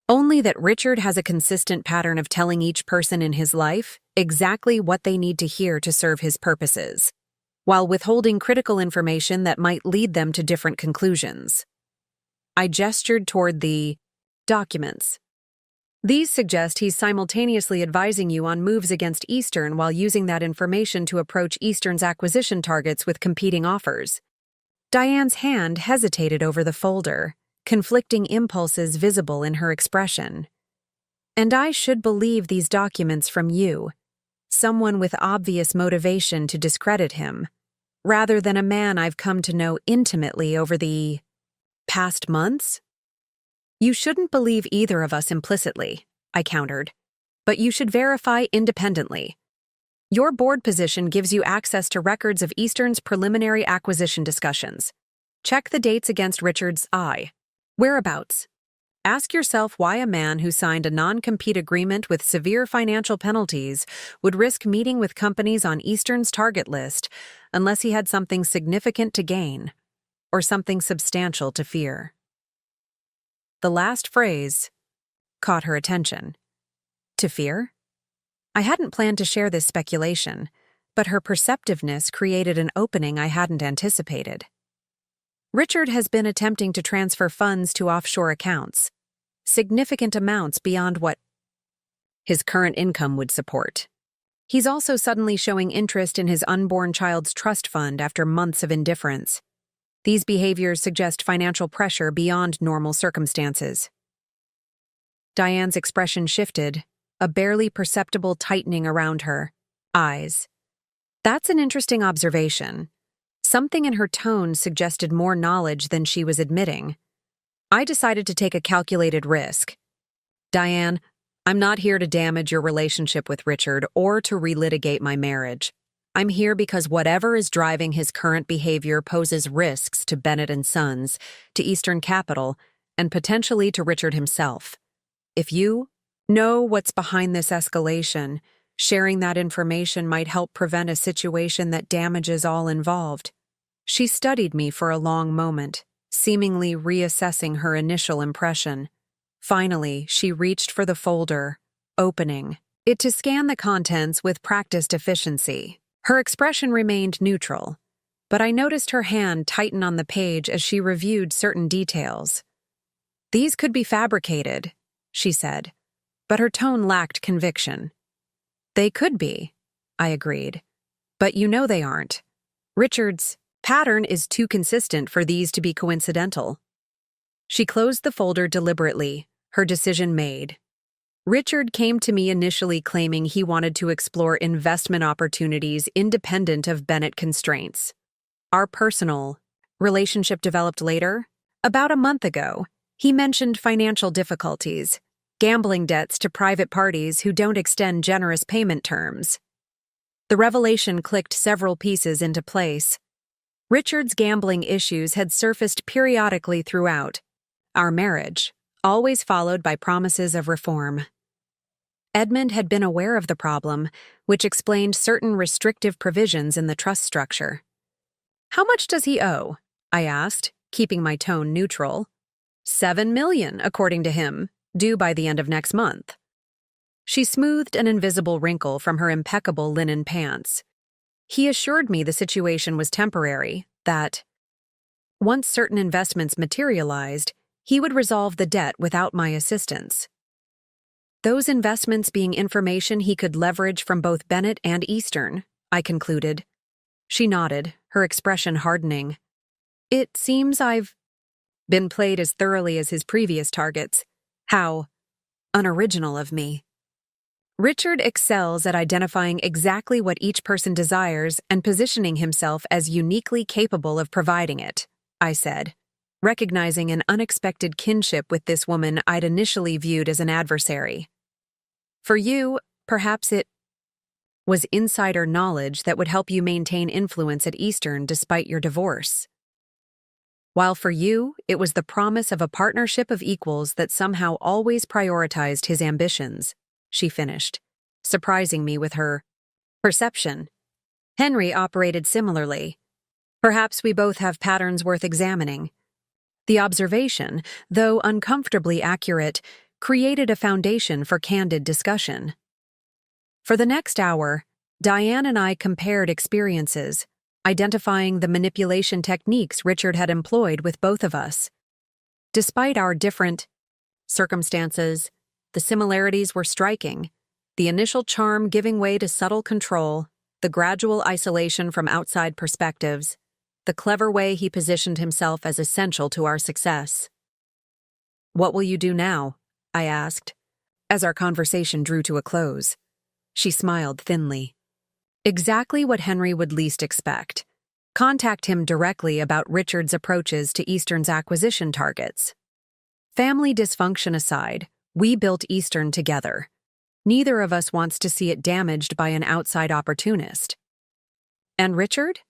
"Only that Richard has a consistent pattern of telling each person in his life exactly what they need to hear to serve his purposes, while withholding critical information that might lead them to different conclusions." I gestured toward the documents. "These suggest he's simultaneously advising you on moves against Eastern while using that information to approach Eastern's acquisition targets with competing offers." Diane's hand hesitated over the folder, conflicting impulses visible in her expression. "And I should believe these documents from you, someone with obvious motivation to discredit him, rather than a man I've come to know intimately over the past months?" "You shouldn't believe either of us implicitly," I countered, "but you should verify independently. Your board position gives you access to records of Eastern's preliminary acquisition discussions. Check the dates against Richard's whereabouts. Ask yourself why a man who signed a non-compete agreement with severe financial penalties would risk meeting with companies on Eastern's target list unless he had something significant to gain or something substantial to fear." The last phrase caught her attention. To fear? I hadn't planned to share this speculation, but her perceptiveness created an opening I hadn't anticipated. Richard has been attempting to transfer funds to offshore accounts, significant amounts beyond what his current income would support. He's also suddenly showing interest in his unborn child's trust fund after months of indifference. These behaviors suggest financial pressure beyond normal circumstances. Diane's expression shifted, a barely perceptible tightening around her eyes. "That's an interesting observation." Something in her tone suggested more knowledge than she was admitting. I decided to take a calculated risk. "Diane, I'm not here to damage your relationship with Richard or to relitigate my marriage. I'm here because whatever is driving his current behavior poses risks to Bennett and Sons, to Eastern Capital, and potentially to Richard himself. If you know what's behind this escalation, sharing that information might help prevent a situation that damages all involved." She studied me for a long moment, seemingly reassessing her initial impression. Finally, she reached for the folder, opening it to scan the contents with practiced efficiency. Her expression remained neutral, but I noticed her hand tighten on the page as she reviewed certain details. "These could be fabricated," she said, but her tone lacked conviction. "They could be," I agreed, "but you know they aren't. Richard's pattern is too consistent for these to be coincidental." She closed the folder deliberately, her decision made. Richard came to me initially claiming he wanted to explore investment opportunities independent of Bennett constraints. Our personal relationship developed later. About a month ago, he mentioned financial difficulties, gambling debts to private parties who don't extend generous payment terms. The revelation clicked several pieces into place. Richard's gambling issues had surfaced periodically throughout our marriage, always followed by promises of reform. Edmund had been aware of the problem, which explained certain restrictive provisions in the trust structure. "How much does he owe?" I asked, keeping my tone neutral. $7 million, according to him, due by the end of next month. She smoothed an invisible wrinkle from her impeccable linen pants. He assured me the situation was temporary, that once certain investments materialized, he would resolve the debt without my assistance. Those investments being information he could leverage from both Bennett and Eastern, I concluded. She nodded, her expression hardening. "It seems I've been played as thoroughly as his previous targets. How unoriginal of me." Richard excels at identifying exactly what each person desires and positioning himself as uniquely capable of providing it, I said, recognizing an unexpected kinship with this woman I'd initially viewed as an adversary. "For you, perhaps it was insider knowledge that would help you maintain influence at Eastern despite your divorce. While for you, it was the promise of a partnership of equals that somehow always prioritized his ambitions," she finished, surprising me with her perception. "Henry operated similarly. Perhaps we both have patterns worth examining." The observation, though uncomfortably accurate, created a foundation for candid discussion. For the next hour, Diane and I compared experiences, identifying the manipulation techniques Richard had employed with both of us. Despite our different circumstances, the similarities were striking, the initial charm giving way to subtle control, the gradual isolation from outside perspectives, the clever way he positioned himself as essential to our success. "What will you do now?" I asked, as our conversation drew to a close. She smiled thinly. "Exactly what Henry would least expect. Contact him directly about Richard's approaches to Eastern's acquisition targets. Family dysfunction aside, we built Eastern together. Neither of us wants to see it damaged by an outside opportunist." "And Richard?"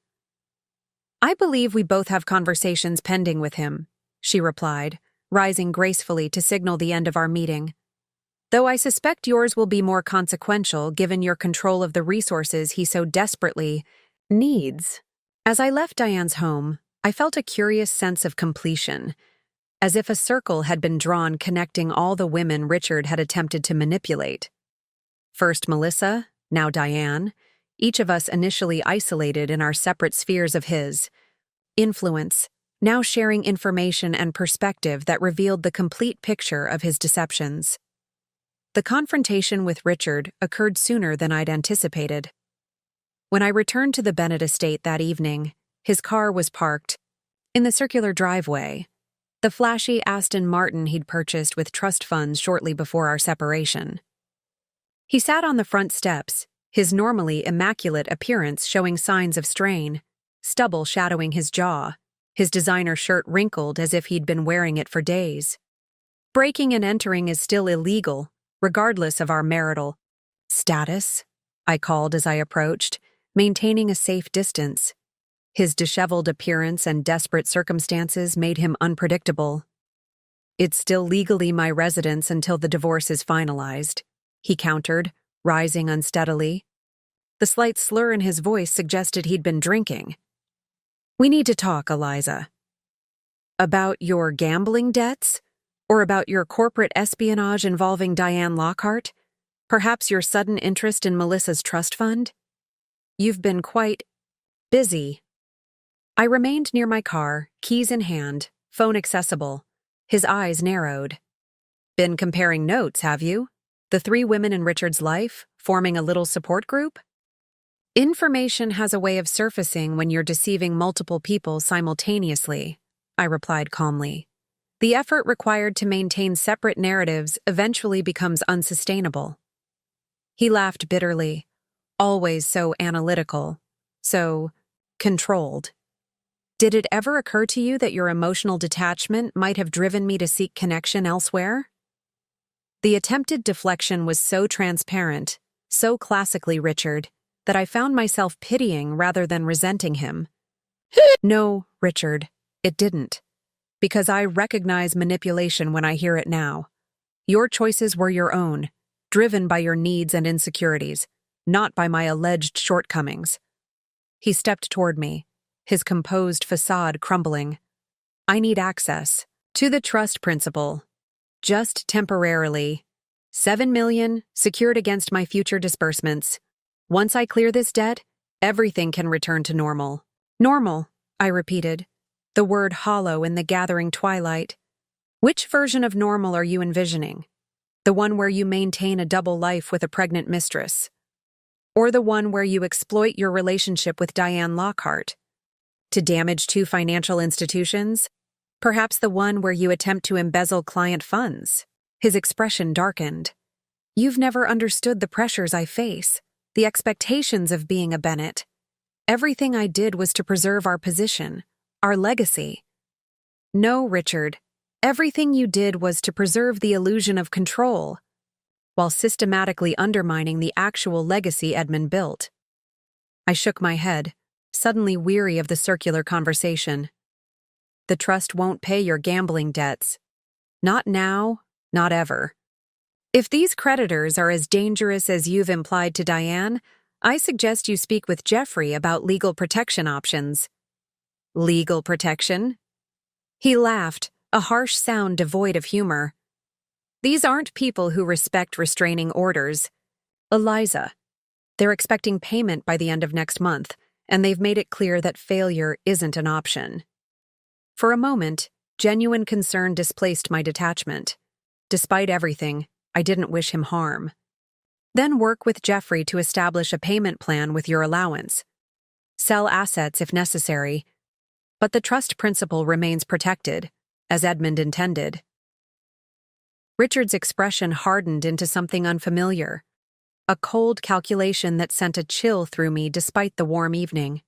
"I believe we both have conversations pending with him," she replied, rising gracefully to signal the end of our meeting. "Though I suspect yours will be more consequential given your control of the resources he so desperately needs." As I left Diane's home, I felt a curious sense of completion, as if a circle had been drawn connecting all the women Richard had attempted to manipulate. First Melissa, now Diane, each of us initially isolated in our separate spheres of his influence, now sharing information and perspective that revealed the complete picture of his deceptions. The confrontation with Richard occurred sooner than I'd anticipated. When I returned to the Bennett estate that evening, his car was parked in the circular driveway, the flashy Aston Martin he'd purchased with trust funds shortly before our separation. He sat on the front steps, his normally immaculate appearance showing signs of strain, stubble shadowing his jaw, his designer shirt wrinkled as if he'd been wearing it for days. "Breaking and entering is still illegal, regardless of our marital status," I called as I approached, maintaining a safe distance. His disheveled appearance and desperate circumstances made him unpredictable. "It's still legally my residence until the divorce is finalized," he countered, rising unsteadily. The slight slur in his voice suggested he'd been drinking. "We need to talk, Eliza." "About your gambling debts? Or about your corporate espionage involving Diane Lockhart? Perhaps your sudden interest in Melissa's trust fund? You've been quite busy." I remained near my car, keys in hand, phone accessible. His eyes narrowed. "Been comparing notes, have you? The 3 women in Richard's life, forming a little support group?" "Information has a way of surfacing when you're deceiving multiple people simultaneously," I replied calmly. The effort required to maintain separate narratives eventually becomes unsustainable. He laughed bitterly, always so analytical, so controlled. Did it ever occur to you that your emotional detachment might have driven me to seek connection elsewhere? The attempted deflection was so transparent, so classically Richard, that I found myself pitying rather than resenting him. No, Richard, it didn't. Because I recognize manipulation when I hear it now. Your choices were your own, driven by your needs and insecurities, not by my alleged shortcomings. He stepped toward me, his composed facade crumbling. I need access to the trust principal. Just temporarily. 7 million, secured against my future disbursements. Once I clear this debt, everything can return to normal. Normal, I repeated, the word hollow in the gathering twilight. Which version of normal are you envisioning? The one where you maintain a double life with a pregnant mistress? Or the one where you exploit your relationship with Diane Lockhart to damage two financial institutions? Perhaps the one where you attempt to embezzle client funds? His expression darkened. You've never understood the pressures I face, the expectations of being a Bennett. Everything I did was to preserve our position, our legacy. No, Richard, everything you did was to preserve the illusion of control, while systematically undermining the actual legacy Edmund built. I shook my head, suddenly weary of the circular conversation. The trust won't pay your gambling debts. Not now, not ever. If these creditors are as dangerous as you've implied to Diane, I suggest you speak with Jeffrey about legal protection options. Legal protection? He laughed, a harsh sound devoid of humor. These aren't people who respect restraining orders. Eliza. They're expecting payment by the end of next month, and they've made it clear that failure isn't an option. For a moment, genuine concern displaced my detachment. Despite everything, I didn't wish him harm. Then work with Jeffrey to establish a payment plan with your allowance. Sell assets if necessary, but the trust principal remains protected, as Edmund intended. Richard's expression hardened into something unfamiliar, a cold calculation that sent a chill through me despite the warm evening.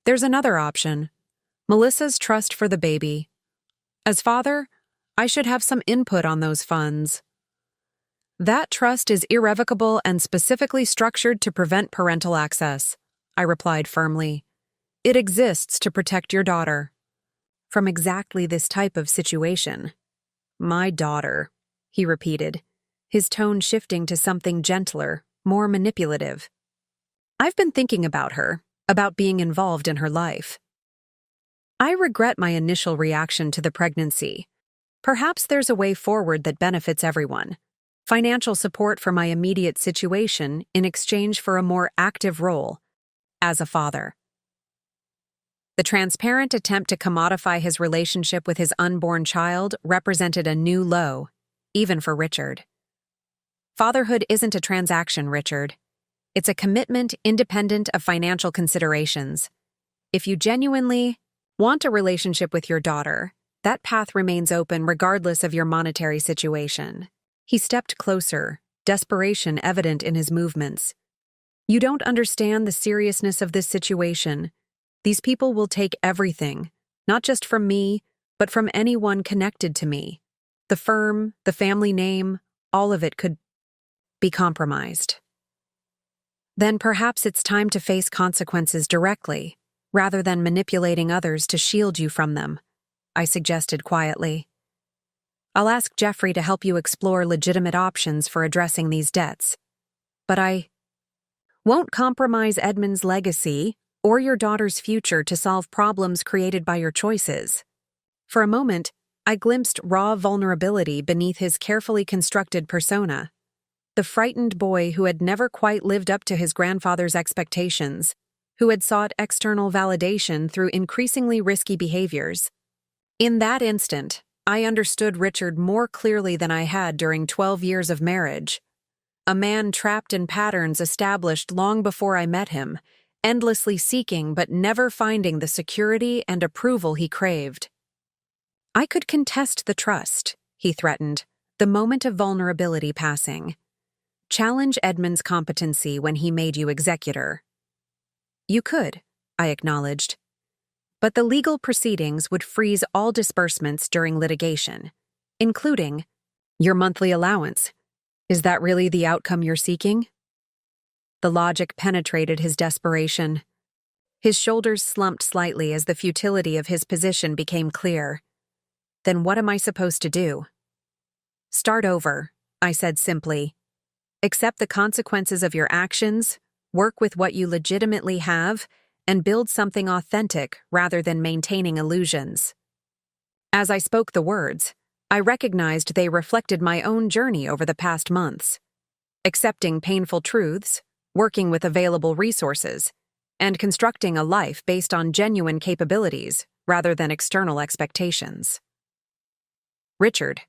There's another option. Melissa's trust for the baby. As father, I should have some input on those funds. That trust is irrevocable and specifically structured to prevent parental access, I replied firmly. It exists to protect your daughter. From exactly this type of situation. My daughter, he repeated, his tone shifting to something gentler, more manipulative. I've been thinking about her, about being involved in her life. I regret my initial reaction to the pregnancy. Perhaps there's a way forward that benefits everyone. Financial support for my immediate situation in exchange for a more active role as a father. The transparent attempt to commodify his relationship with his unborn child represented a new low, even for Richard. Fatherhood isn't a transaction, Richard. It's a commitment independent of financial considerations. If you genuinely want a relationship with your daughter, that path remains open regardless of your monetary situation. He stepped closer, desperation evident in his movements. You don't understand the seriousness of this situation. These people will take everything, not just from me, but from anyone connected to me. The firm, the family name, all of it could be compromised. Then perhaps it's time to face consequences directly, rather than manipulating others to shield you from them, I suggested quietly. I'll ask Jeffrey to help you explore legitimate options for addressing these debts. But I won't compromise Edmund's legacy or your daughter's future to solve problems created by your choices. For a moment, I glimpsed raw vulnerability beneath his carefully constructed persona. The frightened boy who had never quite lived up to his grandfather's expectations, who had sought external validation through increasingly risky behaviors. In that instant, I understood Richard more clearly than I had during 12 years of marriage. A man trapped in patterns established long before I met him, endlessly seeking but never finding the security and approval he craved. I could contest the trust, he threatened, the moment of vulnerability passing. Challenge Edmund's competency when he made you executor. You could, I acknowledged. But the legal proceedings would freeze all disbursements during litigation, including your monthly allowance. Is that really the outcome you're seeking? The logic penetrated his desperation. His shoulders slumped slightly as the futility of his position became clear. Then what am I supposed to do? Start over, I said simply. Accept the consequences of your actions, work with what you legitimately have, and build something authentic rather than maintaining illusions. As I spoke the words, I recognized they reflected my own journey over the past months. Accepting painful truths, working with available resources, and constructing a life based on genuine capabilities rather than external expectations. Richard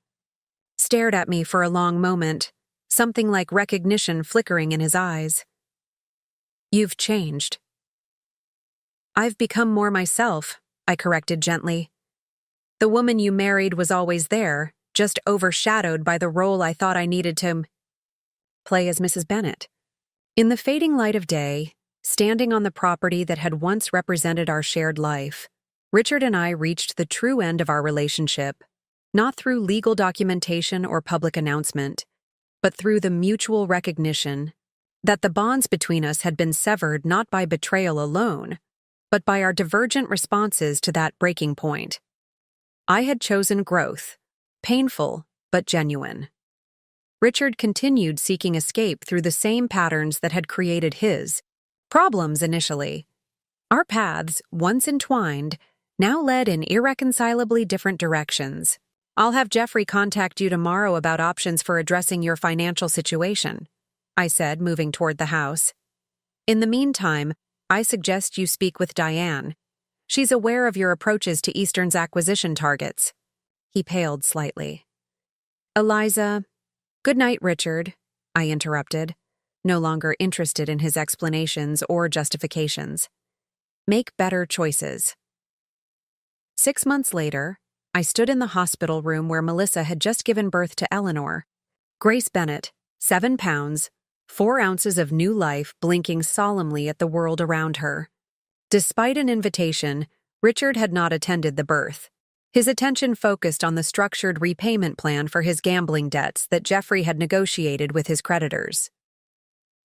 stared at me for a long moment, something like recognition flickering in his eyes. You've changed. I've become more myself, I corrected gently. The woman you married was always there, just overshadowed by the role I thought I needed to play as Mrs. Bennet. In the fading light of day, standing on the property that had once represented our shared life, Richard and I reached the true end of our relationship, not through legal documentation or public announcement, but through the mutual recognition that the bonds between us had been severed not by betrayal alone, but by our divergent responses to that breaking point. I had chosen growth, painful but genuine. Richard continued seeking escape through the same patterns that had created his problems initially. Our paths, once entwined, now led in irreconcilably different directions. I'll have Jeffrey contact you tomorrow about options for addressing your financial situation, I said, moving toward the house. In the meantime, I suggest you speak with Diane. She's aware of your approaches to Eastern's acquisition targets. He paled slightly. Eliza. Good night, Richard, I interrupted, no longer interested in his explanations or justifications. Make better choices. 6 months later, I stood in the hospital room where Melissa had just given birth to Eleanor. Grace Bennet, 7 pounds, 4 ounces of new life blinking solemnly at the world around her. Despite an invitation, Richard had not attended the birth. His attention focused on the structured repayment plan for his gambling debts that Jeffrey had negotiated with his creditors.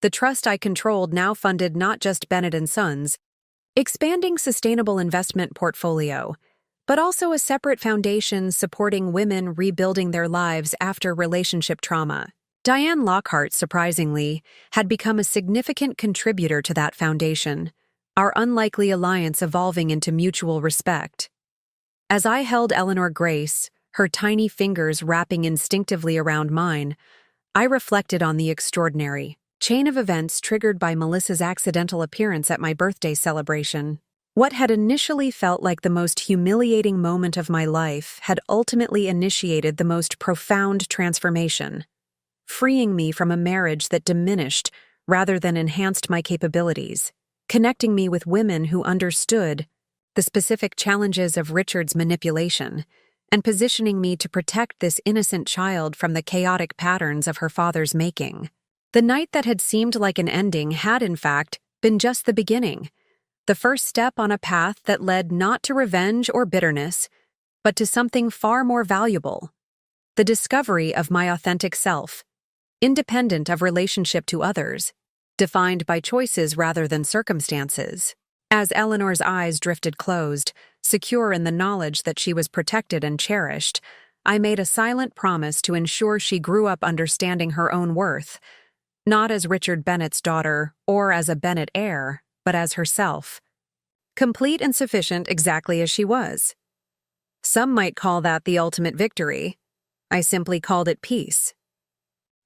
The trust I controlled now funded not just Bennet & Sons, expanding sustainable investment portfolio, but also a separate foundation supporting women rebuilding their lives after relationship trauma. Diane Lockhart, surprisingly, had become a significant contributor to that foundation, our unlikely alliance evolving into mutual respect. As I held Eleanor Grace, her tiny fingers wrapping instinctively around mine, I reflected on the extraordinary chain of events triggered by Melissa's accidental appearance at my birthday celebration. What had initially felt like the most humiliating moment of my life had ultimately initiated the most profound transformation, freeing me from a marriage that diminished rather than enhanced my capabilities, connecting me with women who understood the specific challenges of Richard's manipulation, and positioning me to protect this innocent child from the chaotic patterns of her father's making. The night that had seemed like an ending had, in fact, been just the beginning, the first step on a path that led not to revenge or bitterness, but to something far more valuable: the discovery of my authentic self, independent of relationship to others, defined by choices rather than circumstances. As Eleanor's eyes drifted closed, secure in the knowledge that she was protected and cherished, I made a silent promise to ensure she grew up understanding her own worth, not as Richard Bennet's daughter or as a Bennet heir, but as herself, complete and sufficient exactly as she was. Some might call that the ultimate victory. I simply called it peace.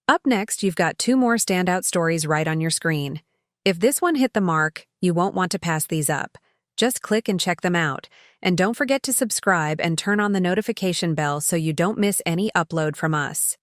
Up next, you've got 2 more standout stories right on your screen. If this one hit the mark, you won't want to pass these up. Just click and check them out. And don't forget to subscribe and turn on the notification bell so you don't miss any upload from us.